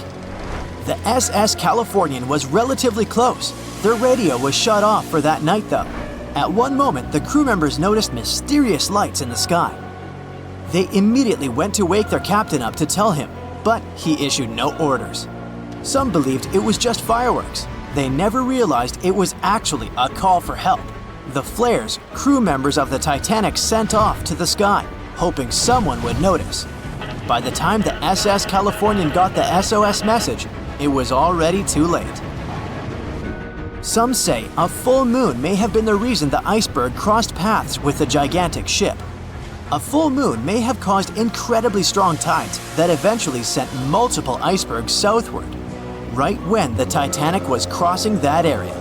The SS Californian was relatively close. Their radio was shut off for that night though. At one moment, the crew members noticed mysterious lights in the sky. They immediately went to wake their captain up to tell him, but he issued no orders. Some believed it was just fireworks. They never realized it was actually a call for help. The flares crew members of the Titanic sent off to the sky, hoping someone would notice. By the time the SS Californian got the SOS message, it was already too late. Some say a full moon may have been the reason the iceberg crossed paths with the gigantic ship. A full moon may have caused incredibly strong tides that eventually sent multiple icebergs southward, right when the Titanic was crossing that area.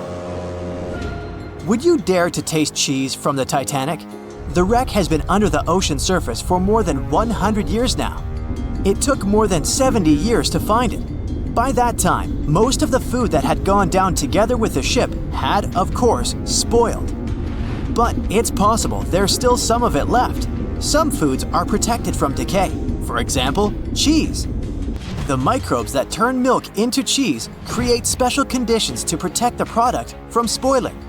Would you dare to taste cheese from the Titanic? The wreck has been under the ocean surface for more than 100 years now. It took more than 70 years to find it. By that time, most of the food that had gone down together with the ship had, of course, spoiled. But it's possible there's still some of it left. Some foods are protected from decay. For example, cheese. The microbes that turn milk into cheese create special conditions to protect the product from spoiling.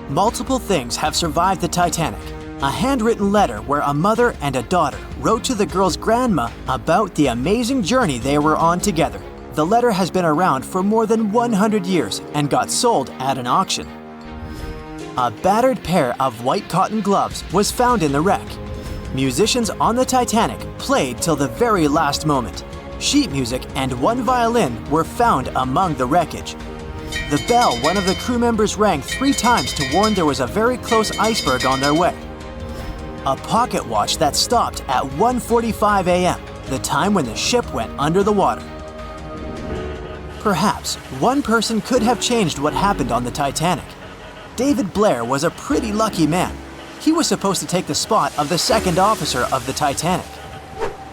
Multiple things have survived the Titanic. A handwritten letter where a mother and a daughter wrote to the girl's grandma about the amazing journey they were on together. The letter has been around for more than 100 years and got sold at an auction. A battered pair of white cotton gloves was found in the wreck. Musicians on the Titanic played till the very last moment. Sheet music and one violin were found among the wreckage. The bell one of the crew members rang 3 times to warn there was a very close iceberg on their way. A pocket watch that stopped at 1:45 a.m., the time when the ship went under the water. Perhaps one person could have changed what happened on the Titanic. David Blair was a pretty lucky man. He was supposed to take the spot of the second officer of the Titanic.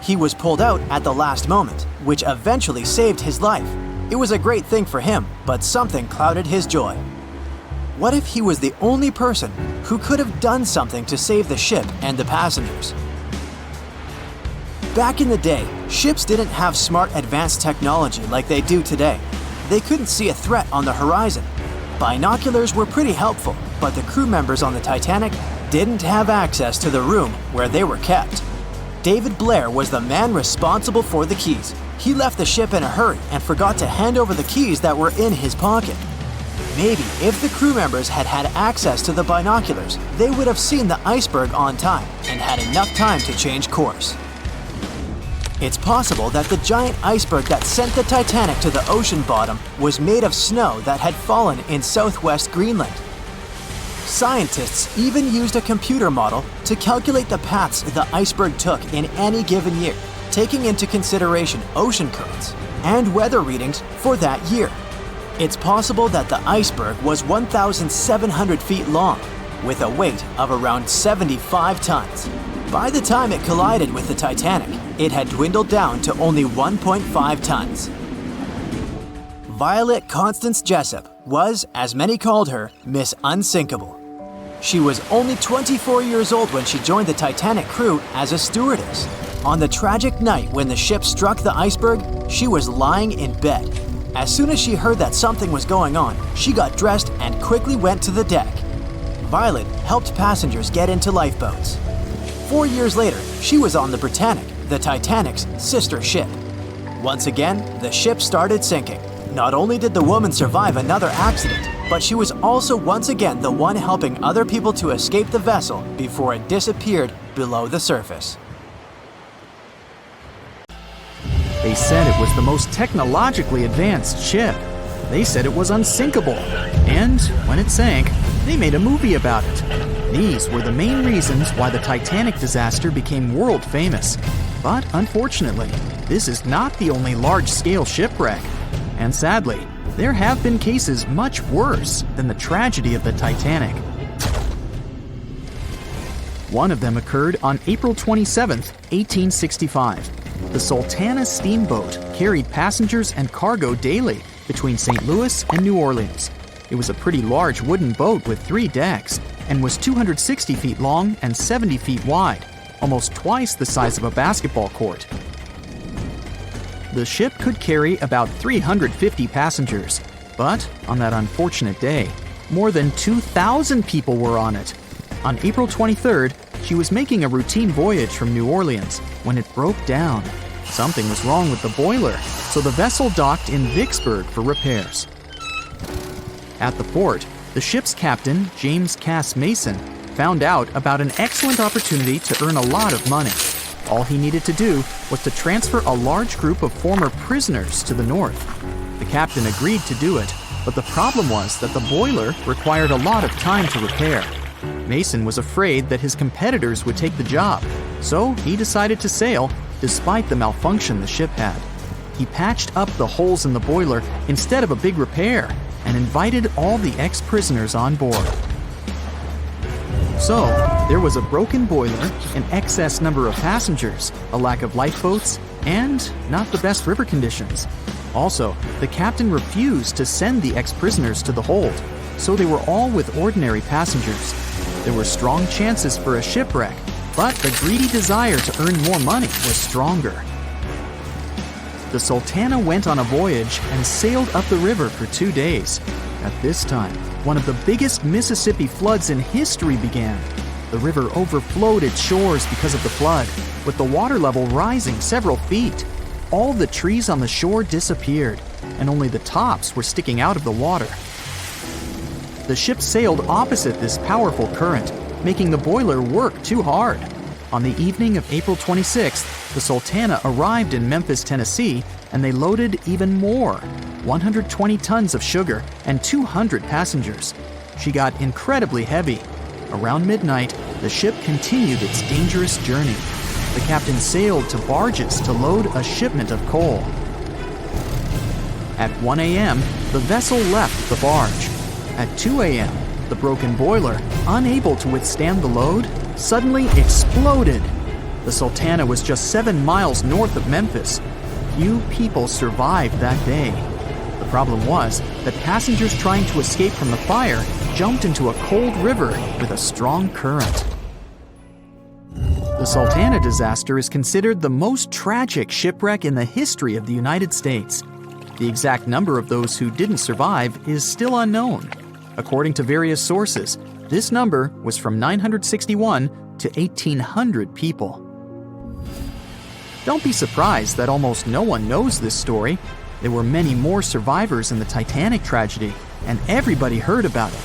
He was pulled out at the last moment, which eventually saved his life. It was a great thing for him, but something clouded his joy. What if he was the only person who could have done something to save the ship and the passengers? Back in the day, ships didn't have smart advanced technology like they do today. They couldn't see a threat on the horizon. Binoculars were pretty helpful, but the crew members on the Titanic didn't have access to the room where they were kept. David Blair was the man responsible for the keys. He left the ship in a hurry and forgot to hand over the keys that were in his pocket. Maybe if the crew members had had access to the binoculars, they would have seen the iceberg on time and had enough time to change course. It's possible that the giant iceberg that sent the Titanic to the ocean bottom was made of snow that had fallen in southwest Greenland. Scientists even used a computer model to calculate the paths the iceberg took in any given year, taking into consideration ocean currents and weather readings for that year. It's possible that the iceberg was 1,700 feet long, with a weight of around 75 tons. By the time it collided with the Titanic, it had dwindled down to only 1.5 tons. Violet Constance Jessup was, as many called her, Miss Unsinkable. She was only 24 years old when she joined the Titanic crew as a stewardess. On the tragic night when the ship struck the iceberg, she was lying in bed. As soon as she heard that something was going on, she got dressed and quickly went to the deck. Violet helped passengers get into lifeboats. 4 years later, she was on the Britannic, the Titanic's sister ship. Once again, the ship started sinking. Not only did the woman survive another accident, but she was also once again the one helping other people to escape the vessel before it disappeared below the surface. They said it was the most technologically advanced ship. They said it was unsinkable. And when it sank, they made a movie about it. These were the main reasons why the Titanic disaster became world famous. But unfortunately, this is not the only large-scale shipwreck. And sadly, there have been cases much worse than the tragedy of the Titanic. One of them occurred on April 27, 1865. The Sultana steamboat carried passengers and cargo daily between St. Louis and New Orleans. It was a pretty large wooden boat with 3 decks and was 260 feet long and 70 feet wide, almost twice the size of a basketball court. The ship could carry about 350 passengers, but on that unfortunate day, more than 2,000 people were on it. On April 23rd, she was making a routine voyage from New Orleans when it broke down. Something was wrong with the boiler, so the vessel docked in Vicksburg for repairs. At the port, the ship's captain, James Cass Mason, found out about an excellent opportunity to earn a lot of money. All he needed to do was to transfer a large group of former prisoners to the north. The captain agreed to do it, but the problem was that the boiler required a lot of time to repair. Mason was afraid that his competitors would take the job, so he decided to sail despite the malfunction the ship had. He patched up the holes in the boiler instead of a big repair and invited all the ex-prisoners on board. So, there was a broken boiler, an excess number of passengers, a lack of lifeboats, and not the best river conditions. Also, the captain refused to send the ex-prisoners to the hold, so they were all with ordinary passengers. There were strong chances for a shipwreck, but the greedy desire to earn more money was stronger. The Sultana went on a voyage and sailed up the river for 2 days. At this time, one of the biggest Mississippi floods in history began. The river overflowed its shores because of the flood, with the water level rising several feet. All the trees on the shore disappeared, and only the tops were sticking out of the water. The ship sailed opposite this powerful current, making the boiler work too hard. On the evening of April 26th, the Sultana arrived in Memphis, Tennessee, and they loaded even more, 120 tons of sugar and 200 passengers. She got incredibly heavy. Around midnight, the ship continued its dangerous journey. The captain sailed to barges to load a shipment of coal. At 1 a.m., the vessel left the barge. At 2 a.m., the broken boiler, unable to withstand the load, suddenly exploded. The Sultana was just 7 miles north of Memphis. Few people survived that day. Problem was that passengers trying to escape from the fire jumped into a cold river with a strong current. The Sultana disaster is considered the most tragic shipwreck in the history of the United States. The exact number of those who didn't survive is still unknown. According to various sources, this number was from 961 to 1,800 people. Don't be surprised that almost no one knows this story. There were many more survivors in the Titanic tragedy, and everybody heard about it.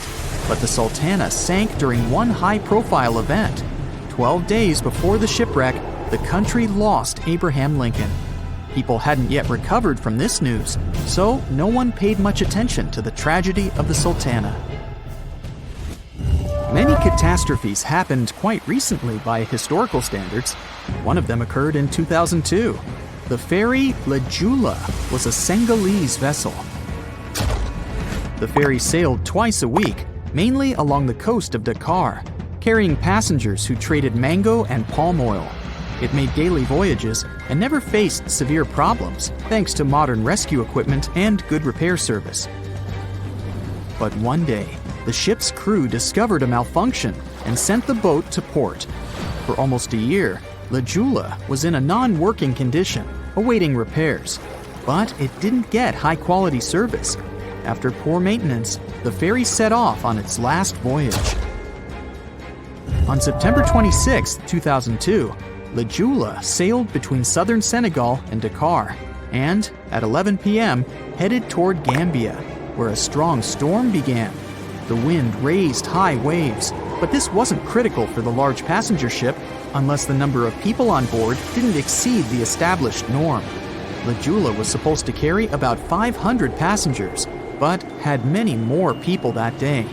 But the Sultana sank during one high-profile event. 12 days before the shipwreck, the country lost Abraham Lincoln. People hadn't yet recovered from this news, so no one paid much attention to the tragedy of the Sultana. Many catastrophes happened quite recently by historical standards. One of them occurred in 2002. The ferry La Jula was a Senegalese vessel. The ferry sailed twice a week, mainly along the coast of Dakar, carrying passengers who traded mango and palm oil. It made daily voyages and never faced severe problems thanks to modern rescue equipment and good repair service. But one day, the ship's crew discovered a malfunction and sent the boat to port. For almost a year, La Jula was in a non-working condition, awaiting repairs. But it didn't get high-quality service. After poor maintenance, the ferry set off on its last voyage. On September 26, 2002, La Jula sailed between southern Senegal and Dakar, and at 11 p.m. headed toward Gambia, where a strong storm began. The wind raised high waves, but this wasn't critical for the large passenger ship unless the number of people on board didn't exceed the established norm. La Jula was supposed to carry about 500 passengers, but had many more people that day.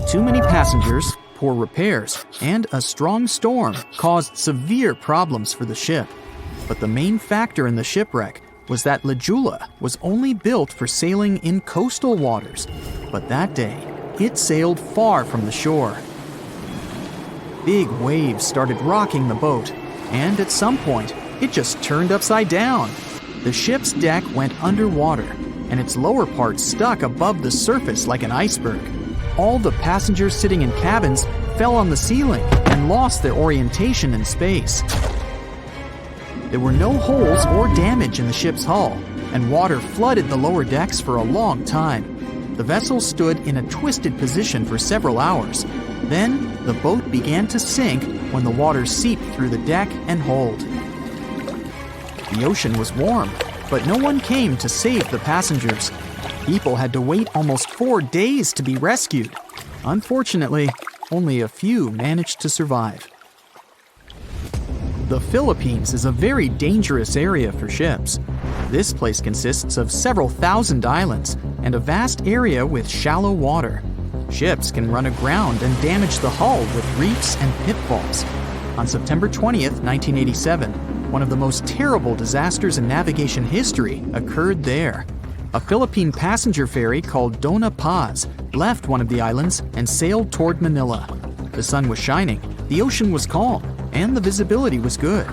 Too many passengers, poor repairs, and a strong storm caused severe problems for the ship. But the main factor in the shipwreck was that La Jula was only built for sailing in coastal waters, but that day, it sailed far from the shore. Big waves started rocking the boat, and at some point, it just turned upside down. The ship's deck went underwater, and its lower part stuck above the surface like an iceberg. All the passengers sitting in cabins fell on the ceiling and lost their orientation in space. There were no holes or damage in the ship's hull, and water flooded the lower decks for a long time. The vessel stood in a twisted position for several hours. Then, the boat began to sink when the water seeped through the deck and hold. The ocean was warm, but no one came to save the passengers. People had to wait almost 4 days to be rescued. Unfortunately, only a few managed to survive. The Philippines is a very dangerous area for ships. This place consists of several thousand islands and a vast area with shallow water. Ships can run aground and damage the hull with reefs and pitfalls. On September 20th, 1987, one of the most terrible disasters in navigation history occurred there. A Philippine passenger ferry called Dona Paz left one of the islands and sailed toward Manila. The sun was shining, the ocean was calm, and the visibility was good.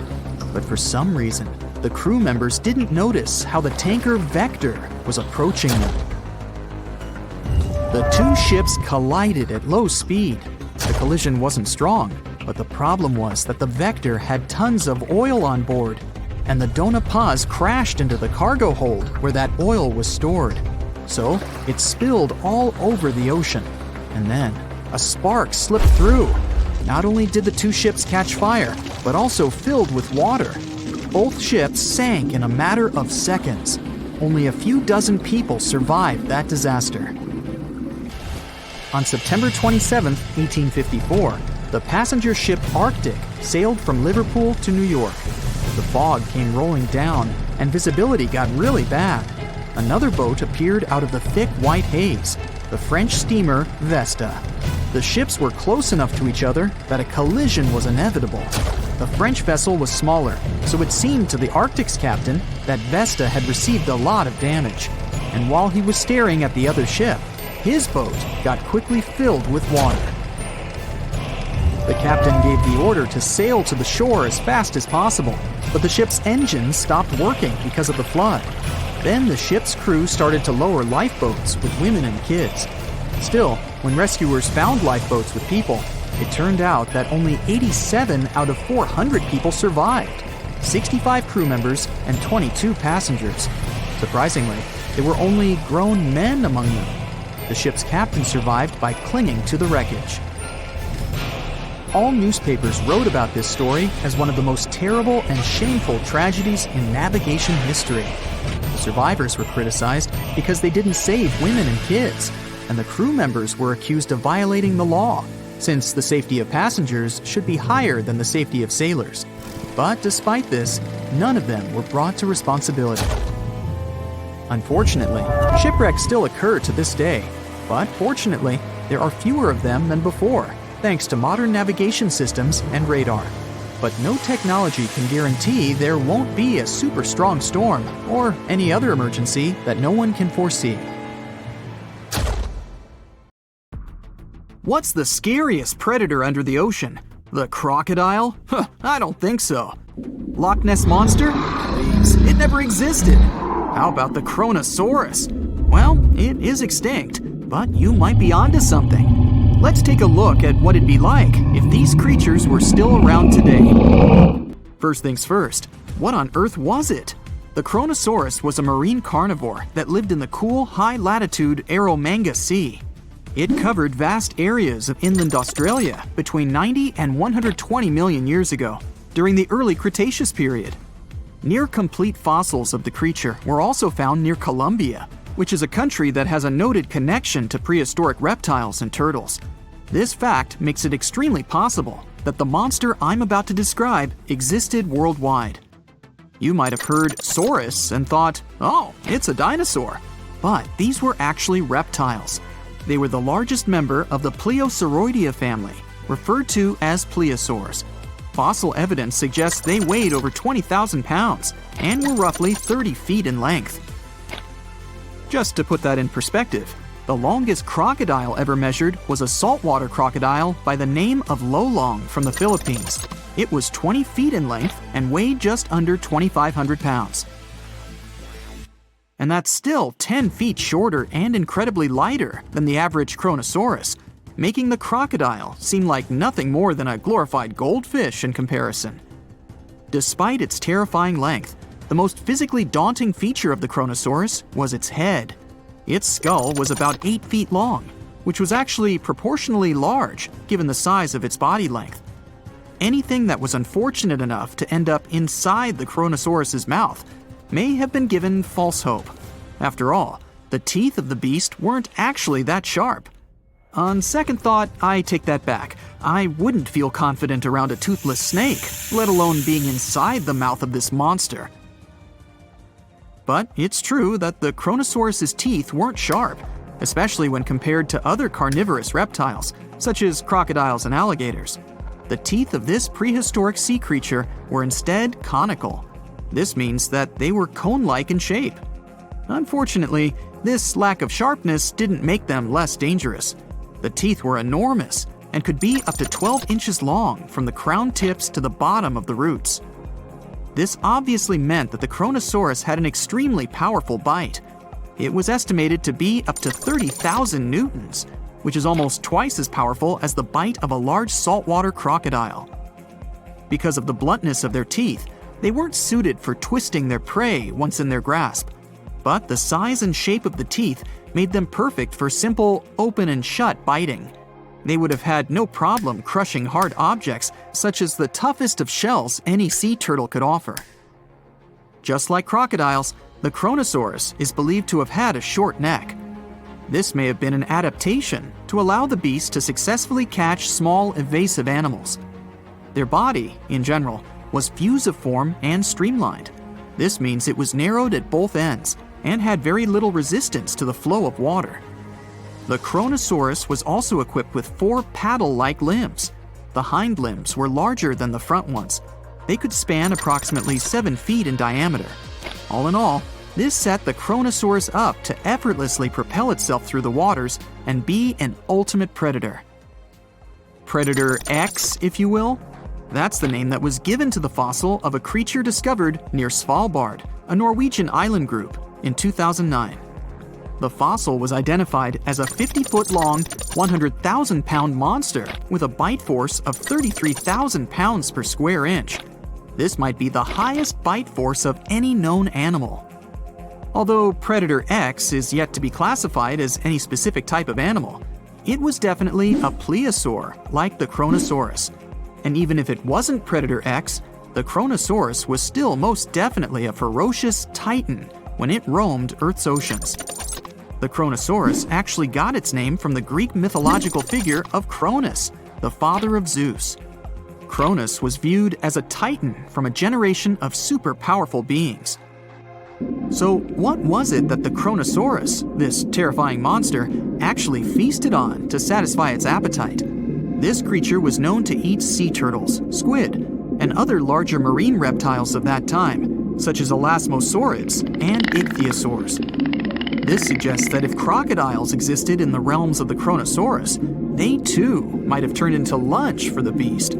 But for some reason, the crew members didn't notice how the tanker Vector was approaching them. The two ships collided at low speed. The collision wasn't strong, but the problem was that the Vector had tons of oil on board, and the Dona Paz crashed into the cargo hold where that oil was stored. So it spilled all over the ocean, and then a spark slipped through. Not only did the two ships catch fire, but also filled with water. Both ships sank in a matter of seconds. Only a few dozen people survived that disaster. On September 27, 1854, the passenger ship Arctic sailed from Liverpool to New York. The fog came rolling down, and visibility got really bad. Another boat appeared out of the thick white haze, the French steamer Vesta. The ships were close enough to each other that a collision was inevitable. The French vessel was smaller, so it seemed to the Arctic's captain that Vesta had received a lot of damage. And while he was staring at the other ship, his boat got quickly filled with water. The captain gave the order to sail to the shore as fast as possible, but the ship's engines stopped working because of the flood. Then the ship's crew started to lower lifeboats with women and kids. Still, when rescuers found lifeboats with people, it turned out that only 87 out of 400 people survived, 65 crew members and 22 passengers. Surprisingly, there were only grown men among them. The ship's captain survived by clinging to the wreckage. All newspapers wrote about this story as one of the most terrible and shameful tragedies in navigation history. The survivors were criticized because they didn't save women and kids, and the crew members were accused of violating the law, since the safety of passengers should be higher than the safety of sailors. But despite this, none of them were brought to responsibility. Unfortunately, shipwrecks still occur to this day, but fortunately, there are fewer of them than before, thanks to modern navigation systems and radar. But no technology can guarantee there won't be a super strong storm or any other emergency that no one can foresee. What's the scariest predator under the ocean? The crocodile? I don't think so. Loch Ness Monster? Please, it never existed. How about the Kronosaurus? Well, it is extinct, but you might be onto something. Let's take a look at what it'd be like if these creatures were still around today. First things first, what on earth was it? The Kronosaurus was a marine carnivore that lived in the cool, high-latitude Eromanga Sea. It covered vast areas of inland Australia between 90 and 120 million years ago, during the early Cretaceous period. Near-complete fossils of the creature were also found near Colombia, which is a country that has a noted connection to prehistoric reptiles and turtles. This fact makes it extremely possible that the monster I'm about to describe existed worldwide. You might have heard saurus and thought, oh, it's a dinosaur. But these were actually reptiles. They were the largest member of the Plesiosauridae family, referred to as plesiosaurs. Fossil evidence suggests they weighed over 20,000 pounds and were roughly 30 feet in length. Just to put that in perspective, the longest crocodile ever measured was a saltwater crocodile by the name of Lolong from the Philippines. It was 20 feet in length and weighed just under 2,500 pounds. And that's still 10 feet shorter and incredibly lighter than the average Kronosaurus, making the crocodile seem like nothing more than a glorified goldfish in comparison. Despite its terrifying length, the most physically daunting feature of the Kronosaurus was its head. Its skull was about 8 feet long, which was actually proportionally large given the size of its body length. Anything that was unfortunate enough to end up inside the Kronosaurus's mouth may have been given false hope. After all, the teeth of the beast weren't actually that sharp. On second thought, I take that back. I wouldn't feel confident around a toothless snake, let alone being inside the mouth of this monster. But it's true that the Kronosaurus's teeth weren't sharp, especially when compared to other carnivorous reptiles, such as crocodiles and alligators. The teeth of this prehistoric sea creature were instead conical. This means that they were cone-like in shape. Unfortunately, this lack of sharpness didn't make them less dangerous. The teeth were enormous and could be up to 12 inches long from the crown tips to the bottom of the roots. This obviously meant that the Kronosaurus had an extremely powerful bite. It was estimated to be up to 30,000 newtons, which is almost twice as powerful as the bite of a large saltwater crocodile. Because of the bluntness of their teeth, they weren't suited for twisting their prey once in their grasp, but the size and shape of the teeth made them perfect for simple open and shut biting. They would have had no problem crushing hard objects such as the toughest of shells any sea turtle could offer. Just like crocodiles, the Kronosaurus is believed to have had a short neck. This may have been an adaptation to allow the beast to successfully catch small evasive animals. Their body, in general, was fusiform and streamlined. This means it was narrowed at both ends and had very little resistance to the flow of water. The Kronosaurus was also equipped with 4 paddle-like limbs. The hind limbs were larger than the front ones. They could span approximately 7 feet in diameter. All in all, this set the Kronosaurus up to effortlessly propel itself through the waters and be an ultimate predator. Predator X, if you will? That's the name that was given to the fossil of a creature discovered near Svalbard, a Norwegian island group. in 2009. The fossil was identified as a 50-foot-long, 100,000-pound monster with a bite force of 33,000 pounds per square inch. This might be the highest bite force of any known animal. Although Predator X is yet to be classified as any specific type of animal, it was definitely a plesiosaur, like the Kronosaurus. And even if it wasn't Predator X, the Kronosaurus was still most definitely a ferocious titan when it roamed Earth's oceans. The Kronosaurus actually got its name from the Greek mythological figure of Cronus, the father of Zeus. Cronus was viewed as a titan from a generation of super powerful beings. So what was it that the Kronosaurus, this terrifying monster, actually feasted on to satisfy its appetite? This creature was known to eat sea turtles, squid, and other larger marine reptiles of that time, such as elasmosaurids and ichthyosaurs. This suggests that if crocodiles existed in the realms of the Kronosaurus, they too might have turned into lunch for the beast.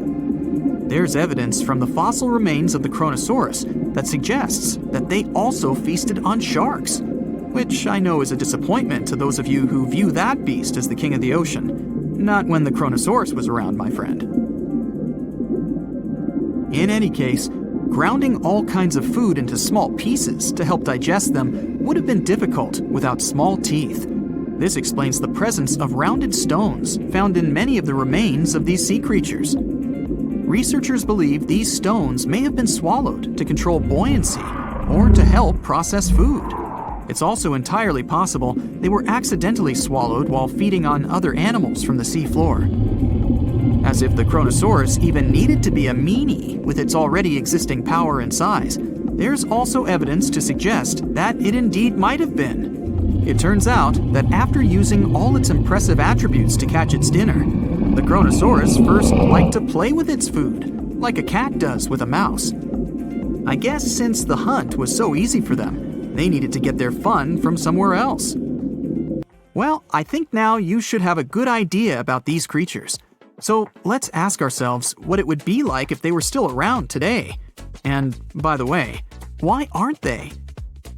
There's evidence from the fossil remains of the Kronosaurus that suggests that they also feasted on sharks, which I know is a disappointment to those of you who view that beast as the king of the ocean. Not when the Kronosaurus was around, my friend. In any case, grounding all kinds of food into small pieces to help digest them would have been difficult without small teeth. This explains the presence of rounded stones found in many of the remains of these sea creatures. Researchers believe these stones may have been swallowed to control buoyancy or to help process food. It's also entirely possible they were accidentally swallowed while feeding on other animals from the seafloor. As if the Kronosaurus even needed to be a meanie with its already existing power and size, there's also evidence to suggest that it indeed might have been. It turns out that after using all its impressive attributes to catch its dinner, the Kronosaurus first liked to play with its food, like a cat does with a mouse. I guess since the hunt was so easy for them, they needed to get their fun from somewhere else. Well, I think now you should have a good idea about these creatures. So let's ask ourselves what it would be like if they were still around today. And by the way, why aren't they?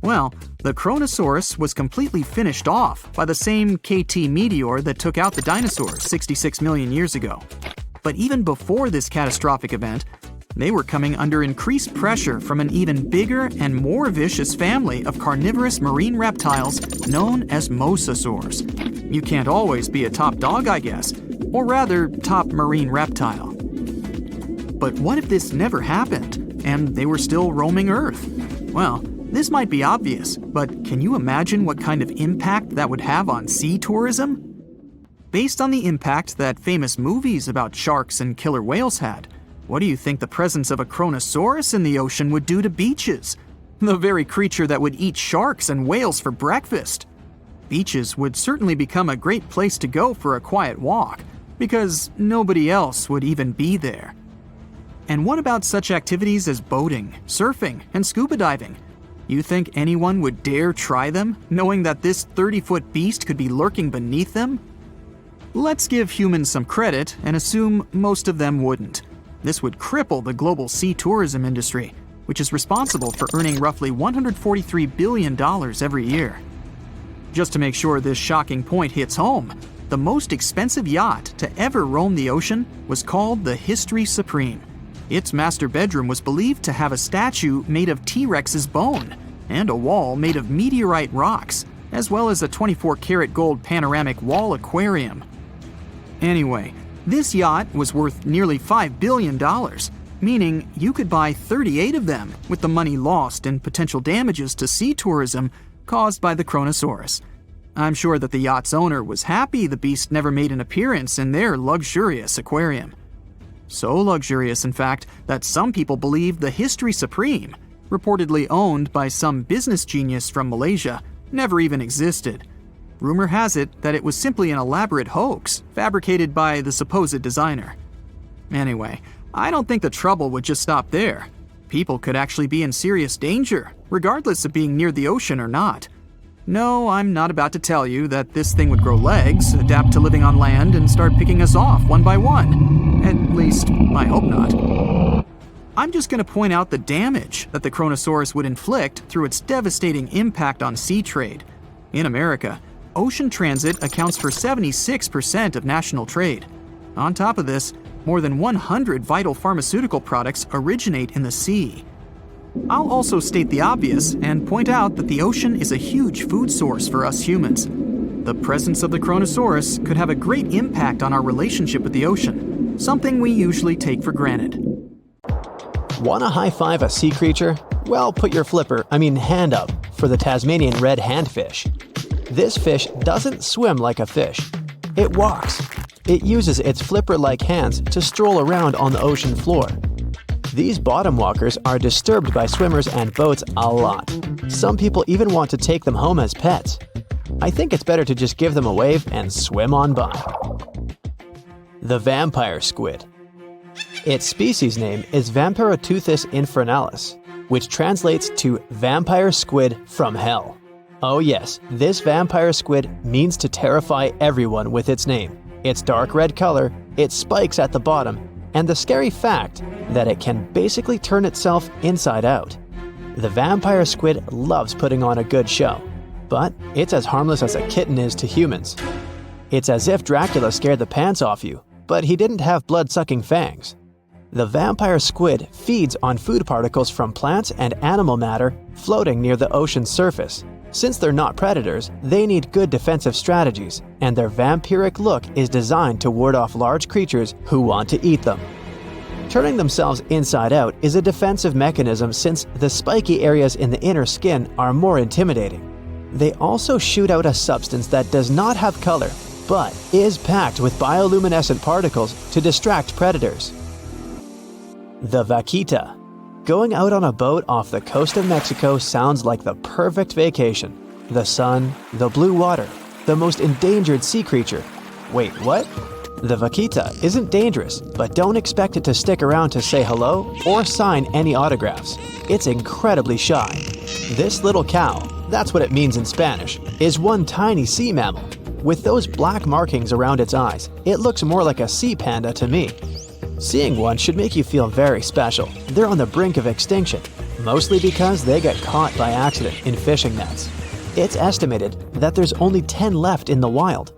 Well, the Kronosaurus was completely finished off by the same KT meteor that took out the dinosaurs 66 million years ago. But even before this catastrophic event, they were coming under increased pressure from an even bigger and more vicious family of carnivorous marine reptiles known as mosasaurs. You can't always be a top dog, I guess, or rather, top marine reptile. But what if this never happened, and they were still roaming Earth? Well, this might be obvious, but can you imagine what kind of impact that would have on sea tourism? Based on the impact that famous movies about sharks and killer whales had, what do you think the presence of a Kronosaurus in the ocean would do to beaches? The very creature that would eat sharks and whales for breakfast. Beaches would certainly become a great place to go for a quiet walk, because nobody else would even be there. And what about such activities as boating, surfing, and scuba diving? You think anyone would dare try them, knowing that this 30-foot beast could be lurking beneath them? Let's give humans some credit and assume most of them wouldn't. This would cripple the global sea tourism industry, which is responsible for earning roughly $143 billion every year. Just to make sure this shocking point hits home, the most expensive yacht to ever roam the ocean was called the History Supreme. Its master bedroom was believed to have a statue made of T-Rex's bone and a wall made of meteorite rocks, as well as a 24-karat gold panoramic wall aquarium. Anyway, this yacht was worth nearly $5 billion, meaning you could buy 38 of them with the money lost in potential damages to sea tourism caused by the Kronosaurus. I'm sure that the yacht's owner was happy the beast never made an appearance in their luxurious aquarium. So luxurious, in fact, that some people believe the History Supreme, reportedly owned by some business genius from Malaysia, never even existed. Rumor has it that it was simply an elaborate hoax fabricated by the supposed designer. Anyway, I don't think the trouble would just stop there. People could actually be in serious danger, regardless of being near the ocean or not. No, I'm not about to tell you that this thing would grow legs, adapt to living on land, and start picking us off one by one. At least, I hope not. I'm just going to point out the damage that the Kronosaurus would inflict through its devastating impact on sea trade. In America, ocean transit accounts for 76% of national trade. On top of this, more than 100 vital pharmaceutical products originate in the sea. I'll also state the obvious and point out that the ocean is a huge food source for us humans. The presence of the Kronosaurus could have a great impact on our relationship with the ocean, something we usually take for granted. Wanna high-five a sea creature? Well, put your hand up for the Tasmanian red handfish. This fish doesn't swim like a fish. It walks. It uses its flipper-like hands to stroll around on the ocean floor. These bottom walkers are disturbed by swimmers and boats a lot. Some people even want to take them home as pets. I think it's better to just give them a wave and swim on by. The vampire squid. Its species name is Vampiroteuthis infernalis, which translates to vampire squid from hell. Oh yes, this vampire squid means to terrify everyone with its name, its dark red color, its spikes at the bottom, and the scary fact that it can basically turn itself inside out. The vampire squid loves putting on a good show, but it's as harmless as a kitten is to humans. It's as if Dracula scared the pants off you, but he didn't have blood-sucking fangs. The vampire squid feeds on food particles from plants and animal matter floating near the ocean's surface. Since they're not predators, they need good defensive strategies, and their vampiric look is designed to ward off large creatures who want to eat them. Turning themselves inside out is a defensive mechanism since the spiky areas in the inner skin are more intimidating. They also shoot out a substance that does not have color, but is packed with bioluminescent particles to distract predators. The vaquita. Going out on a boat off the coast of Mexico sounds like the perfect vacation. The sun, the blue water, the most endangered sea creature. Wait, what? The vaquita isn't dangerous, but don't expect it to stick around to say hello or sign any autographs. It's incredibly shy. This little cow, that's what it means in Spanish, is one tiny sea mammal. With those black markings around its eyes, it looks more like a sea panda to me. Seeing one should make you feel very special. They're on the brink of extinction, mostly because they got caught by accident in fishing nets. It's estimated that there's only 10 left in the wild.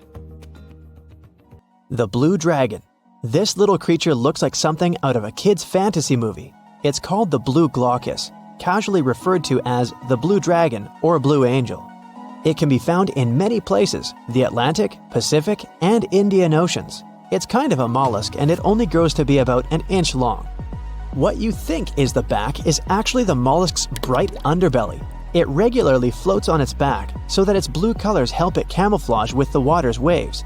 The blue dragon. This little creature looks like something out of a kid's fantasy movie. It's called the blue glaucus, casually referred to as the blue dragon or blue angel. It can be found in many places, the Atlantic, Pacific, and Indian Oceans. It's kind of a mollusk and it only grows to be about an inch long. What you think is the back is actually the mollusk's bright underbelly. It regularly floats on its back so that its blue colors help it camouflage with the water's waves.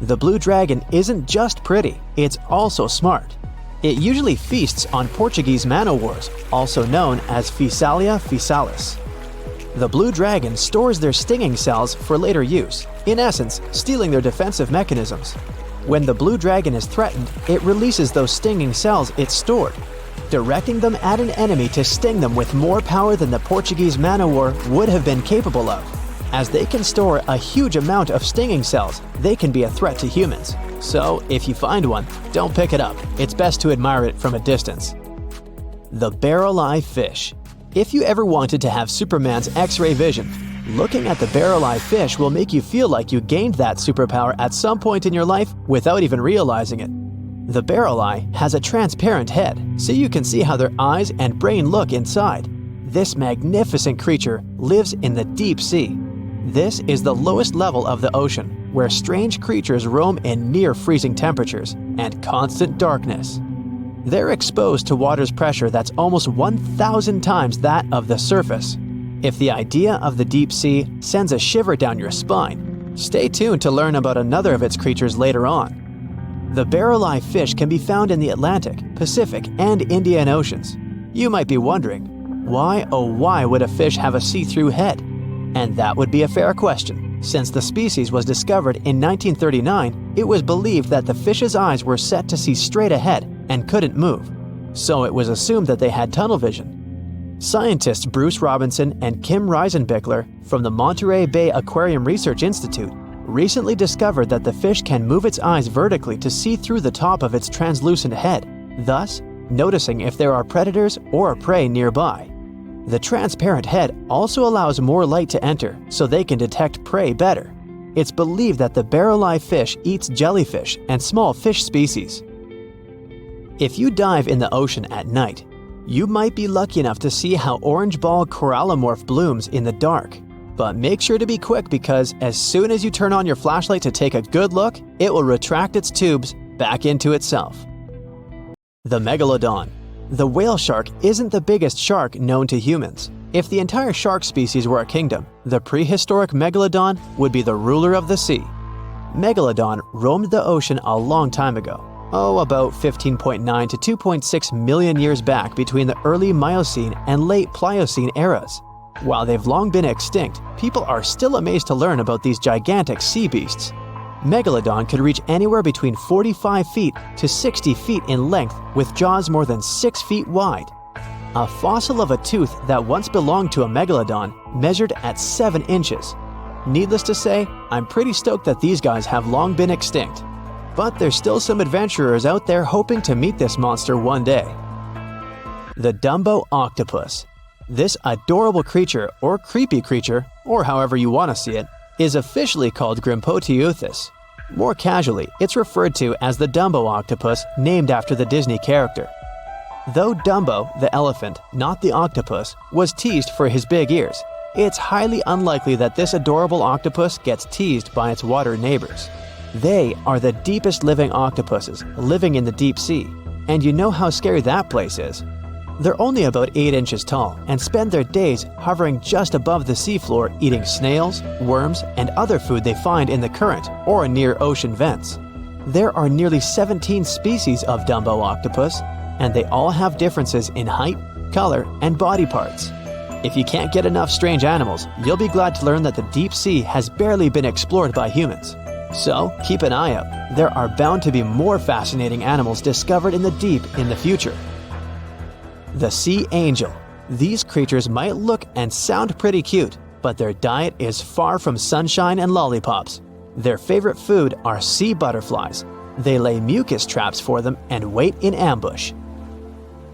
The blue dragon isn't just pretty, it's also smart. It usually feasts on Portuguese man-o'-wars, also known as Physalia physalis. The blue dragon stores their stinging cells for later use, in essence, stealing their defensive mechanisms. When the blue dragon is threatened, it releases those stinging cells it stored, directing them at an enemy to sting them with more power than the Portuguese man-o'-war would have been capable of. As they can store a huge amount of stinging cells, they can be a threat to humans. So, if you find one, don't pick it up. It's best to admire it from a distance. The barrel-eye fish. If you ever wanted to have Superman's X-ray vision, looking at the barrel-eye fish will make you feel like you gained that superpower at some point in your life without even realizing it. The barrel eye has a transparent head, so you can see how their eyes and brain look inside. This magnificent creature lives in the deep sea. This is the lowest level of the ocean, where strange creatures roam in near-freezing temperatures and constant darkness. They're exposed to water's pressure that's almost 1,000 times that of the surface. If the idea of the deep sea sends a shiver down your spine, stay tuned to learn about another of its creatures later on. The barrel-eye fish can be found in the Atlantic, Pacific, and Indian Oceans. You might be wondering, why oh why would a fish have a see-through head? And that would be a fair question. Since the species was discovered in 1939, it was believed that the fish's eyes were set to see straight ahead and couldn't move. So it was assumed that they had tunnel vision. Scientists Bruce Robinson and Kim Reisenbichler from the Monterey Bay Aquarium Research Institute recently discovered that the fish can move its eyes vertically to see through the top of its translucent head. Thus, noticing if there are predators or prey nearby. The transparent head also allows more light to enter so they can detect prey better. It's believed that the barrel-eye fish eats jellyfish and small fish species. If you dive in the ocean at night, you might be lucky enough to see how orange ball corallimorph blooms in the dark. But make sure to be quick because as soon as you turn on your flashlight to take a good look, it will retract its tubes back into itself. The megalodon. The whale shark isn't the biggest shark known to humans. If the entire shark species were a kingdom, the prehistoric megalodon would be the ruler of the sea. Megalodon roamed the ocean a long time ago. About 15.9 to 2.6 million years back between the early Miocene and late Pliocene eras. While they've long been extinct, people are still amazed to learn about these gigantic sea beasts. Megalodon could reach anywhere between 45 feet to 60 feet in length with jaws more than 6 feet wide. A fossil of a tooth that once belonged to a megalodon measured at 7 inches. Needless to say, I'm pretty stoked that these guys have long been extinct. But there's still some adventurers out there hoping to meet this monster one day. The Dumbo octopus. This adorable creature, or creepy creature, or however you want to see it, is officially called Grimpoteuthis. More casually, it's referred to as the Dumbo octopus, named after the Disney character. Though Dumbo, the elephant, not the octopus, was teased for his big ears, it's highly unlikely that this adorable octopus gets teased by its water neighbors. They are the deepest living octopuses, living in the deep sea, and you know how scary that place is. They're only about 8 inches tall and spend their days hovering just above the seafloor eating snails, worms, and other food they find in the current or near ocean vents. There are nearly 17 species of Dumbo octopus, and they all have differences in height, color, and body parts. If you can't get enough strange animals, you'll be glad to learn that the deep sea has barely been explored by humans. So keep an eye out. There are bound to be more fascinating animals discovered in the deep in the future. The sea angel. These creatures might look and sound pretty cute, but their diet is far from sunshine and lollipops. Their favorite food are sea butterflies. They lay mucus traps for them and wait in ambush.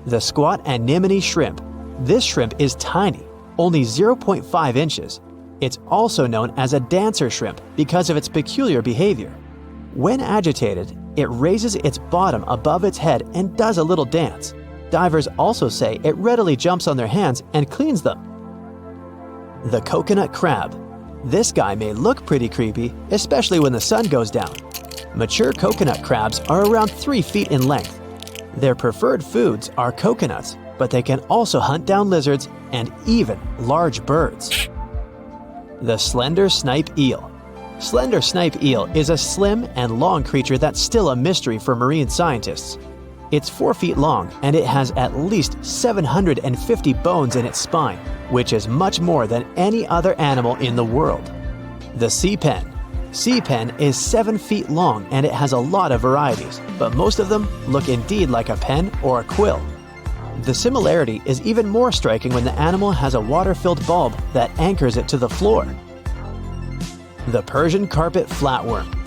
The squat anemone shrimp. This shrimp is tiny, only 0.5 inches. It's also known as a dancer shrimp because of its peculiar behavior. When agitated, it raises its bottom above its head and does a little dance. Divers also say it readily jumps on their hands and cleans them. The coconut crab. This guy may look pretty creepy, especially when the sun goes down. Mature coconut crabs are around 3 feet in length. Their preferred foods are coconuts, but they can also hunt down lizards and even large birds. The slender snipe eel. Slender snipe eel is a slim and long creature that's still a mystery for marine scientists. It's 4 feet long and it has at least 750 bones in its spine, which is much more than any other animal in the world. The sea pen. Sea pen is 7 feet long and it has a lot of varieties, but most of them look indeed like a pen or a quill. The similarity is even more striking when the animal has a water-filled bulb that anchors it to the floor. The Persian carpet flatworm.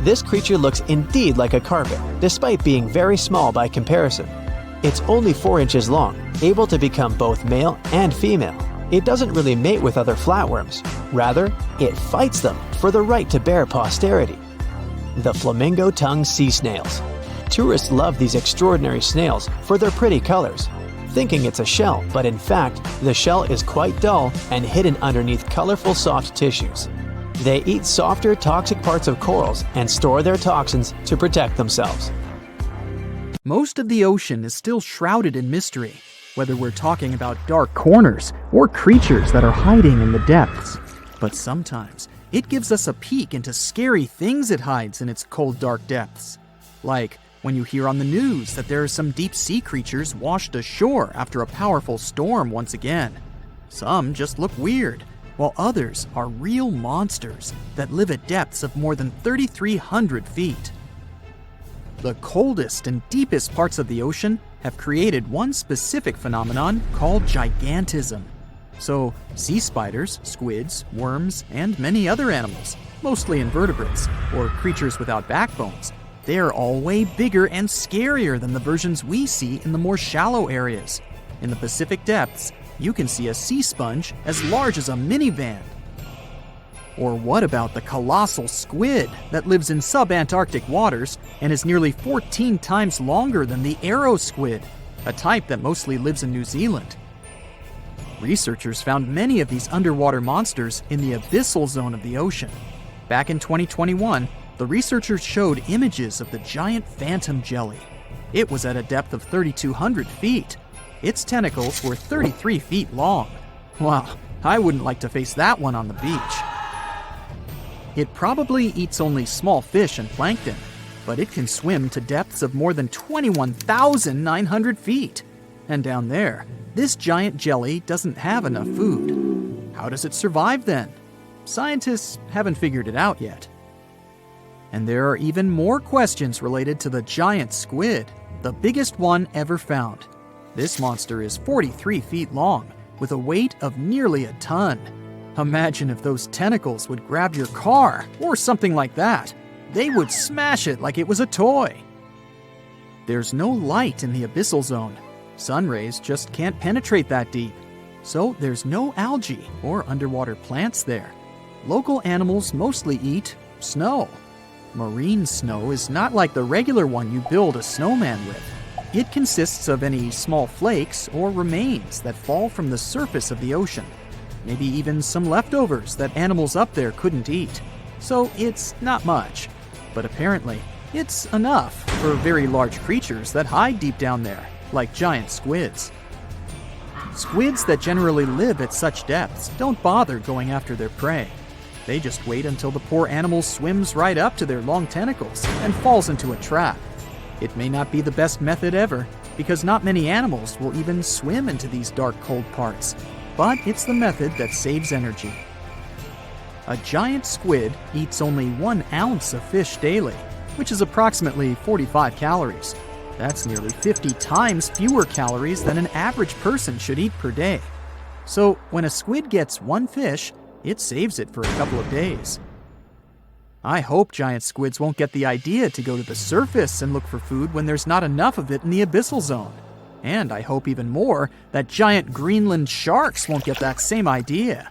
This creature looks indeed like a carpet, despite being very small by comparison. It's only 4 inches long, able to become both male and female. It doesn't really mate with other flatworms. Rather, it fights them for the right to bear posterity. The flamingo-tongued sea snails. Tourists love these extraordinary snails for their pretty colors, thinking it's a shell, but in fact, the shell is quite dull and hidden underneath colorful soft tissues. They eat softer, toxic parts of corals and store their toxins to protect themselves. Most of the ocean is still shrouded in mystery, whether we're talking about dark corners or creatures that are hiding in the depths. But sometimes, it gives us a peek into scary things it hides in its cold, dark depths. Like when you hear on the news that there are some deep-sea creatures washed ashore after a powerful storm once again. Some just look weird, while others are real monsters that live at depths of more than 3,300 feet. The coldest and deepest parts of the ocean have created one specific phenomenon called gigantism. So, sea spiders, squids, worms, and many other animals, mostly invertebrates, or creatures without backbones, They're all way bigger and scarier than the versions we see in the more shallow areas. In the Pacific depths, you can see a sea sponge as large as a minivan. Or what about the colossal squid that lives in subantarctic waters and is nearly 14 times longer than the arrow squid, a type that mostly lives in New Zealand? Researchers found many of these underwater monsters in the abyssal zone of the ocean. Back in 2021, the researchers showed images of the giant phantom jelly. It was at a depth of 3,200 feet. Its tentacles were 33 feet long. Wow, I wouldn't like to face that one on the beach. It probably eats only small fish and plankton, but it can swim to depths of more than 21,900 feet. And down there, this giant jelly doesn't have enough food. How does it survive then? Scientists haven't figured it out yet. And there are even more questions related to the giant squid, the biggest one ever found. This monster is 43 feet long, with a weight of nearly a ton. Imagine if those tentacles would grab your car, or something like that. They would smash it like it was a toy. There's no light in the abyssal zone. Sun rays just can't penetrate that deep. So there's no algae or underwater plants there. Local animals mostly eat snow. Marine snow is not like the regular one you build a snowman with. It consists of any small flakes or remains that fall from the surface of the ocean. Maybe even some leftovers that animals up there couldn't eat. So it's not much. But apparently, it's enough for very large creatures that hide deep down there, like giant squids. Squids that generally live at such depths don't bother going after their prey. They just wait until the poor animal swims right up to their long tentacles and falls into a trap. It may not be the best method ever, because not many animals will even swim into these dark, cold parts. But it's the method that saves energy. A giant squid eats only 1 ounce of fish daily, which is approximately 45 calories. That's nearly 50 times fewer calories than an average person should eat per day. So when a squid gets 1 fish, it saves it for a couple of days. I hope giant squids won't get the idea to go to the surface and look for food when there's not enough of it in the abyssal zone. And I hope even more that giant Greenland sharks won't get that same idea.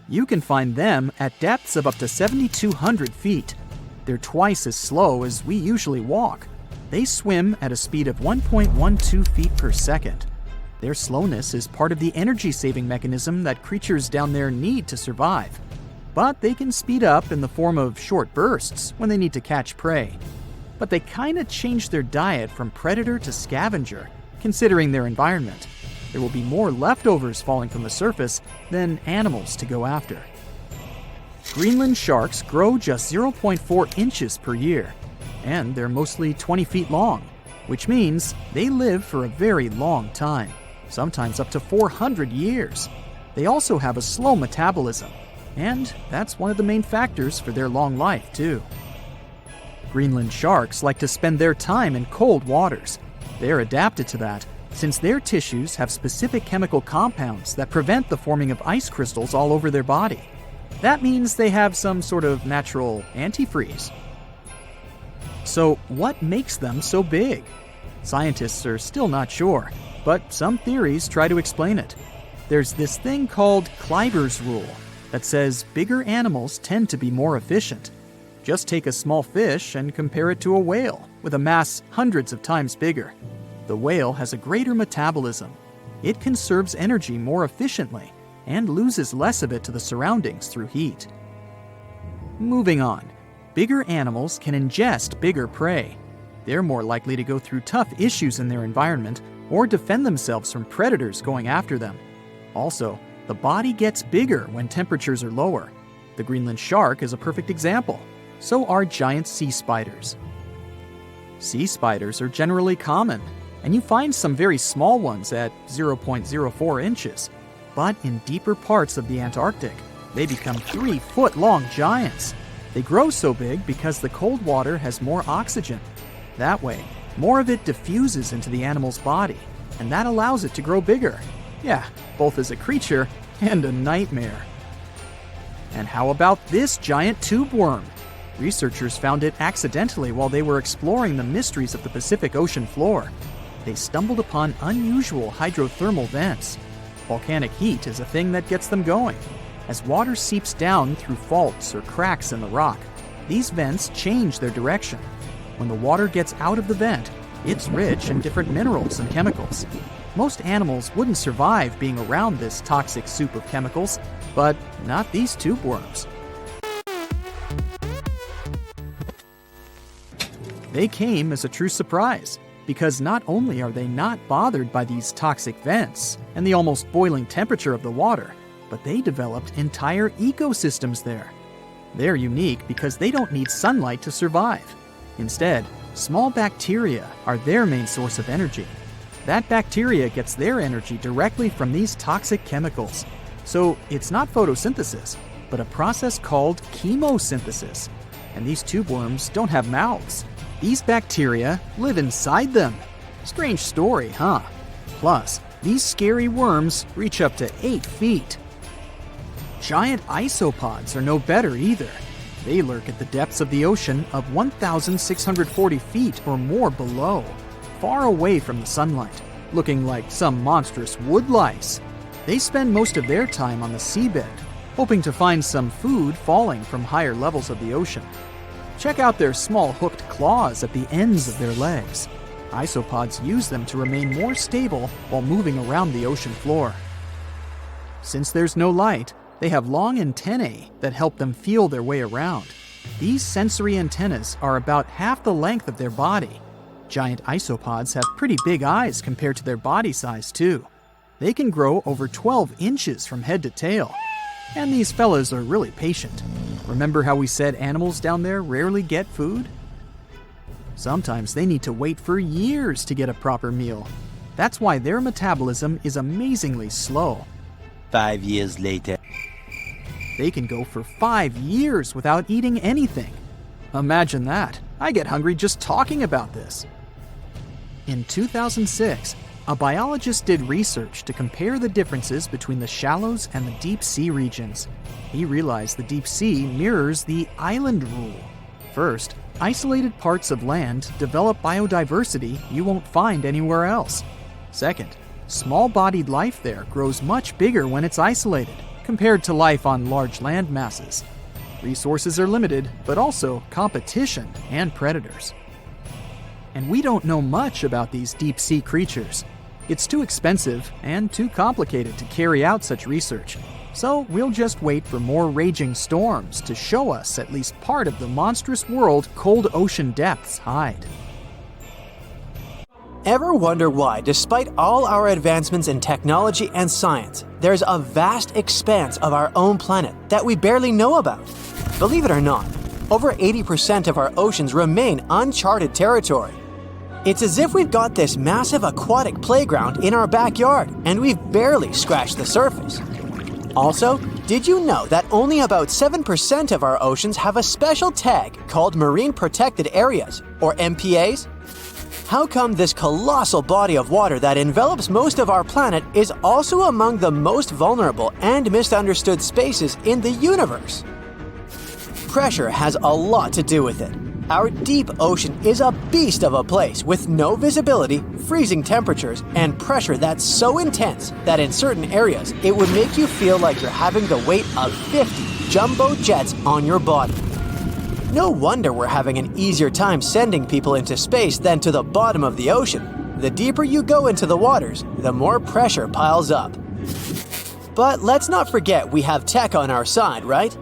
You can find them at depths of up to 7,200 feet. They're twice as slow as we usually walk. They swim at a speed of 1.12 feet per second. Their slowness is part of the energy-saving mechanism that creatures down there need to survive. But they can speed up in the form of short bursts when they need to catch prey. But they kinda change their diet from predator to scavenger, considering their environment. There will be more leftovers falling from the surface than animals to go after. Greenland sharks grow just 0.4 inches per year, and they're mostly 20 feet long, which means they live for a very long time, sometimes up to 400 years. They also have a slow metabolism, and that's one of the main factors for their long life, too. Greenland sharks like to spend their time in cold waters. They're adapted to that, since their tissues have specific chemical compounds that prevent the forming of ice crystals all over their body. That means they have some sort of natural antifreeze. So what makes them so big? Scientists are still not sure, but some theories try to explain it. There's this thing called Kleiber's rule that says bigger animals tend to be more efficient. Just take a small fish and compare it to a whale with a mass hundreds of times bigger. The whale has a greater metabolism. It conserves energy more efficiently and loses less of it to the surroundings through heat. Moving on, bigger animals can ingest bigger prey. They're more likely to go through tough issues in their environment or defend themselves from predators going after them. Also, the body gets bigger when temperatures are lower. The Greenland shark is a perfect example. So are giant sea spiders. Sea spiders are generally common, and you find some very small ones at 0.04 inches. But in deeper parts of the Antarctic, they become 3-foot-long giants. They grow so big because the cold water has more oxygen. That way, more of it diffuses into the animal's body, and that allows it to grow bigger. Yeah, both as a creature and a nightmare. And how about this giant tube worm? Researchers found it accidentally while they were exploring the mysteries of the Pacific Ocean floor. They stumbled upon unusual hydrothermal vents. Volcanic heat is a thing that gets them going. As water seeps down through faults or cracks in the rock, these vents change their direction. When the water gets out of the vent, it's rich in different minerals and chemicals. Most animals wouldn't survive being around this toxic soup of chemicals, but not these tube worms. They came as a true surprise, because not only are they not bothered by these toxic vents and the almost boiling temperature of the water, but they developed entire ecosystems there. They're unique because they don't need sunlight to survive. Instead, small bacteria are their main source of energy. That bacteria gets their energy directly from these toxic chemicals. So it's not photosynthesis, but a process called chemosynthesis. And these tube worms don't have mouths. These bacteria live inside them. Strange story, huh? Plus, these scary worms reach up to 8 feet. Giant isopods are no better either. They lurk at the depths of the ocean of 1,640 feet or more below, far away from the sunlight, looking like some monstrous wood lice. They spend most of their time on the seabed, hoping to find some food falling from higher levels of the ocean. Check out their small hooked claws at the ends of their legs. Isopods use them to remain more stable while moving around the ocean floor. Since there's no light, they have long antennae that help them feel their way around. These sensory antennas are about half the length of their body. Giant isopods have pretty big eyes compared to their body size, too. They can grow over 12 inches from head to tail. And these fellas are really patient. Remember how we said animals down there rarely get food? Sometimes they need to wait for years to get a proper meal. That's why their metabolism is amazingly slow. 5 years later. They can go for 5 years without eating anything. Imagine that. I get hungry just talking about this. In 2006, a biologist did research to compare the differences between the shallows and the deep sea regions. He realized the deep sea mirrors the island rule. First, isolated parts of land develop biodiversity you won't find anywhere else. Second, small-bodied life there grows much bigger when it's isolated, compared to life on large land masses. Resources are limited, but also competition and predators. And we don't know much about these deep-sea creatures. It's too expensive and too complicated to carry out such research, so we'll just wait for more raging storms to show us at least part of the monstrous world cold ocean depths hide. Ever wonder why, despite all our advancements in technology and science, there's a vast expanse of our own planet that we barely know about? Believe it or not, over 80% of our oceans remain uncharted territory. It's as if we've got this massive aquatic playground in our backyard, and we've barely scratched the surface. Also, did you know that only about 7% of our oceans have a special tag called Marine Protected Areas, or MPAs? How come this colossal body of water that envelops most of our planet is also among the most vulnerable and misunderstood spaces in the universe? Pressure has a lot to do with it. Our deep ocean is a beast of a place with no visibility, freezing temperatures, and pressure that's so intense that in certain areas it would make you feel like you're having the weight of 50 jumbo jets on your body. No wonder we're having an easier time sending people into space than to the bottom of the ocean. The deeper you go into the waters, the more pressure piles up. But let's not forget we have tech on our side, right?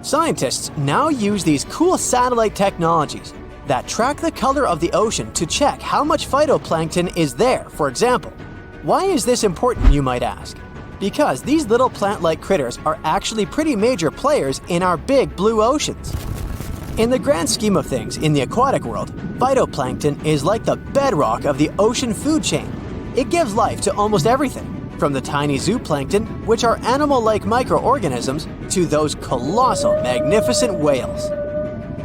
Scientists now use these cool satellite technologies that track the color of the ocean to check how much phytoplankton is there, for example. Why is this important, you might ask? Because these little plant-like critters are actually pretty major players in our big blue oceans. In the grand scheme of things in the aquatic world, phytoplankton is like the bedrock of the ocean food chain. It gives life to almost everything, from the tiny zooplankton, which are animal-like microorganisms, to those colossal, magnificent whales.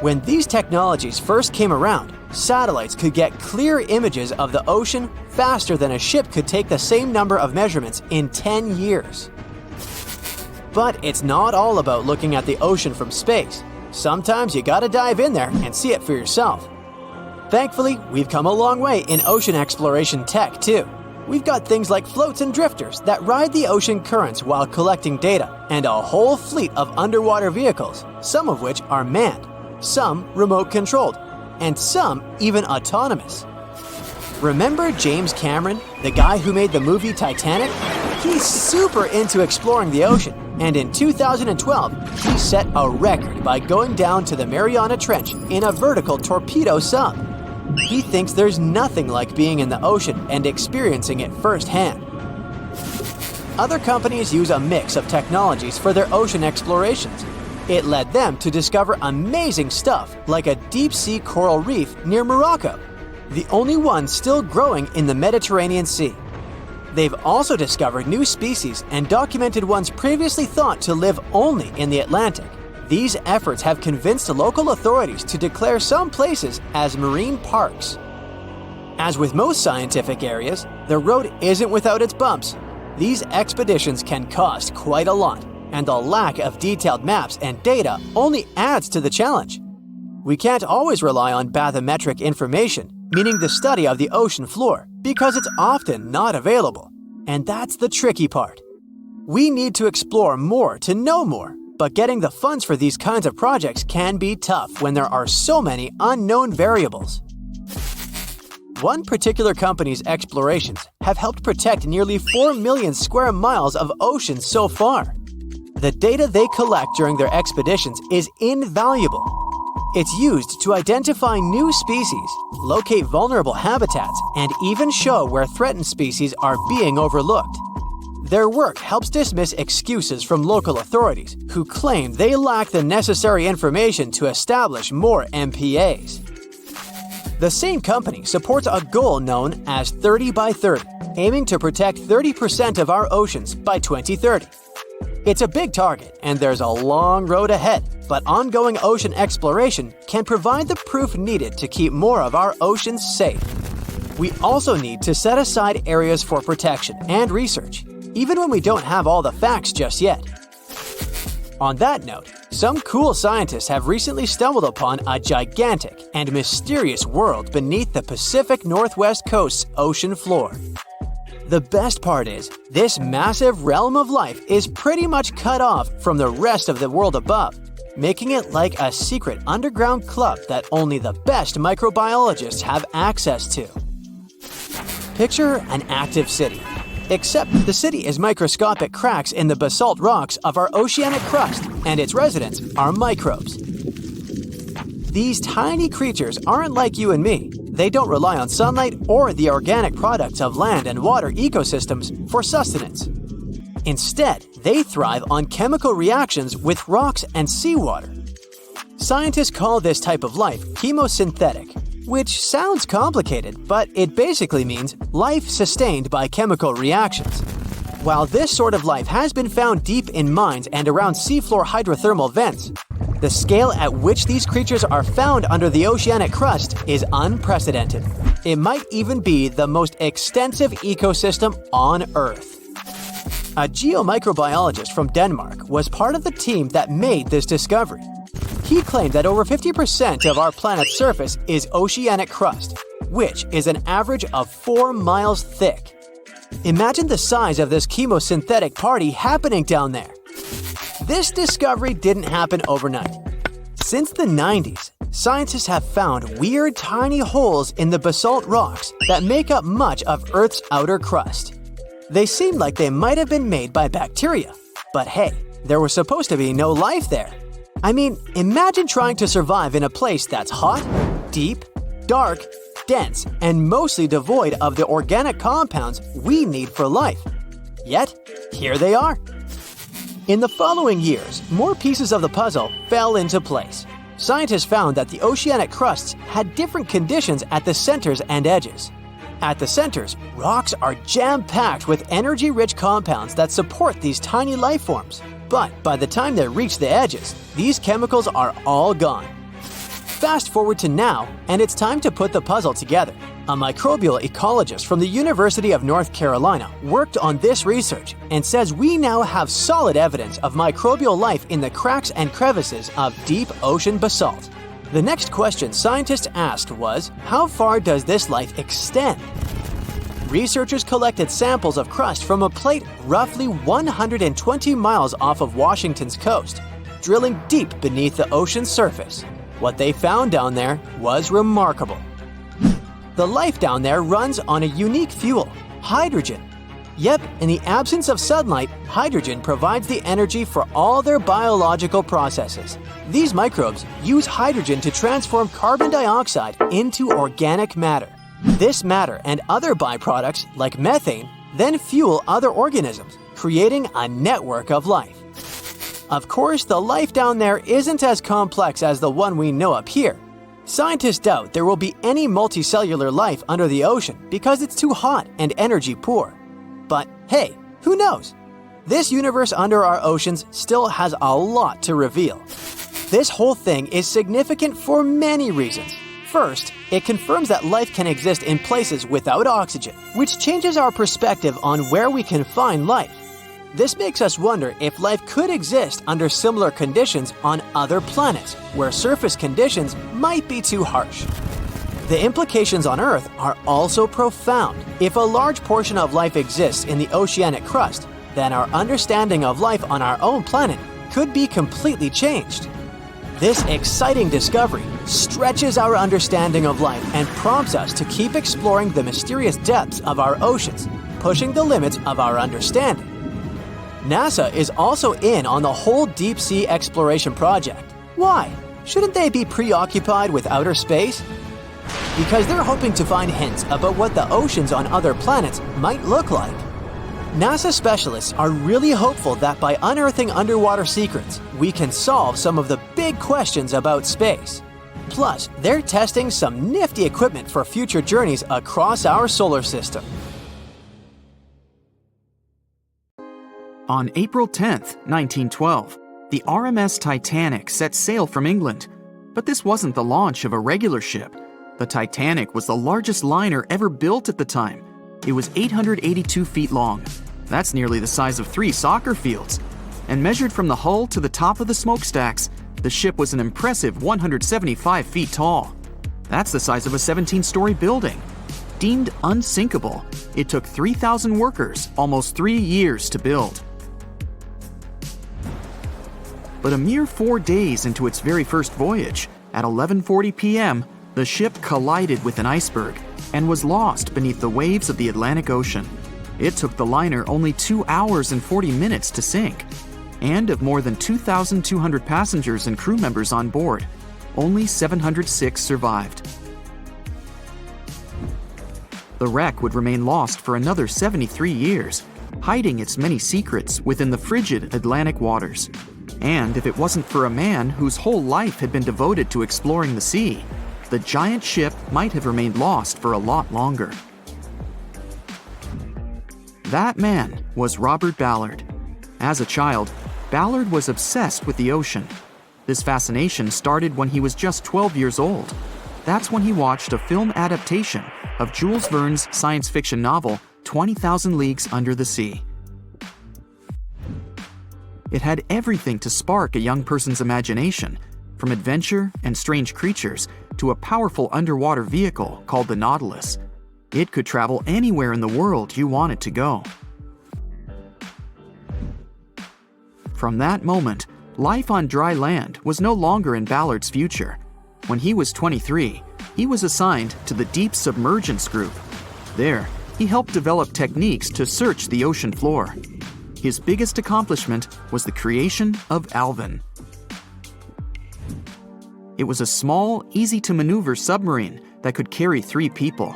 When these technologies first came around, satellites could get clear images of the ocean faster than a ship could take the same number of measurements in 10 years. But it's not all about looking at the ocean from space. sometimes you gotta dive in there and see it for yourself. Thankfully, we've come a long way in ocean exploration tech too. We've got things like floats and drifters that ride the ocean currents while collecting data, and a whole fleet of underwater vehicles, some of which are manned, some remote-controlled, and some even autonomous. Remember James Cameron, the guy who made the movie Titanic? He's super into exploring the ocean, and in 2012, he set a record by going down to the Mariana Trench in a vertical torpedo sub. He thinks there's nothing like being in the ocean and experiencing it firsthand. Other companies use a mix of technologies for their ocean explorations. It led them to discover amazing stuff like a deep-sea coral reef near Morocco, the only one still growing in the Mediterranean Sea. They've also discovered new species and documented ones previously thought to live only in the Atlantic. These efforts have convinced local authorities to declare some places as marine parks. As with most scientific areas, the road isn't without its bumps. These expeditions can cost quite a lot, and the lack of detailed maps and data only adds to the challenge. We can't always rely on bathymetric information, meaning the study of the ocean floor, because it's often not available. And that's the tricky part. We need to explore more to know more, but getting the funds for these kinds of projects can be tough when there are so many unknown variables. One particular company's explorations have helped protect nearly 4 million square miles of ocean so far. The data they collect during their expeditions is invaluable. It's used to identify new species, locate vulnerable habitats, and even show where threatened species are being overlooked. Their work helps dismiss excuses from local authorities who claim they lack the necessary information to establish more MPAs. The same company supports a goal known as 30 by 30, aiming to protect 30% of our oceans by 2030. It's a big target, and there's a long road ahead, but ongoing ocean exploration can provide the proof needed to keep more of our oceans safe. We also need to set aside areas for protection and research, even when we don't have all the facts just yet. On that note, some cool scientists have recently stumbled upon a gigantic and mysterious world beneath the Pacific Northwest coast's ocean floor. The best part is, this massive realm of life is pretty much cut off from the rest of the world above, making it like a secret underground club that only the best microbiologists have access to. Picture an active city. Except the city is microscopic cracks in the basalt rocks of our oceanic crust, and its residents are microbes. These tiny creatures aren't like you and me. They don't rely on sunlight or the organic products of land and water ecosystems for sustenance. Instead, they thrive on chemical reactions with rocks and seawater. Scientists call this type of life chemosynthetic, which sounds complicated, but it basically means life sustained by chemical reactions. While this sort of life has been found deep in mines and around seafloor hydrothermal vents, the scale at which these creatures are found under the oceanic crust is unprecedented. It might even be the most extensive ecosystem on Earth. A geomicrobiologist from Denmark was part of the team that made this discovery. He claimed that over 50% of our planet's surface is oceanic crust, which is an average of 4 miles thick. Imagine the size of this chemosynthetic party happening down there. This discovery didn't happen overnight. Since the 90s, scientists have found weird tiny holes in the basalt rocks that make up much of Earth's outer crust. They seem like they might have been made by bacteria, but hey, there was supposed to be no life there. I mean, imagine trying to survive in a place that's hot, deep, dark, dense, and mostly devoid of the organic compounds we need for life. Yet, here they are. In the following years, more pieces of the puzzle fell into place. Scientists found that the oceanic crusts had different conditions at the centers and edges. At the centers, rocks are jam-packed with energy-rich compounds that support these tiny life forms. But by the time they reach the edges, these chemicals are all gone. Fast forward to now, and it's time to put the puzzle together. A microbial ecologist from the University of North Carolina worked on this research and says we now have solid evidence of microbial life in the cracks and crevices of deep ocean basalt. The next question scientists asked was, how far does this life extend? Researchers collected samples of crust from a plate roughly 120 miles off of Washington's coast, drilling deep beneath the ocean's surface. What they found down there was remarkable. The life down there runs on a unique fuel, hydrogen. Yep, in the absence of sunlight, hydrogen provides the energy for all their biological processes. These microbes use hydrogen to transform carbon dioxide into organic matter. This matter and other byproducts, like methane, then fuel other organisms, creating a network of life. Of course, the life down there isn't as complex as the one we know up here. Scientists doubt there will be any multicellular life under the ocean because it's too hot and energy poor. But hey, who knows? This universe under our oceans still has a lot to reveal. This whole thing is significant for many reasons. First, it confirms that life can exist in places without oxygen, which changes our perspective on where we can find life. This makes us wonder if life could exist under similar conditions on other planets, where surface conditions might be too harsh. The implications on Earth are also profound. If a large portion of life exists in the oceanic crust, then our understanding of life on our own planet could be completely changed. This exciting discovery stretches our understanding of life and prompts us to keep exploring the mysterious depths of our oceans, pushing the limits of our understanding. NASA is also in on the whole deep sea exploration project. Why? Shouldn't they be preoccupied with outer space? Because they're hoping to find hints about what the oceans on other planets might look like. NASA specialists are really hopeful that by unearthing underwater secrets, we can solve some of the big questions about space. Plus, they're testing some nifty equipment for future journeys across our solar system. On April 10, 1912, the RMS Titanic set sail from England. But this wasn't the launch of a regular ship. The Titanic was the largest liner ever built at the time. It was 882 feet long. That's nearly the size of 3 soccer fields. And measured from the hull to the top of the smokestacks, the ship was an impressive 175 feet tall. That's the size of a 17-story building. Deemed unsinkable, it took 3,000 workers almost 3 years to build. But a mere 4 days into its very first voyage, at 11:40 p.m., the ship collided with an iceberg and was lost beneath the waves of the Atlantic Ocean. It took the liner only 2 hours and 40 minutes to sink. And of more than 2,200 passengers and crew members on board, only 706 survived. The wreck would remain lost for another 73 years, hiding its many secrets within the frigid Atlantic waters. And if it wasn't for a man whose whole life had been devoted to exploring the sea, the giant ship might have remained lost for a lot longer. That man was Robert Ballard. As a child, Ballard was obsessed with the ocean. This fascination started when he was just 12 years old. That's when he watched a film adaptation of Jules Verne's science fiction novel, 20,000 Leagues Under the Sea. It had everything to spark a young person's imagination, from adventure and strange creatures to a powerful underwater vehicle called the Nautilus. It could travel anywhere in the world you wanted to go. From that moment, life on dry land was no longer in Ballard's future. When he was 23, he was assigned to the Deep Submergence Group. There, he helped develop techniques to search the ocean floor. His biggest accomplishment was the creation of Alvin. It was a small, easy-to-maneuver submarine that could carry 3 people.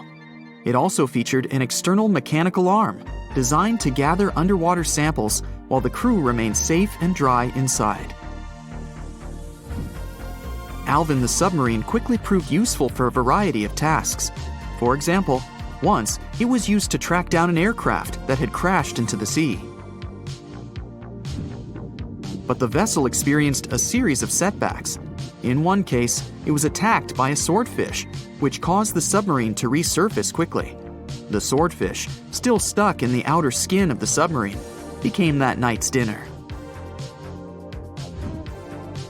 It also featured an external mechanical arm designed to gather underwater samples while the crew remained safe and dry inside. Alvin the submarine quickly proved useful for a variety of tasks. For example, once it was used to track down an aircraft that had crashed into the sea. But the vessel experienced a series of setbacks. In one case, it was attacked by a swordfish, which caused the submarine to resurface quickly. The swordfish, still stuck in the outer skin of the submarine, became that night's dinner.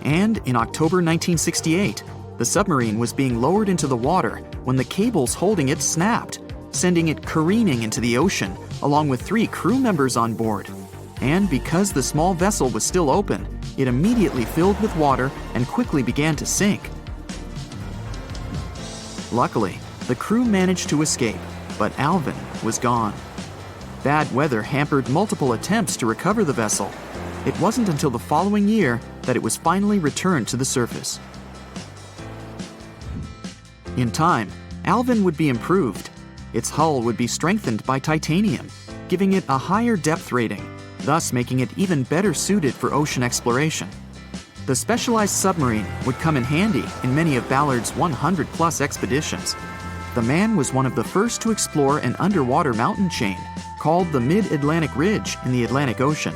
And in October 1968, the submarine was being lowered into the water when the cables holding it snapped, sending it careening into the ocean along with 3 crew members on board. And because the small vessel was still open, it immediately filled with water and quickly began to sink. Luckily, the crew managed to escape, but Alvin was gone. Bad weather hampered multiple attempts to recover the vessel. It wasn't until the following year that it was finally returned to the surface. In time, Alvin would be improved. Its hull would be strengthened by titanium, giving it a higher depth rating, thus making it even better suited for ocean exploration. The specialized submarine would come in handy in many of Ballard's 100-plus expeditions. The man was one of the first to explore an underwater mountain chain called the Mid-Atlantic Ridge in the Atlantic Ocean.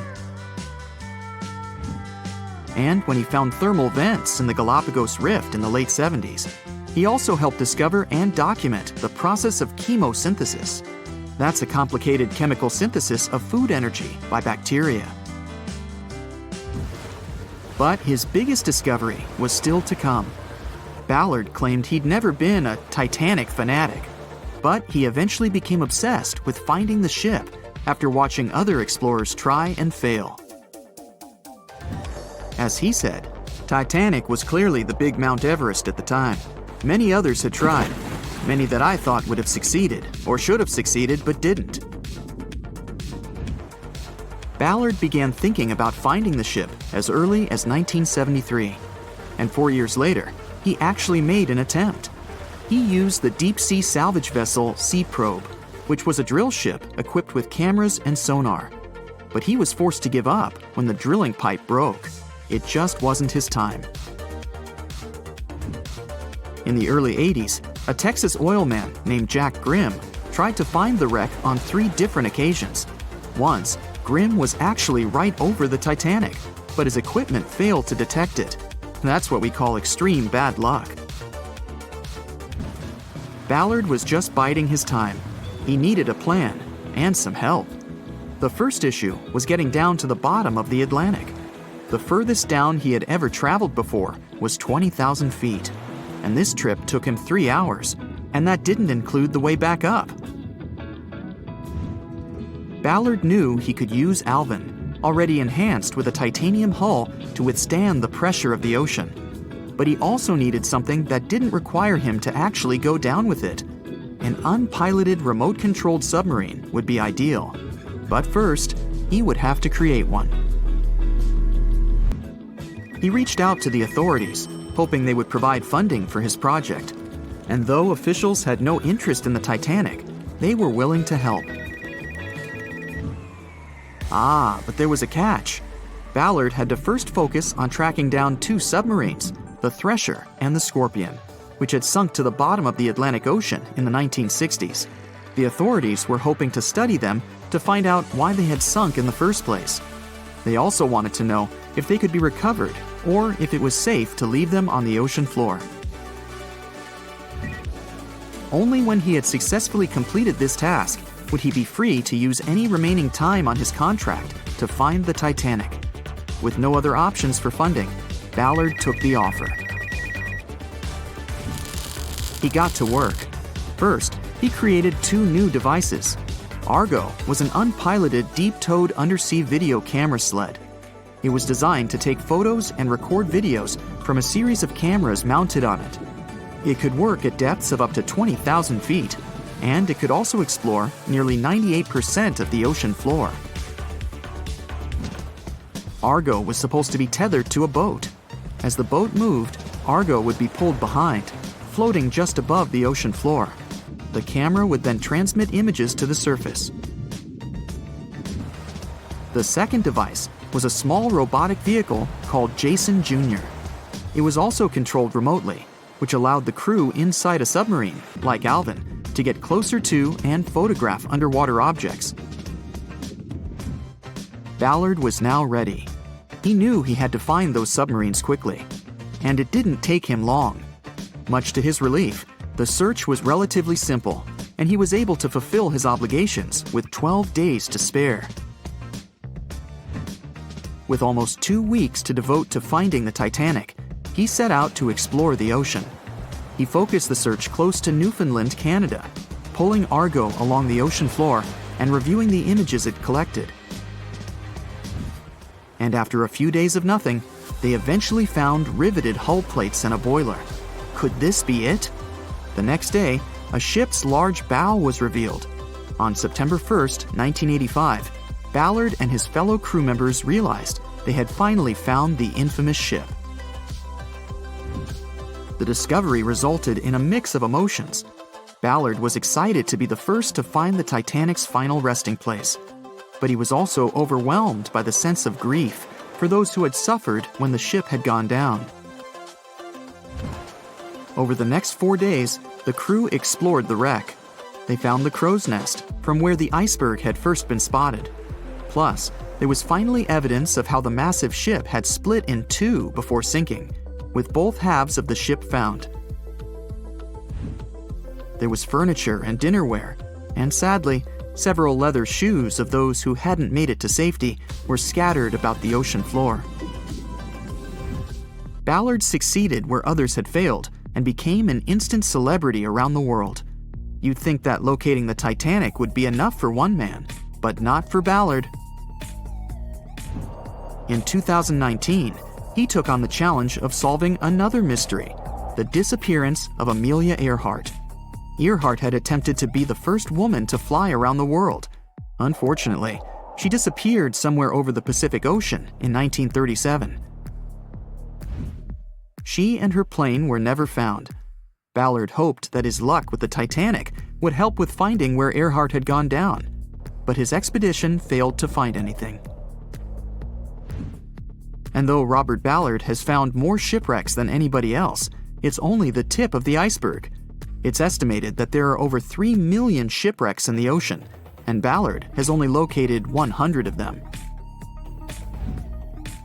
And when he found thermal vents in the Galapagos Rift in the late 70s, he also helped discover and document the process of chemosynthesis. That's a complicated chemical synthesis of food energy by bacteria. But his biggest discovery was still to come. Ballard claimed he'd never been a Titanic fanatic, but he eventually became obsessed with finding the ship after watching other explorers try and fail. As he said, Titanic was clearly the big Mount Everest at the time. Many others had tried, many that I thought would have succeeded, or should have succeeded but didn't. Ballard began thinking about finding the ship as early as 1973, and 4 years later, he actually made an attempt. He used the deep-sea salvage vessel Sea Probe, which was a drill ship equipped with cameras and sonar. But he was forced to give up when the drilling pipe broke. It just wasn't his time. In the early 80s, a Texas oil man named Jack Grimm tried to find the wreck on 3 different occasions. Once, Grimm was actually right over the Titanic, but his equipment failed to detect it. That's what we call extreme bad luck. Ballard was just biding his time. He needed a plan and some help. The first issue was getting down to the bottom of the Atlantic. The furthest down he had ever traveled before was 20,000 feet. And this trip took him 3 hours, and that didn't include the way back up. Ballard knew he could use Alvin, already enhanced with a titanium hull to withstand the pressure of the ocean. But he also needed something that didn't require him to actually go down with it. An unpiloted remote-controlled submarine would be ideal. But first, he would have to create one. He reached out to the authorities, hoping they would provide funding for his project. And though officials had no interest in the Titanic, they were willing to help. But there was a catch. Ballard had to first focus on tracking down 2 submarines, the Thresher and the Scorpion, which had sunk to the bottom of the Atlantic Ocean in the 1960s. The authorities were hoping to study them to find out why they had sunk in the first place. They also wanted to know if they could be recovered or if it was safe to leave them on the ocean floor. Only when he had successfully completed this task would he be free to use any remaining time on his contract to find the Titanic. With no other options for funding, Ballard took the offer. He got to work. First, he created 2 new devices. Argo was an unpiloted deep-towed undersea video camera sled. It was designed to take photos and record videos from a series of cameras mounted on it. It could work at depths of up to 20,000 feet, and it could also explore nearly 98% of the ocean floor. Argo was supposed to be tethered to a boat. As the boat moved, Argo would be pulled behind, floating just above the ocean floor. The camera would then transmit images to the surface. The second device was a small robotic vehicle called Jason Jr. It was also controlled remotely, which allowed the crew inside a submarine, like Alvin, to get closer to and photograph underwater objects. Ballard was now ready. He knew he had to find those submarines quickly. and it didn't take him long. Much to his relief, the search was relatively simple, and he was able to fulfill his obligations with 12 days to spare. With almost 2 weeks to devote to finding the Titanic, he set out to explore the ocean. He focused the search close to Newfoundland, Canada, pulling Argo along the ocean floor and reviewing the images it collected. And after a few days of nothing, they eventually found riveted hull plates and a boiler. Could this be it? The next day, a ship's large bow was revealed. On September 1st, 1985, Ballard and his fellow crew members realized they had finally found the infamous ship. The discovery resulted in a mix of emotions. Ballard was excited to be the first to find the Titanic's final resting place, but he was also overwhelmed by the sense of grief for those who had suffered when the ship had gone down. Over the next 4 days, the crew explored the wreck. They found the crow's nest, from where the iceberg had first been spotted. Plus, there was finally evidence of how the massive ship had split in two before sinking, with both halves of the ship found. There was furniture and dinnerware, and sadly, several leather shoes of those who hadn't made it to safety were scattered about the ocean floor. Ballard succeeded where others had failed and became an instant celebrity around the world. You'd think that locating the Titanic would be enough for one man, but not for Ballard. In 2019, he took on the challenge of solving another mystery, the disappearance of Amelia Earhart. Earhart had attempted to be the first woman to fly around the world. Unfortunately, she disappeared somewhere over the Pacific Ocean in 1937. She and her plane were never found. Ballard hoped that his luck with the Titanic would help with finding where Earhart had gone down, but his expedition failed to find anything. And though Robert Ballard has found more shipwrecks than anybody else, it's only the tip of the iceberg. It's estimated that there are over 3 million shipwrecks in the ocean, and Ballard has only located 100 of them.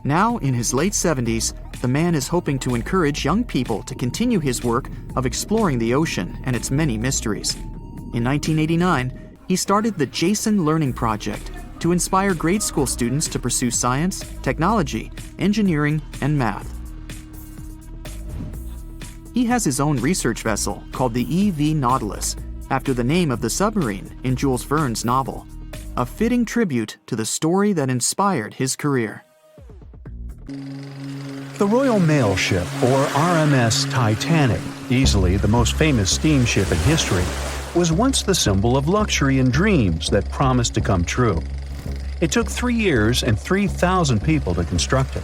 Now, in his late 70s, the man is hoping to encourage young people to continue his work of exploring the ocean and its many mysteries. In 1989, he started the Jason Learning Project to inspire grade school students to pursue science, technology, engineering, and math. He has his own research vessel called the EV Nautilus, after the name of the submarine in Jules Verne's novel, a fitting tribute to the story that inspired his career. The Royal Mail Ship, or RMS Titanic, easily the most famous steamship in history, was once the symbol of luxury and dreams that promised to come true. It took 3 years and 3,000 people to construct it.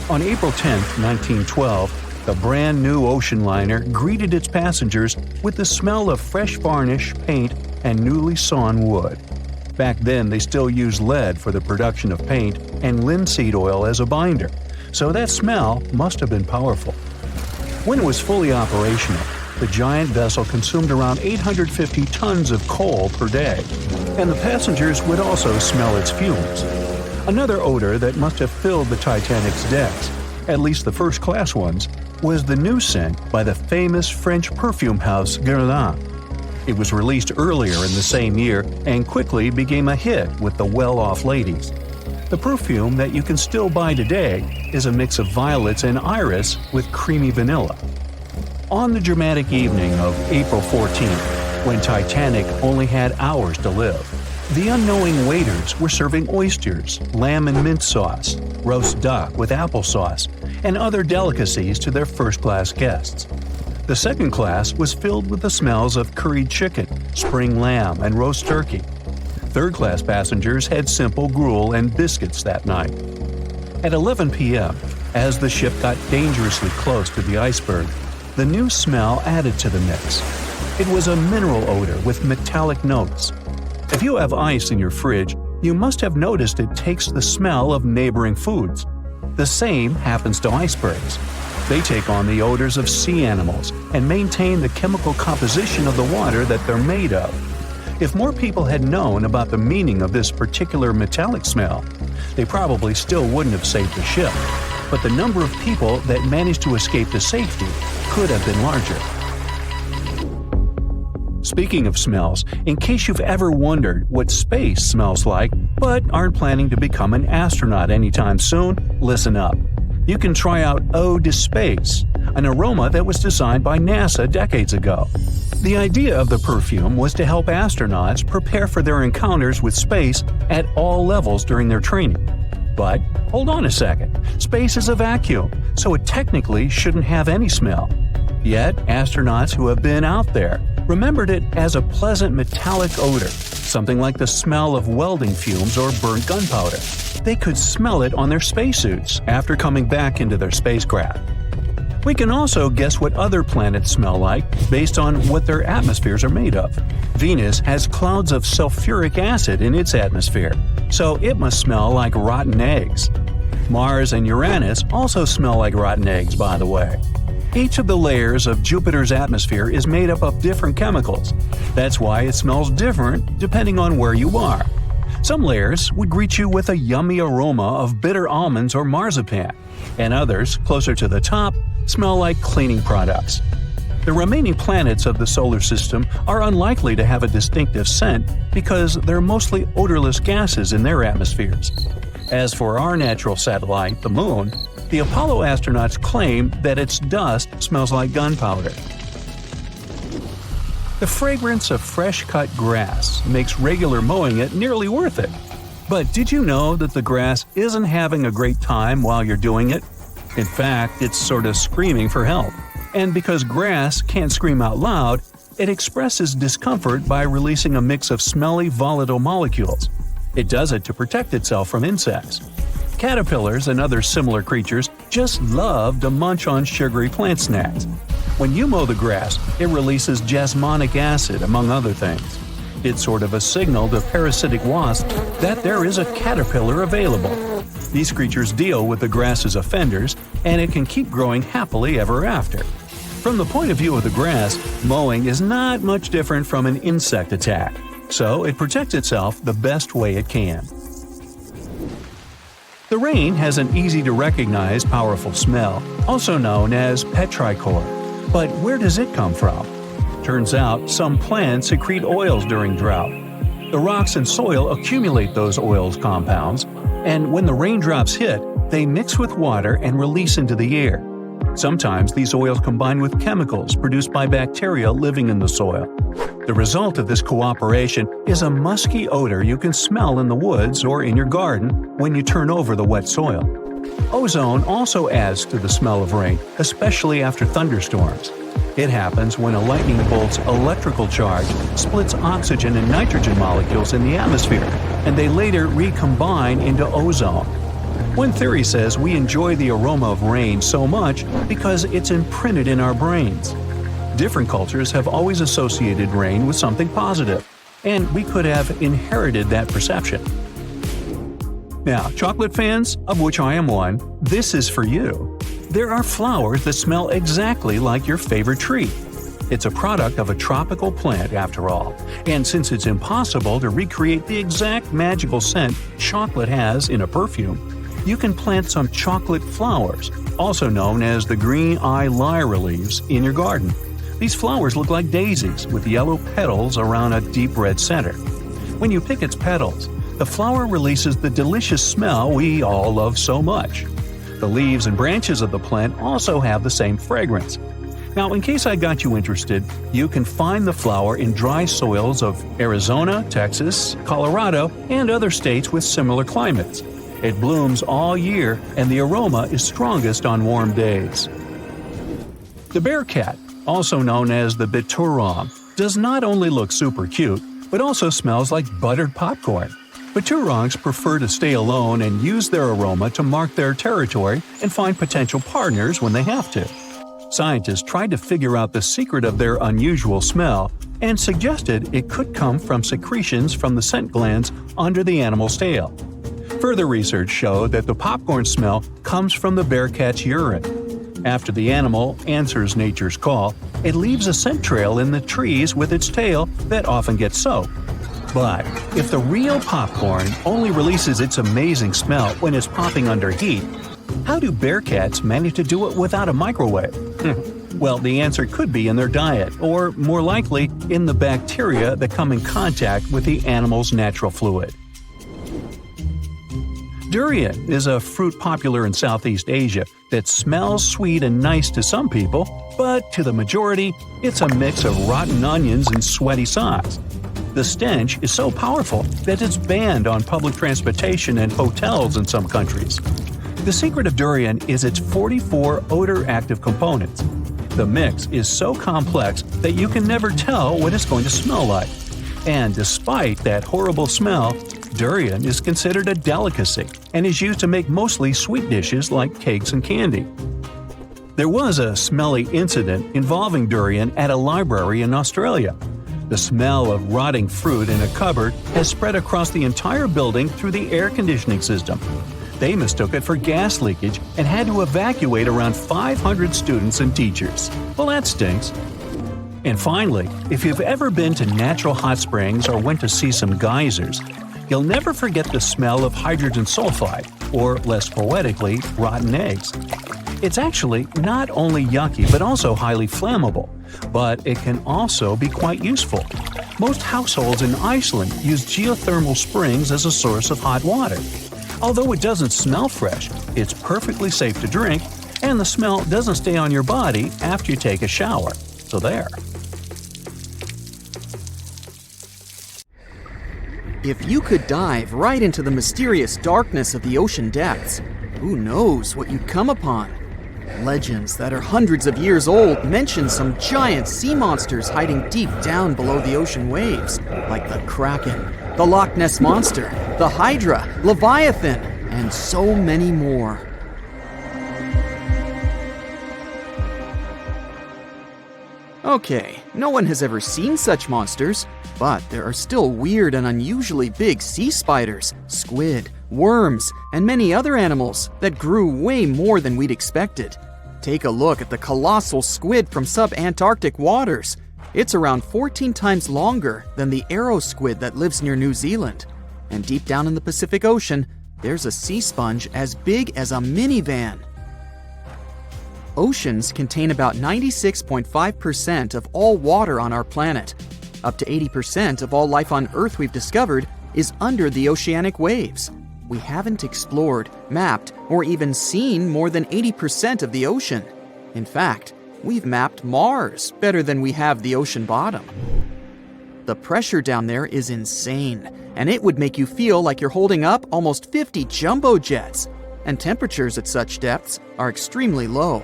On April 10, 1912, the brand-new ocean liner greeted its passengers with the smell of fresh varnish, paint, and newly sawn wood. Back then, they still used lead for the production of paint and linseed oil as a binder, so that smell must have been powerful. When it was fully operational, the giant vessel consumed around 850 tons of coal per day, and the passengers would also smell its fumes. Another odor that must have filled the Titanic's decks, at least the first-class ones, was the new scent by the famous French perfume house Guerlain. It was released earlier in the same year and quickly became a hit with the well-off ladies. The perfume that you can still buy today is a mix of violets and iris with creamy vanilla. On the dramatic evening of April 14th, when Titanic only had hours to live, the unknowing waiters were serving oysters, lamb and mint sauce, roast duck with applesauce, and other delicacies to their first-class guests. The second class was filled with the smells of curried chicken, spring lamb, and roast turkey. Third-class passengers had simple gruel and biscuits that night. At 11 p.m., as the ship got dangerously close to the iceberg, the new smell added to the mix. It was a mineral odor with metallic notes. If you have ice in your fridge, you must have noticed it takes the smell of neighboring foods. The same happens to icebergs. They take on the odors of sea animals and maintain the chemical composition of the water that they're made of. If more people had known about the meaning of this particular metallic smell, they probably still wouldn't have saved the ship. but the number of people that managed to escape to safety could have been larger. Speaking of smells, in case you've ever wondered what space smells like but aren't planning to become an astronaut anytime soon, listen up. You can try out Ode to Space, an aroma that was designed by NASA decades ago. The idea of the perfume was to help astronauts prepare for their encounters with space at all levels during their training. But hold on a second, space is a vacuum, so it technically shouldn't have any smell. Yet, astronauts who have been out there remembered it as a pleasant metallic odor, something like the smell of welding fumes or burnt gunpowder. They could smell it on their spacesuits after coming back into their spacecraft. We can also guess what other planets smell like based on what their atmospheres are made of. Venus has clouds of sulfuric acid in its atmosphere, so it must smell like rotten eggs. Mars and Uranus also smell like rotten eggs, by the way. Each of the layers of Jupiter's atmosphere is made up of different chemicals. That's why it smells different depending on where you are. Some layers would greet you with a yummy aroma of bitter almonds or marzipan, and others, closer to the top, smell like cleaning products. The remaining planets of the solar system are unlikely to have a distinctive scent because they're mostly odorless gases in their atmospheres. As for our natural satellite, the Moon, the Apollo astronauts claim that its dust smells like gunpowder. The fragrance of fresh-cut grass makes regular mowing it nearly worth it. But did you know that the grass isn't having a great time while you're doing it? In fact, it's sort of screaming for help. And because grass can't scream out loud, it expresses discomfort by releasing a mix of smelly, volatile molecules. It does it to protect itself from insects. Caterpillars and other similar creatures just love to munch on sugary plant snacks. When you mow the grass, it releases jasmonic acid, among other things. It's sort of a signal to parasitic wasps that there is a caterpillar available. These creatures deal with the grass's offenders, and it can keep growing happily ever after. From the point of view of the grass, mowing is not much different from an insect attack, so it protects itself the best way it can. The rain has an easy-to-recognize powerful smell, also known as petrichor. But where does it come from? Turns out some plants secrete oils during drought. The rocks and soil accumulate those oils compounds, and when the raindrops hit, they mix with water and release into the air. Sometimes these oils combine with chemicals produced by bacteria living in the soil. The result of this cooperation is a musky odor you can smell in the woods or in your garden when you turn over the wet soil. Ozone also adds to the smell of rain, especially after thunderstorms. It happens when a lightning bolt's electrical charge splits oxygen and nitrogen molecules in the atmosphere, and they later recombine into ozone. One theory says we enjoy the aroma of rain so much because it's imprinted in our brains. Different cultures have always associated rain with something positive, and we could have inherited that perception. Now, chocolate fans, of which I am one, this is for you. There are flowers that smell exactly like your favorite treat. It's a product of a tropical plant, after all, and since it's impossible to recreate the exact magical scent chocolate has in a perfume, you can plant some chocolate flowers, also known as the green eye lyra leaves, in your garden. These flowers look like daisies with yellow petals around a deep red center. When you pick its petals, the flower releases the delicious smell we all love so much. The leaves and branches of the plant also have the same fragrance. Now, in case I got you interested, you can find the flower in dry soils of Arizona, Texas, Colorado, and other states with similar climates. It blooms all year, and the aroma is strongest on warm days. The bear cat, also known as the biturong, does not only look super cute, but also smells like buttered popcorn. Biturongs prefer to stay alone and use their aroma to mark their territory and find potential partners when they have to. Scientists tried to figure out the secret of their unusual smell and suggested it could come from secretions from the scent glands under the animal's tail. Further research showed that the popcorn smell comes from the bear cat's urine. After the animal answers nature's call, it leaves a scent trail in the trees with its tail that often gets soaked. But if the real popcorn only releases its amazing smell when it's popping under heat, How do bearcats manage to do it without a microwave? Well, the answer could be in their diet, or more likely, in the bacteria that come in contact with the animal's natural fluid. Durian is a fruit popular in Southeast Asia that smells sweet and nice to some people, but to the majority, it's a mix of rotten onions and sweaty socks. The stench is so powerful that it's banned on public transportation and hotels in some countries. The secret of durian is its 44 odor-active components. The mix is so complex that you can never tell what it's going to smell like. And despite that horrible smell, durian is considered a delicacy and is used to make mostly sweet dishes like cakes and candy. There was a smelly incident involving durian at a library in Australia. The smell of rotting fruit in a cupboard has spread across the entire building through the air conditioning system. They mistook it for gas leakage and had to evacuate around 500 students and teachers. Well, that stinks. And finally, if you've ever been to natural hot springs or went to see some geysers, you'll never forget the smell of hydrogen sulfide, or less poetically, rotten eggs. It's actually not only yucky but also highly flammable, but it can also be quite useful. Most households in Iceland use geothermal springs as a source of hot water. Although it doesn't smell fresh, it's perfectly safe to drink, and the smell doesn't stay on your body after you take a shower. So there. If you could dive right into the mysterious darkness of the ocean depths, who knows what you'd come upon? Legends that are hundreds of years old mention some giant sea monsters hiding deep down below the ocean waves, like the Kraken, the Loch Ness Monster, the Hydra, Leviathan, and so many more. Okay, no one has ever seen such monsters, but there are still weird and unusually big sea spiders, squid, worms, and many other animals that grew way more than we'd expected. Take a look at the colossal squid from sub-Antarctic waters. It's around 14 times longer than the arrow squid that lives near New Zealand. And deep down in the Pacific Ocean, there's a sea sponge as big as a minivan. Oceans contain about 96.5% of all water on our planet. Up to 80% of all life on Earth we've discovered is under the oceanic waves. We haven't explored, mapped, or even seen more than 80% of the ocean. In fact, we've mapped Mars better than we have the ocean bottom. The pressure down there is insane, and it would make you feel like you're holding up almost 50 jumbo jets. And temperatures at such depths are extremely low.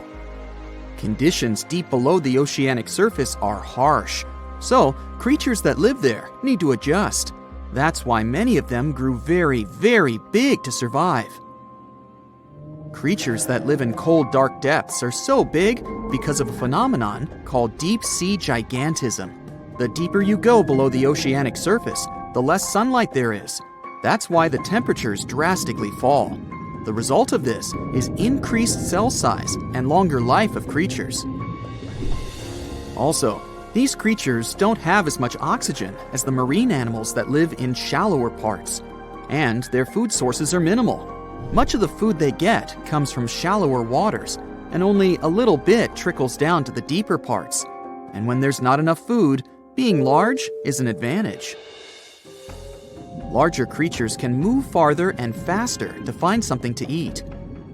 Conditions deep below the oceanic surface are harsh, so creatures that live there need to adjust. That's why many of them grew very, very big to survive. Creatures that live in cold, dark depths are so big because of a phenomenon called deep sea gigantism. The deeper you go below the oceanic surface, the less sunlight there is. That's why the temperatures drastically fall. The result of this is increased cell size and longer life of creatures. Also, these creatures don't have as much oxygen as the marine animals that live in shallower parts, and their food sources are minimal. Much of the food they get comes from shallower waters, and only a little bit trickles down to the deeper parts. And when there's not enough food, being large is an advantage. Larger creatures can move farther and faster to find something to eat.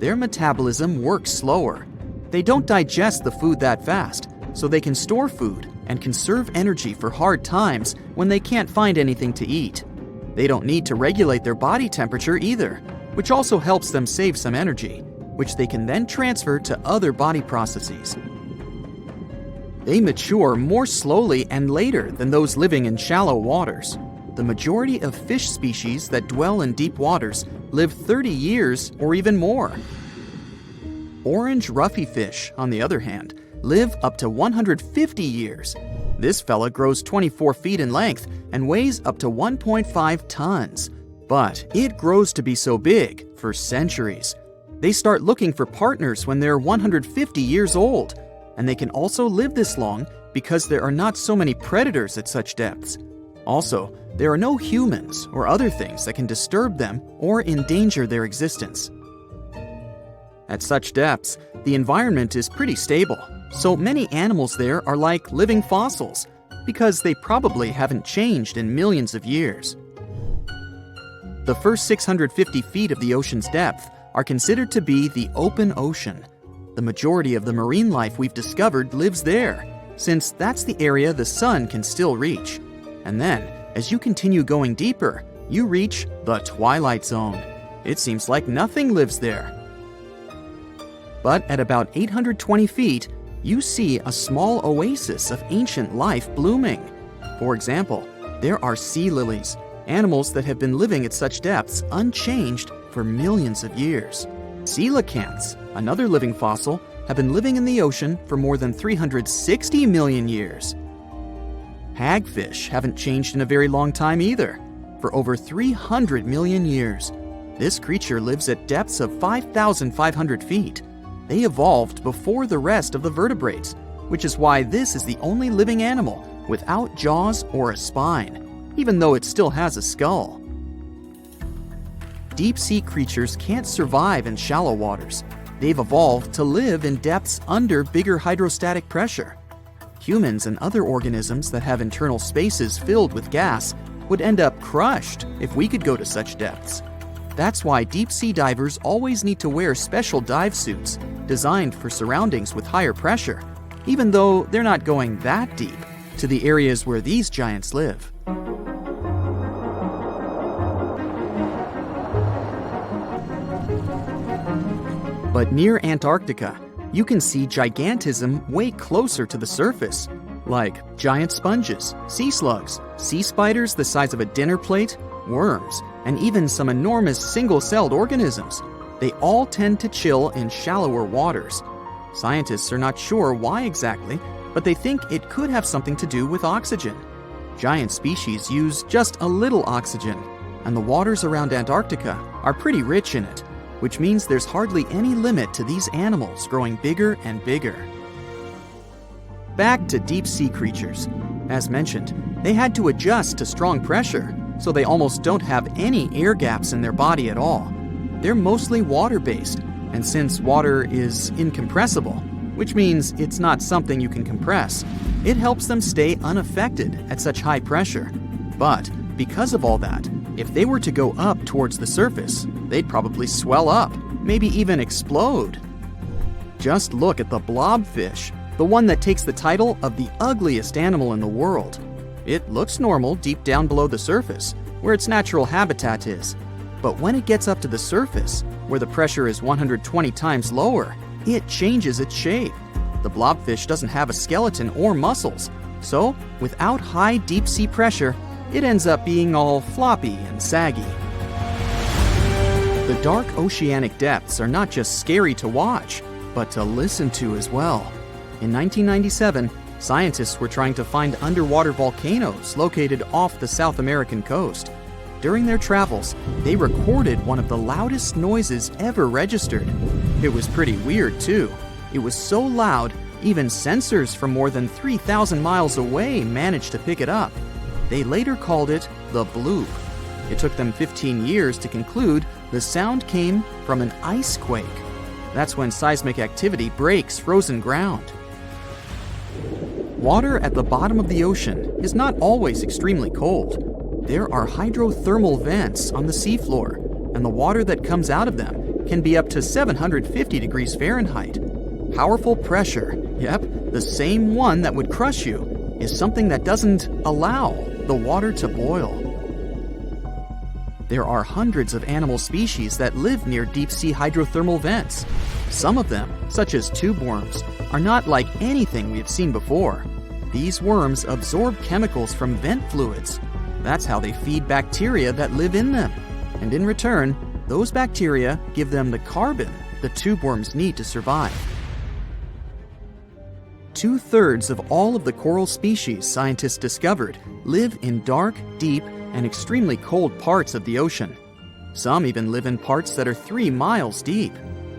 Their metabolism works slower. They don't digest the food that fast, so they can store food and conserve energy for hard times when they can't find anything to eat. They don't need to regulate their body temperature either, which also helps them save some energy, which they can then transfer to other body processes. They mature more slowly and later than those living in shallow waters. The majority of fish species that dwell in deep waters live 30 years or even more. Orange roughy fish, on the other hand, live up to 150 years. This fella grows 24 feet in length and weighs up to 1.5 tons. But it grows to be so big for centuries. They start looking for partners when they're 150 years old, and they can also live this long because there are not so many predators at such depths. Also, there are no humans or other things that can disturb them or endanger their existence. At such depths, the environment is pretty stable, so many animals there are like living fossils, because they probably haven't changed in millions of years. The first 650 feet of the ocean's depth are considered to be the open ocean. The majority of the marine life we've discovered lives there, since that's the area the sun can still reach. And then, as you continue going deeper, you reach the twilight zone. It seems like nothing lives there. But at about 820 feet, you see a small oasis of ancient life blooming. For example, there are sea lilies, animals that have been living at such depths unchanged for millions of years. Coelacanths, another living fossil, have been living in the ocean for more than 360 million years. Hagfish haven't changed in a very long time either, for over 300 million years. This creature lives at depths of 5,500 feet. They evolved before the rest of the vertebrates, which is why this is the only living animal without jaws or a spine, even though it still has a skull. Deep-sea creatures can't survive in shallow waters. They've evolved to live in depths under bigger hydrostatic pressure. Humans and other organisms that have internal spaces filled with gas would end up crushed if we could go to such depths. That's why deep-sea divers always need to wear special dive suits designed for surroundings with higher pressure, even though they're not going that deep to the areas where these giants live. But near Antarctica, you can see gigantism way closer to the surface, like giant sponges, sea slugs, sea spiders the size of a dinner plate, worms, and even some enormous single-celled organisms. They all tend to chill in shallower waters. Scientists are not sure why exactly, but they think it could have something to do with oxygen. Giant species use just a little oxygen, and the waters around Antarctica are pretty rich in it, which means there's hardly any limit to these animals growing bigger and bigger. Back to deep-sea creatures. As mentioned, they had to adjust to strong pressure, so they almost don't have any air gaps in their body at all. They're mostly water-based, and since water is incompressible, which means it's not something you can compress, it helps them stay unaffected at such high pressure. But because of all that, if they were to go up towards the surface, they'd probably swell up, maybe even explode. Just look at the blobfish, the one that takes the title of the ugliest animal in the world. It looks normal deep down below the surface, where its natural habitat is. But when it gets up to the surface, where the pressure is 120 times lower, it changes its shape. The blobfish doesn't have a skeleton or muscles, so without high deep-sea pressure, it ends up being all floppy and saggy. The dark oceanic depths are not just scary to watch, but to listen to as well. In 1997, scientists were trying to find underwater volcanoes located off the South American coast. During their travels, they recorded one of the loudest noises ever registered. It was pretty weird, too. It was so loud, even sensors from more than 3,000 miles away managed to pick it up. They later called it the bloop. It took them 15 years to conclude the sound came from an ice quake. That's when seismic activity breaks frozen ground. Water at the bottom of the ocean is not always extremely cold. There are hydrothermal vents on the seafloor, and the water that comes out of them can be up to 750 degrees Fahrenheit. Powerful pressure, yep, the same one that would crush you, is something that doesn't allow the water to boil. There are hundreds of animal species that live near deep-sea hydrothermal vents. Some of them, such as tube worms, are not like anything we have seen before. These worms absorb chemicals from vent fluids. That's how they feed bacteria that live in them. And in return, those bacteria give them the carbon the tube worms need to survive. 2/3 of all of the coral species scientists discovered live in dark, deep, and extremely cold parts of the ocean. Some even live in parts that are 3 miles deep.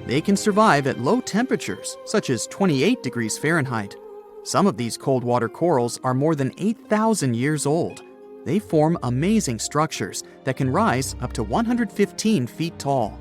They can survive at low temperatures, such as 28 degrees Fahrenheit. Some of these cold water corals are more than 8,000 years old. They form amazing structures that can rise up to 115 feet tall.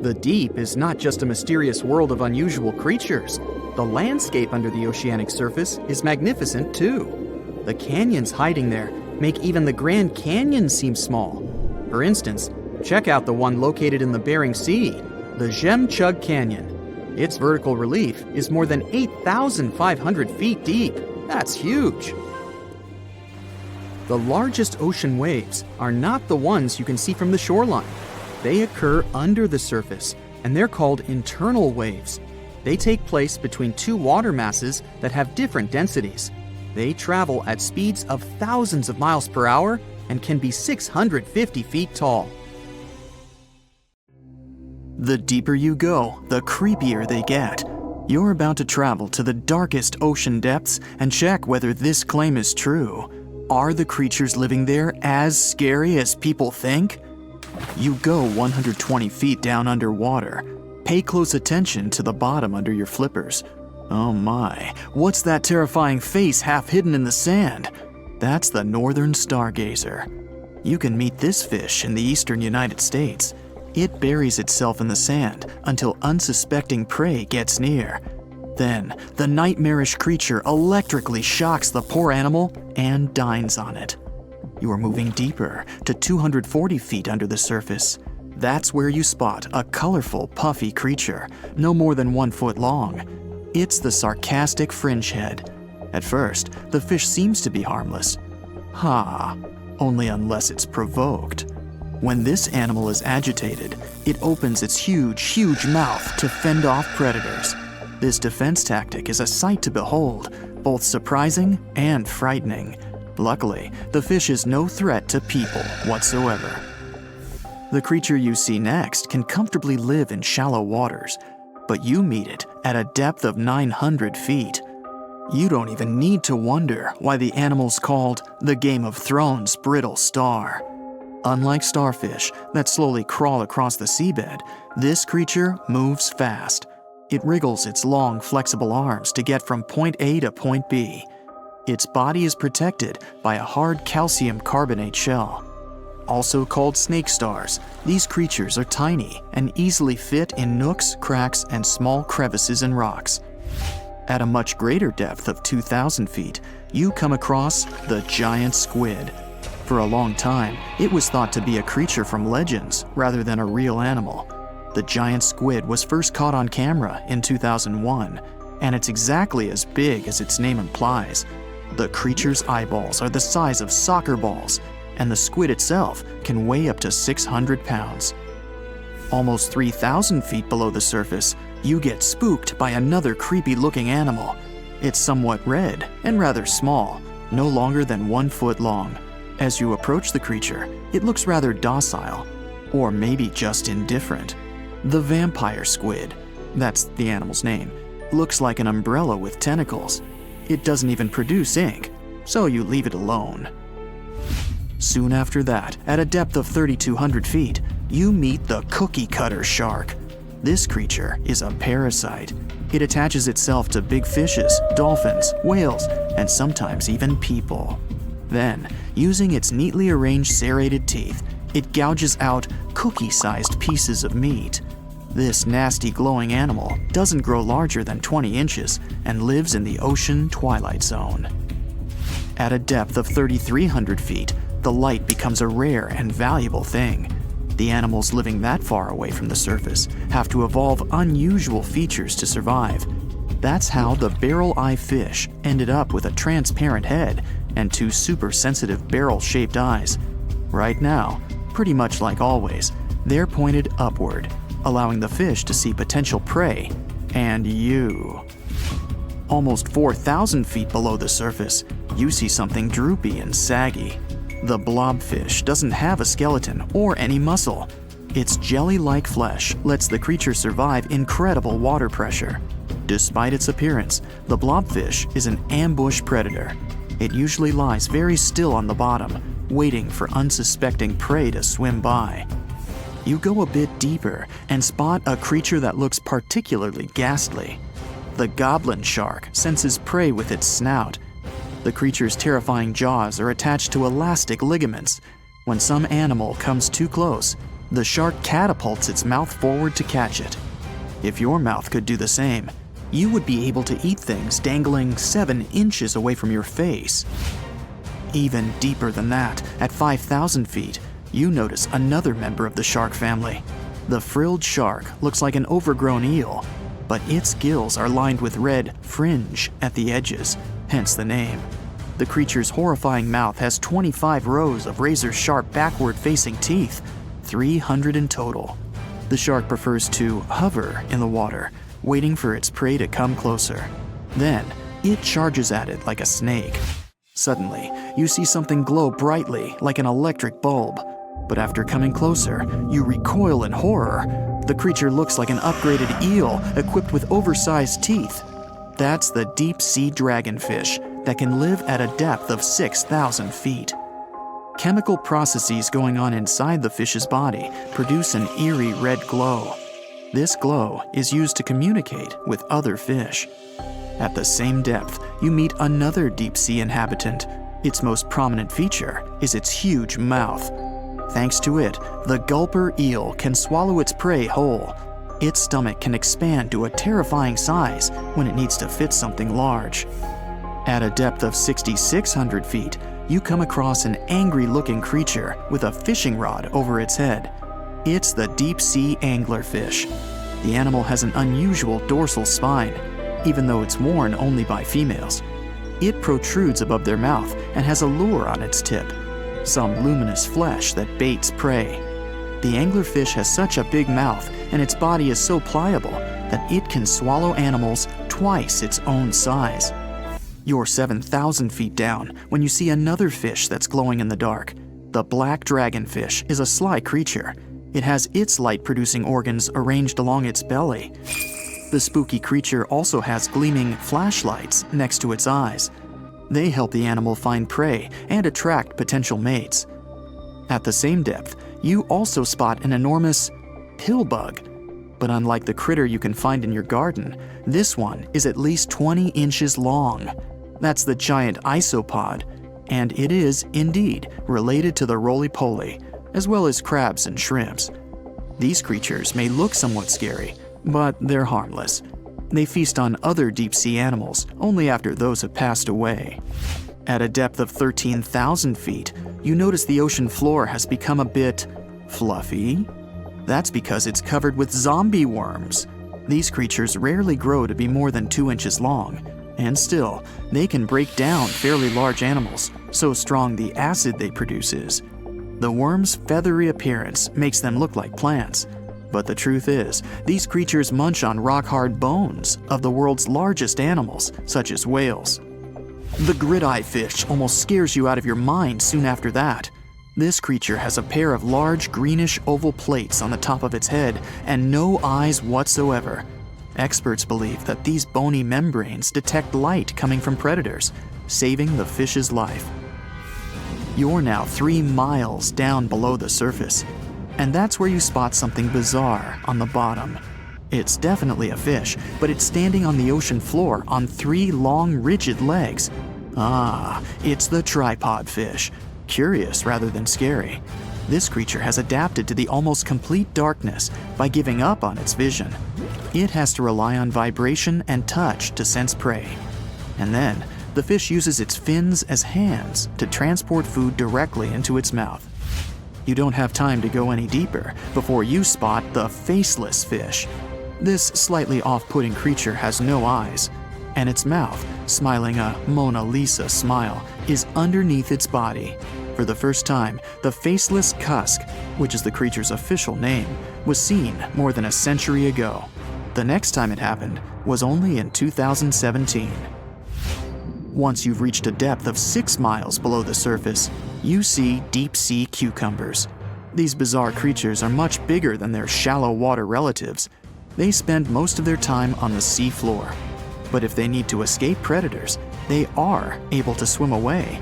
The deep is not just a mysterious world of unusual creatures. The landscape under the oceanic surface is magnificent too. The canyons hiding there make even the Grand Canyon seem small. For instance, check out the one located in the Bering Sea, the Jemchug Canyon. Its vertical relief is more than 8,500 feet deep. That's huge. The largest ocean waves are not the ones you can see from the shoreline. They occur under the surface, and they're called internal waves. They take place between two water masses that have different densities. They travel at speeds of thousands of miles per hour and can be 650 feet tall. The deeper you go, the creepier they get. You're about to travel to the darkest ocean depths and check whether this claim is true. Are the creatures living there as scary as people think? You go 120 feet down underwater. Pay close attention to the bottom under your flippers. Oh my, what's that terrifying face half hidden in the sand? That's the northern stargazer. You can meet this fish in the eastern United States. It buries itself in the sand until unsuspecting prey gets near. Then, the nightmarish creature electrically shocks the poor animal and dines on it. You are moving deeper to 240 feet under the surface. That's where you spot a colorful, puffy creature, no more than 1 foot long. It's the sarcastic fringehead. At first, the fish seems to be harmless. Only unless it's provoked. When this animal is agitated, it opens its huge mouth to fend off predators. This defense tactic is a sight to behold, both surprising and frightening. Luckily, the fish is no threat to people whatsoever. The creature you see next can comfortably live in shallow waters, but you meet it at a depth of 900 feet. You don't even need to wonder why the animal's called the Game of Thrones brittle star. Unlike starfish that slowly crawl across the seabed, this creature moves fast. It wriggles its long, flexible arms to get from point A to point B. Its body is protected by a hard calcium carbonate shell. Also called snake stars, these creatures are tiny and easily fit in nooks, cracks, and small crevices in rocks. At a much greater depth of 2,000 feet, you come across the giant squid. For a long time, it was thought to be a creature from legends rather than a real animal. The giant squid was first caught on camera in 2001, and it's exactly as big as its name implies. The creature's eyeballs are the size of soccer balls, and the squid itself can weigh up to 600 pounds. Almost 3,000 feet below the surface, you get spooked by another creepy-looking animal. It's somewhat red and rather small, no longer than 1 foot long. As you approach the creature, it looks rather docile, or maybe just indifferent. The vampire squid, that's the animal's name, looks like an umbrella with tentacles. It doesn't even produce ink, so you leave it alone. Soon after that, at a depth of 3,200 feet, you meet the cookie cutter shark. This creature is a parasite. It attaches itself to big fishes, dolphins, whales, and sometimes even people. Then, using its neatly arranged serrated teeth, it gouges out cookie-sized pieces of meat. This nasty glowing animal doesn't grow larger than 20 inches and lives in the ocean twilight zone. At a depth of 3,300 feet, the light becomes a rare and valuable thing. The animals living that far away from the surface have to evolve unusual features to survive. That's how the barrel-eye fish ended up with a transparent head and 2 super-sensitive barrel-shaped eyes. Right now, pretty much like always, they're pointed upward, allowing the fish to see potential prey and you. Almost 4,000 feet below the surface, you see something droopy and saggy. The blobfish doesn't have a skeleton or any muscle. Its jelly-like flesh lets the creature survive incredible water pressure. Despite its appearance, the blobfish is an ambush predator. It usually lies very still on the bottom, waiting for unsuspecting prey to swim by. You go a bit deeper and spot a creature that looks particularly ghastly. The goblin shark senses prey with its snout. The creature's terrifying jaws are attached to elastic ligaments. When some animal comes too close, The shark catapults its mouth forward to catch it. If your mouth could do the same, you would be able to eat things dangling 7 inches away from your face. Even deeper than that, at 5,000 feet, you notice another member of the shark family. The frilled shark looks like an overgrown eel, but its gills are lined with red fringe at the edges, hence the name. The creature's horrifying mouth has 25 rows of razor-sharp backward-facing teeth, 300 in total. The shark prefers to hover in the water, waiting for its prey to come closer. Then, it charges at it like a snake. Suddenly, you see something glow brightly like an electric bulb. But after coming closer, you recoil in horror. The creature looks like an upgraded eel equipped with oversized teeth. That's the deep-sea dragonfish that can live at a depth of 6,000 feet. Chemical processes going on inside the fish's body produce an eerie red glow. This glow is used to communicate with other fish. At the same depth, you meet another deep-sea inhabitant. Its most prominent feature is its huge mouth. Thanks to it, the gulper eel can swallow its prey whole. Its stomach can expand to a terrifying size when it needs to fit something large. At a depth of 6,600 feet, you come across an angry-looking creature with a fishing rod over its head. It's the deep-sea anglerfish. The animal has an unusual dorsal spine, even though it's worn only by females. It protrudes above their mouth and has a lure on its tip, some luminous flesh that baits prey. The anglerfish has such a big mouth and its body is so pliable that it can swallow animals twice its own size. You're 7,000 feet down when you see another fish that's glowing in the dark. The black dragonfish is a sly creature. It has its light-producing organs arranged along its belly. The spooky creature also has gleaming flashlights next to its eyes. They help the animal find prey and attract potential mates. At the same depth, you also spot an enormous pillbug. But unlike the critter you can find in your garden, this one is at least 20 inches long. That's the giant isopod, and it is, indeed, related to the roly-poly, as well as crabs and shrimps. These creatures may look somewhat scary, but they're harmless. They feast on other deep-sea animals only after those have passed away. At a depth of 13,000 feet, you notice the ocean floor has become a bit fluffy. That's because it's covered with zombie worms. These creatures rarely grow to be more than 2 inches long, and still, they can break down fairly large animals, so strong the acid they produce is. The worms' feathery appearance makes them look like plants, but the truth is, these creatures munch on rock-hard bones of the world's largest animals, such as whales. The grid-eye fish almost scares you out of your mind soon after that. This creature has a pair of large greenish oval plates on the top of its head and no eyes whatsoever. Experts believe that these bony membranes detect light coming from predators, saving the fish's life. You're now 3 miles down below the surface, and that's where you spot something bizarre on the bottom. It's definitely a fish, but it's standing on the ocean floor on 3 long, rigid legs. Ah, it's the tripod fish. Curious rather than scary. This creature has adapted to the almost complete darkness by giving up on its vision. It has to rely on vibration and touch to sense prey. And then, the fish uses its fins as hands to transport food directly into its mouth. You don't have time to go any deeper before you spot the faceless fish. This slightly off-putting creature has no eyes, and its mouth, smiling a Mona Lisa smile, is underneath its body. For the first time, the faceless cusk, which is the creature's official name, was seen more than a century ago. The next time it happened was only in 2017. Once you've reached a depth of 6 miles below the surface, you see deep-sea cucumbers. These bizarre creatures are much bigger than their shallow water relatives. They spend most of their time on the sea floor. But if they need to escape predators, they are able to swim away.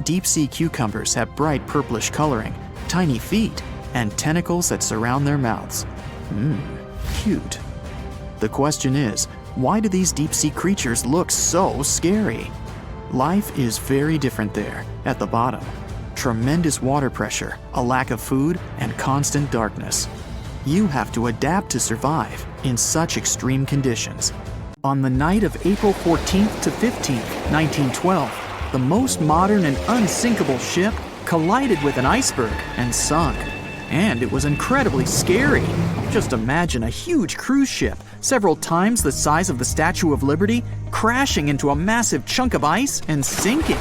Deep-sea cucumbers have bright purplish coloring, tiny feet, and tentacles that surround their mouths. Cute. The question is, why do these deep-sea creatures look so scary? Life is very different there, at the bottom. tremendous water pressure, a lack of food, and constant darkness. You have to adapt to survive in such extreme conditions. On the night of April 14th to 15th, 1912, the most modern and unsinkable ship collided with an iceberg and sunk. And it was incredibly scary. Just imagine a huge cruise ship, several times the size of the Statue of Liberty, crashing into a massive chunk of ice and sinking.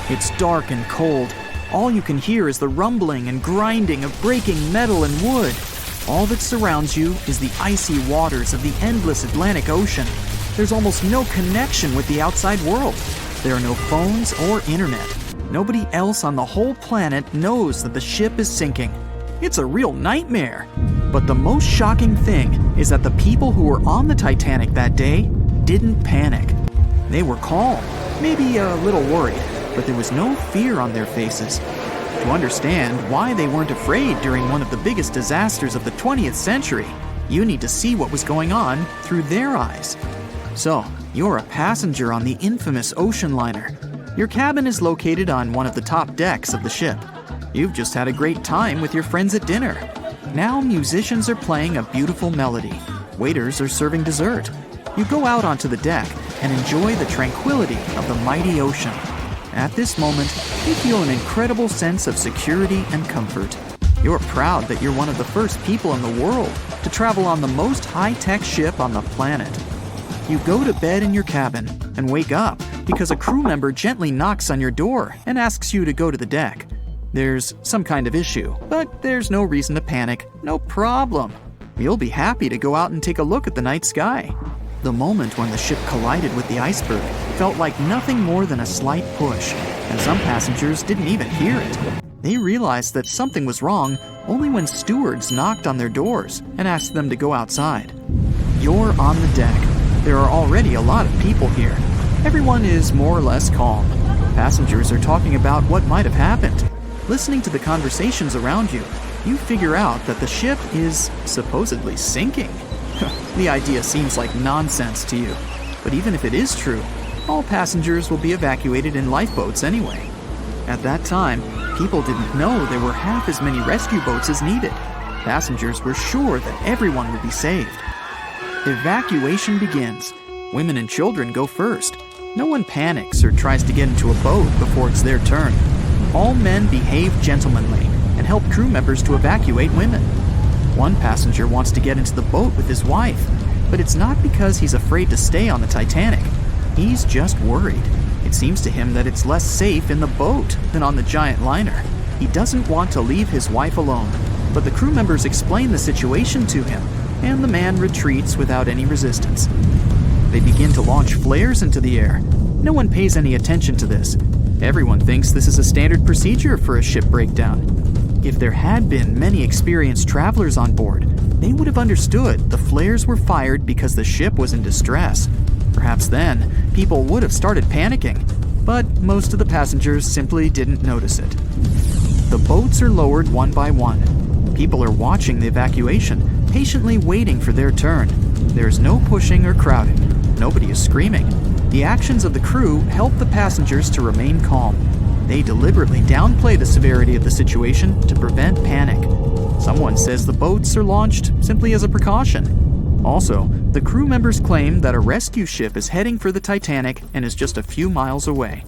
It's dark and cold. All you can hear is the rumbling and grinding of breaking metal and wood. All that surrounds you is the icy waters of the endless Atlantic Ocean. There's almost no connection with the outside world. There are no phones or internet. Nobody else on the whole planet knows that the ship is sinking. It's a real nightmare. But the most shocking thing is that the people who were on the Titanic that day didn't panic. They were calm, maybe a little worried, but there was no fear on their faces. To understand why they weren't afraid during one of the biggest disasters of the 20th century, you need to see what was going on through their eyes. So, you're a passenger on the infamous ocean liner. Your cabin is located on one of the top decks of the ship. You've just had a great time with your friends at dinner. Now musicians are playing a beautiful melody. Waiters are serving dessert. You go out onto the deck and enjoy the tranquility of the mighty ocean. At this moment, you feel an incredible sense of security and comfort. You're proud that you're one of the first people in the world to travel on the most high-tech ship on the planet. You go to bed in your cabin and wake up because a crew member gently knocks on your door and asks you to go to the deck. There's some kind of issue, but there's no reason to panic. No problem. You'll be happy to go out and take a look at the night sky. The moment when the ship collided with the iceberg felt like nothing more than a slight push, and some passengers didn't even hear it. They realized that something was wrong only when stewards knocked on their doors and asked them to go outside. You're on the deck. There are already a lot of people here. Everyone is more or less calm. Passengers are talking about what might have happened. Listening to the conversations around you, you figure out that the ship is supposedly sinking. The idea seems like nonsense to you, but even if it is true, all passengers will be evacuated in lifeboats anyway. At that time, people didn't know there were half as many rescue boats as needed. Passengers were sure that everyone would be saved. Evacuation begins. Women and children go first. No one panics or tries to get into a boat before it's their turn. All men behave gentlemanly and help crew members to evacuate women. One passenger wants to get into the boat with his wife, but it's not because he's afraid to stay on the Titanic. He's just worried. It seems to him that it's less safe in the boat than on the giant liner. He doesn't want to leave his wife alone, but the crew members explain the situation to him, and the man retreats without any resistance. They begin to launch flares into the air. No one pays any attention to this. Everyone thinks this is a standard procedure for a ship breakdown. If there had been many experienced travelers on board, they would have understood the flares were fired because the ship was in distress. Perhaps then, people would have started panicking, but most of the passengers simply didn't notice it. The boats are lowered one by one. People are watching the evacuation, patiently waiting for their turn. There is no pushing or crowding. Nobody is screaming. The actions of the crew help the passengers to remain calm. They deliberately downplay the severity of the situation to prevent panic. Someone says the boats are launched simply as a precaution. Also, the crew members claim that a rescue ship is heading for the Titanic and is just a few miles away.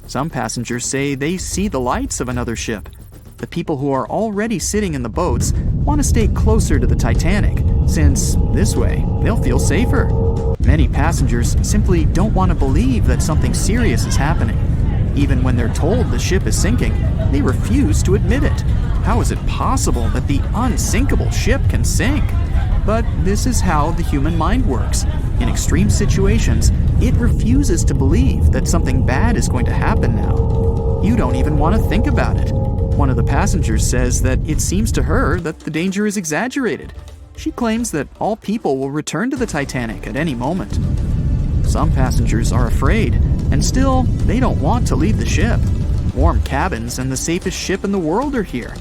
Some passengers say they see the lights of another ship. The people who are already sitting in the boats want to stay closer to the Titanic, since this way they'll feel safer. Many passengers simply don't want to believe that something serious is happening. Even when they're told the ship is sinking, they refuse to admit it. How is it possible that the unsinkable ship can sink? But this is how the human mind works. In extreme situations, it refuses to believe that something bad is going to happen now. You don't even want to think about it. One of the passengers says that it seems to her that the danger is exaggerated. She claims that all people will return to the Titanic at any moment. Some passengers are afraid, and still, they don't want to leave the ship. Warm cabins and the safest ship in the world are here.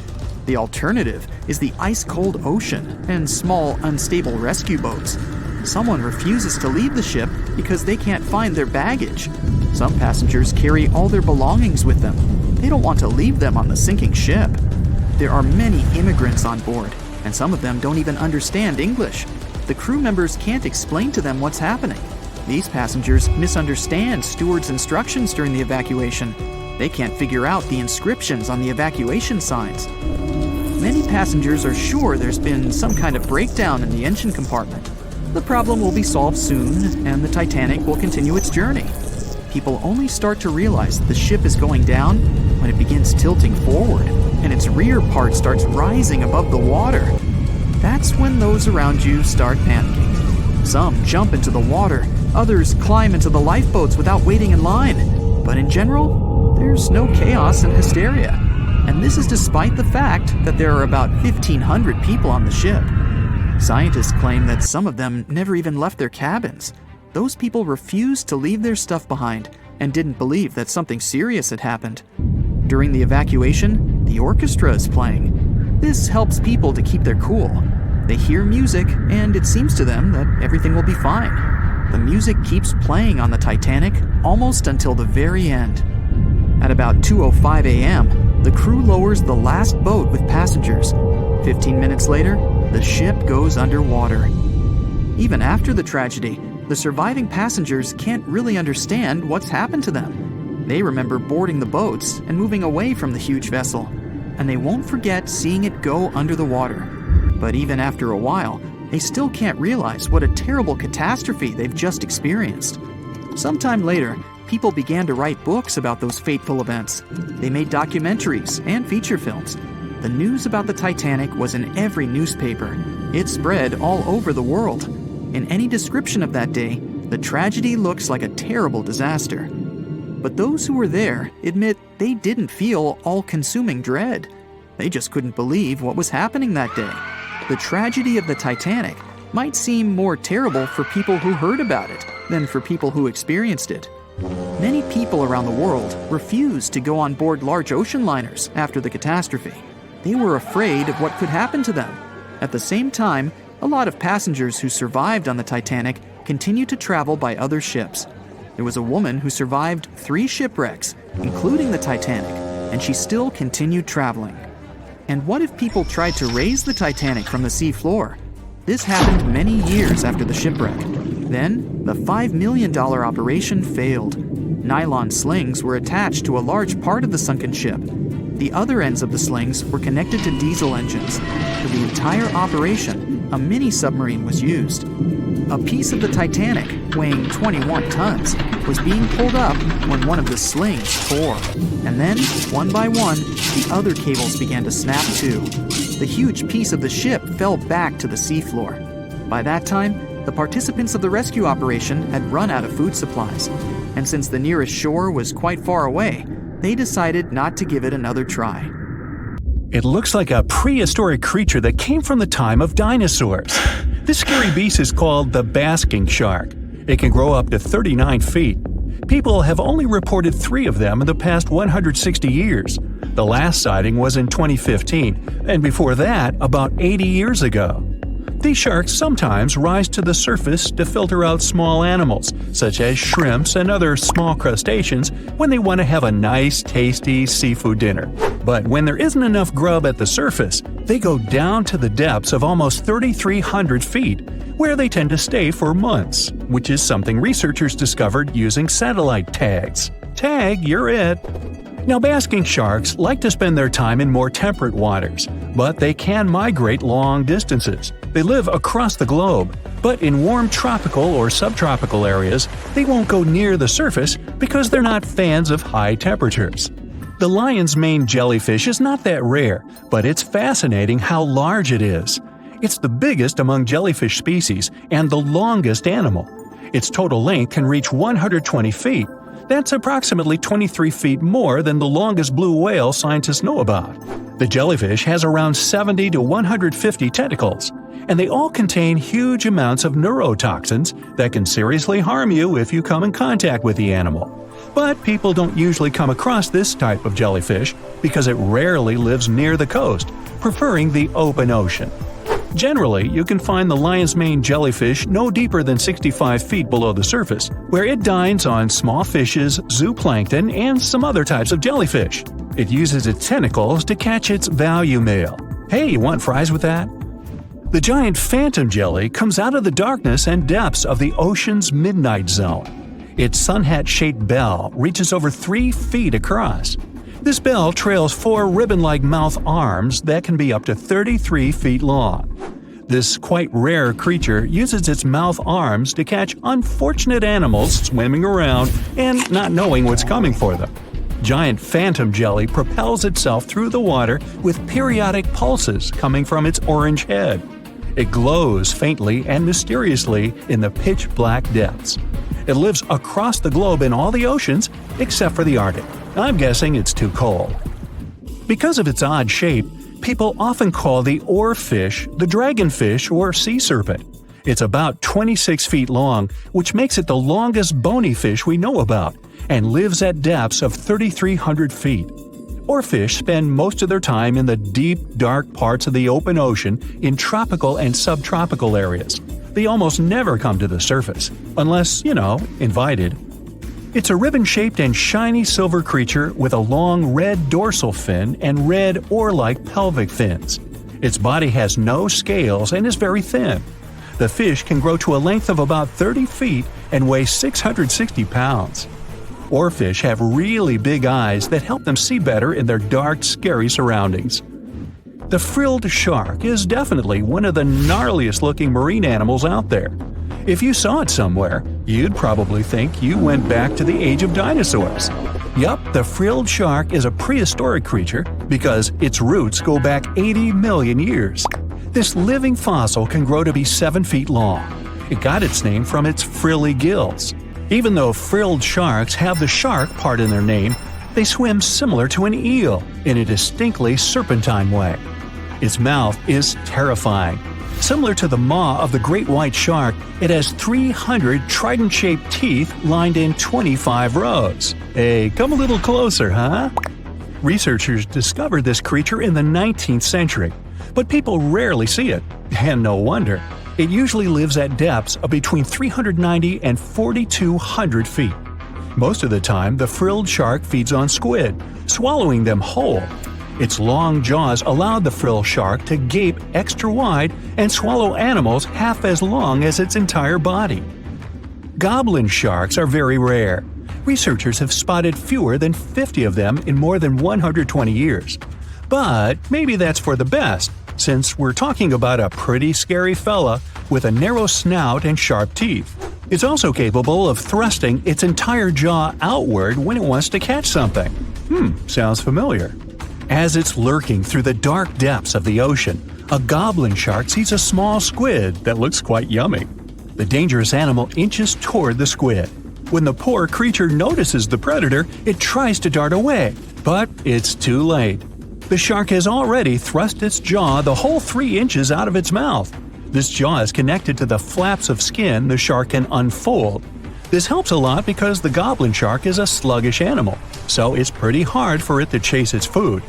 The alternative is the ice-cold ocean and small, unstable rescue boats. Someone refuses to leave the ship because they can't find their baggage. Some passengers carry all their belongings with them. they don't want to leave them on the sinking ship. There are many immigrants on board, and some of them don't even understand English. The crew members can't explain to them what's happening. These passengers misunderstand stewards' instructions during the evacuation. They can't figure out the inscriptions on the evacuation signs. Many passengers are sure there's been some kind of breakdown in the engine compartment. The problem will be solved soon, and the Titanic will continue its journey. People only start to realize the ship is going down when it begins tilting forward, and its rear part starts rising above the water. That's when those around you start panicking. Some jump into the water, others climb into the lifeboats without waiting in line. But in general, there's no chaos and hysteria. And this is despite the fact that there are about 1,500 people on the ship. Scientists claim that some of them never even left their cabins. Those people refused to leave their stuff behind and didn't believe that something serious had happened. During the evacuation, the orchestra is playing. This helps people to keep their cool. They hear music, and it seems to them that everything will be fine. The music keeps playing on the Titanic almost until the very end. At about 2:05 a.m., the crew lowers the last boat with passengers. 15 minutes later, the ship goes underwater. Even after the tragedy, the surviving passengers can't really understand what's happened to them. They remember boarding the boats and moving away from the huge vessel, and they won't forget seeing it go under the water. But even after a while, they still can't realize what a terrible catastrophe they've just experienced. Sometime later, people began to write books about those fateful events. They made documentaries and feature films. The news about the Titanic was in every newspaper. It spread all over the world. In any description of that day, the tragedy looks like a terrible disaster. But those who were there admit they didn't feel all-consuming dread. They just couldn't believe what was happening that day. The tragedy of the Titanic might seem more terrible for people who heard about it than for people who experienced it. Many people around the world refused to go on board large ocean liners after the catastrophe. They were afraid of what could happen to them. At the same time, a lot of passengers who survived on the Titanic continued to travel by other ships. There was a woman who survived 3 shipwrecks, including the Titanic, and she still continued traveling. And what if people tried to raise the Titanic from the sea floor? This happened many years after the shipwreck. Then, the $5 million operation failed. Nylon slings were attached to a large part of the sunken ship. The other ends of the slings were connected to diesel engines. For the entire operation, a mini-submarine was used. A piece of the Titanic, weighing 21 tons, was being pulled up when one of the slings tore. And then, one by one, the other cables began to snap too. The huge piece of the ship fell back to the seafloor. By that time, the participants of the rescue operation had run out of food supplies. And since the nearest shore was quite far away, they decided not to give it another try. It looks like a prehistoric creature that came from the time of dinosaurs. This scary beast is called the basking shark. It can grow up to 39 feet. People have only reported 3 of them in the past 160 years. The last sighting was in 2015, and before that, about 80 years ago. These sharks sometimes rise to the surface to filter out small animals, such as shrimps and other small crustaceans, when they want to have a nice, tasty seafood dinner. But when there isn't enough grub at the surface, they go down to the depths of almost 3,300 feet, where they tend to stay for months, which is something researchers discovered using satellite tags. Tag, you're it! Now, basking sharks like to spend their time in more temperate waters, but they can migrate long distances. They live across the globe, but in warm tropical or subtropical areas, they won't go near the surface because they're not fans of high temperatures. The lion's mane jellyfish is not that rare, but it's fascinating how large it is. It's the biggest among jellyfish species and the longest animal. Its total length can reach 120 feet. That's approximately 23 feet more than the longest blue whale scientists know about. The jellyfish has around 70 to 150 tentacles, and they all contain huge amounts of neurotoxins that can seriously harm you if you come in contact with the animal. But people don't usually come across this type of jellyfish because it rarely lives near the coast, preferring the open ocean. Generally, you can find the lion's mane jellyfish no deeper than 65 feet below the surface, where it dines on small fishes, zooplankton, and some other types of jellyfish. It uses its tentacles to catch its value meal. Hey, you want fries with that? The giant phantom jelly comes out of the darkness and depths of the ocean's midnight zone. Its sun hat-shaped bell reaches over 3 feet across. This bell trails 4 ribbon-like mouth arms that can be up to 33 feet long. This quite rare creature uses its mouth arms to catch unfortunate animals swimming around and not knowing what's coming for them. Giant phantom jelly propels itself through the water with periodic pulses coming from its orange head. It glows faintly and mysteriously in the pitch-black depths. It lives across the globe in all the oceans except for the Arctic. I'm guessing it's too cold. Because of its odd shape, people often call the oarfish the dragonfish or sea serpent. It's about 26 feet long, which makes it the longest bony fish we know about, and lives at depths of 3,300 feet. Oarfish spend most of their time in the deep, dark parts of the open ocean in tropical and subtropical areas. They almost never come to the surface, unless, invited. It's a ribbon-shaped and shiny silver creature with a long red dorsal fin and red oar-like pelvic fins. Its body has no scales and is very thin. The fish can grow to a length of about 30 feet and weigh 660 pounds. Oarfish have really big eyes that help them see better in their dark, scary surroundings. The frilled shark is definitely one of the gnarliest-looking marine animals out there. If you saw it somewhere, you'd probably think you went back to the age of dinosaurs. Yup, the frilled shark is a prehistoric creature because its roots go back 80 million years. This living fossil can grow to be 7 feet long. It got its name from its frilly gills. Even though frilled sharks have the shark part in their name, they swim similar to an eel in a distinctly serpentine way. Its mouth is terrifying. Similar to the maw of the great white shark, it has 300 trident-shaped teeth lined in 25 rows. Hey, come a little closer, huh? Researchers discovered this creature in the 19th century, but people rarely see it, and no wonder. It usually lives at depths of between 390 and 4,200 feet. Most of the time, the frilled shark feeds on squid, swallowing them whole. Its long jaws allowed the frilled shark to gape extra wide and swallow animals half as long as its entire body. Goblin sharks are very rare. Researchers have spotted fewer than 50 of them in more than 120 years. But maybe that's for the best, since we're talking about a pretty scary fella with a narrow snout and sharp teeth. It's also capable of thrusting its entire jaw outward when it wants to catch something. Sounds familiar. As it's lurking through the dark depths of the ocean, a goblin shark sees a small squid that looks quite yummy. The dangerous animal inches toward the squid. When the poor creature notices the predator, it tries to dart away, but it's too late. The shark has already thrust its jaw the whole 3 inches out of its mouth. This jaw is connected to the flaps of skin the shark can unfold. This helps a lot because the goblin shark is a sluggish animal, so it's pretty hard for it to chase its food.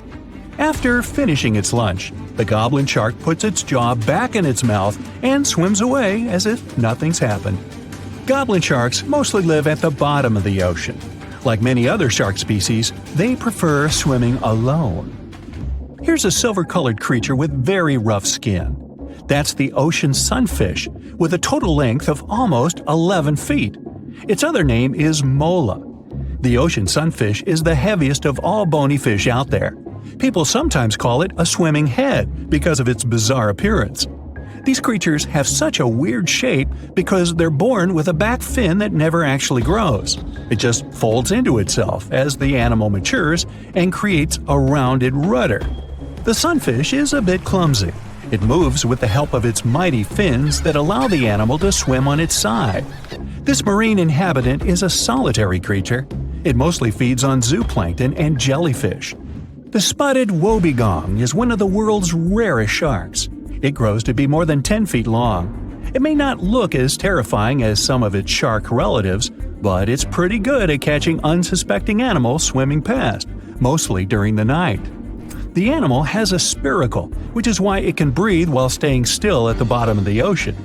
After finishing its lunch, the goblin shark puts its jaw back in its mouth and swims away as if nothing's happened. Goblin sharks mostly live at the bottom of the ocean. Like many other shark species, they prefer swimming alone. Here's a silver-colored creature with very rough skin. That's the ocean sunfish, with a total length of almost 11 feet. Its other name is mola. The ocean sunfish is the heaviest of all bony fish out there. People sometimes call it a swimming head because of its bizarre appearance. These creatures have such a weird shape because they're born with a back fin that never actually grows. It just folds into itself as the animal matures and creates a rounded rudder. The sunfish is a bit clumsy. It moves with the help of its mighty fins that allow the animal to swim on its side. This marine inhabitant is a solitary creature. It mostly feeds on zooplankton and jellyfish. The spotted wobbegong is one of the world's rarest sharks. It grows to be more than 10 feet long. It may not look as terrifying as some of its shark relatives, but it's pretty good at catching unsuspecting animals swimming past, mostly during the night. The animal has a spiracle, which is why it can breathe while staying still at the bottom of the ocean.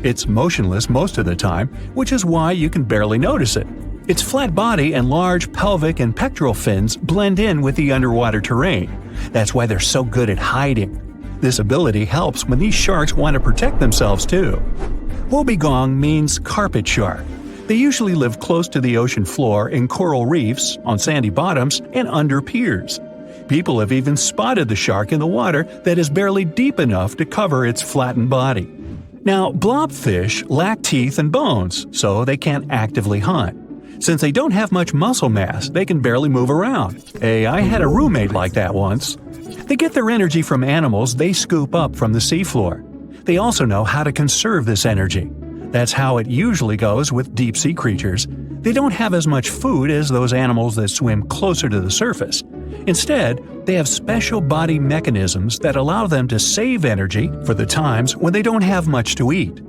It's motionless most of the time, which is why you can barely notice it. Its flat body and large pelvic and pectoral fins blend in with the underwater terrain. That's why they're so good at hiding. This ability helps when these sharks want to protect themselves too. Wobbegong means carpet shark. They usually live close to the ocean floor in coral reefs, on sandy bottoms, and under piers. People have even spotted the shark in the water that is barely deep enough to cover its flattened body. Now, blobfish lack teeth and bones, so they can't actively hunt. Since they don't have much muscle mass, they can barely move around. Hey, I had a roommate like that once. They get their energy from animals they scoop up from the seafloor. They also know how to conserve this energy. That's how it usually goes with deep-sea creatures. They don't have as much food as those animals that swim closer to the surface. Instead, they have special body mechanisms that allow them to save energy for the times when they don't have much to eat.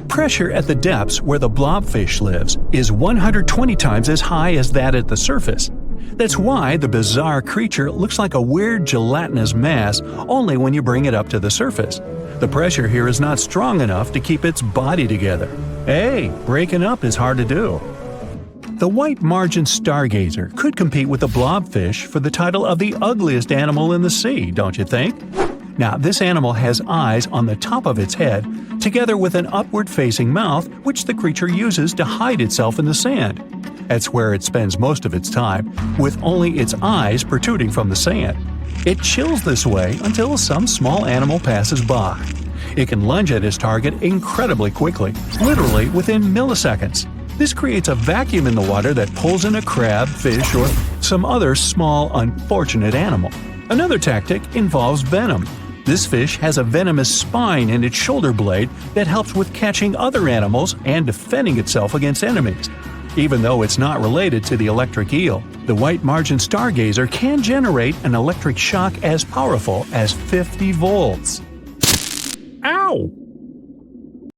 Pressure at the depths where the blobfish lives is 120 times as high as that at the surface. That's why the bizarre creature looks like a weird gelatinous mass only when you bring it up to the surface. The pressure here is not strong enough to keep its body together. Hey, breaking up is hard to do. The white margin stargazer could compete with the blobfish for the title of the ugliest animal in the sea, don't you think? Now, this animal has eyes on the top of its head, together with an upward-facing mouth which the creature uses to hide itself in the sand. That's where it spends most of its time, with only its eyes protruding from the sand. It chills this way until some small animal passes by. It can lunge at its target incredibly quickly, literally within milliseconds. This creates a vacuum in the water that pulls in a crab, fish, or some other small, unfortunate animal. Another tactic involves venom. This fish has a venomous spine in its shoulder blade that helps with catching other animals and defending itself against enemies. Even though it's not related to the electric eel, the white margin stargazer can generate an electric shock as powerful as 50 volts. Ow!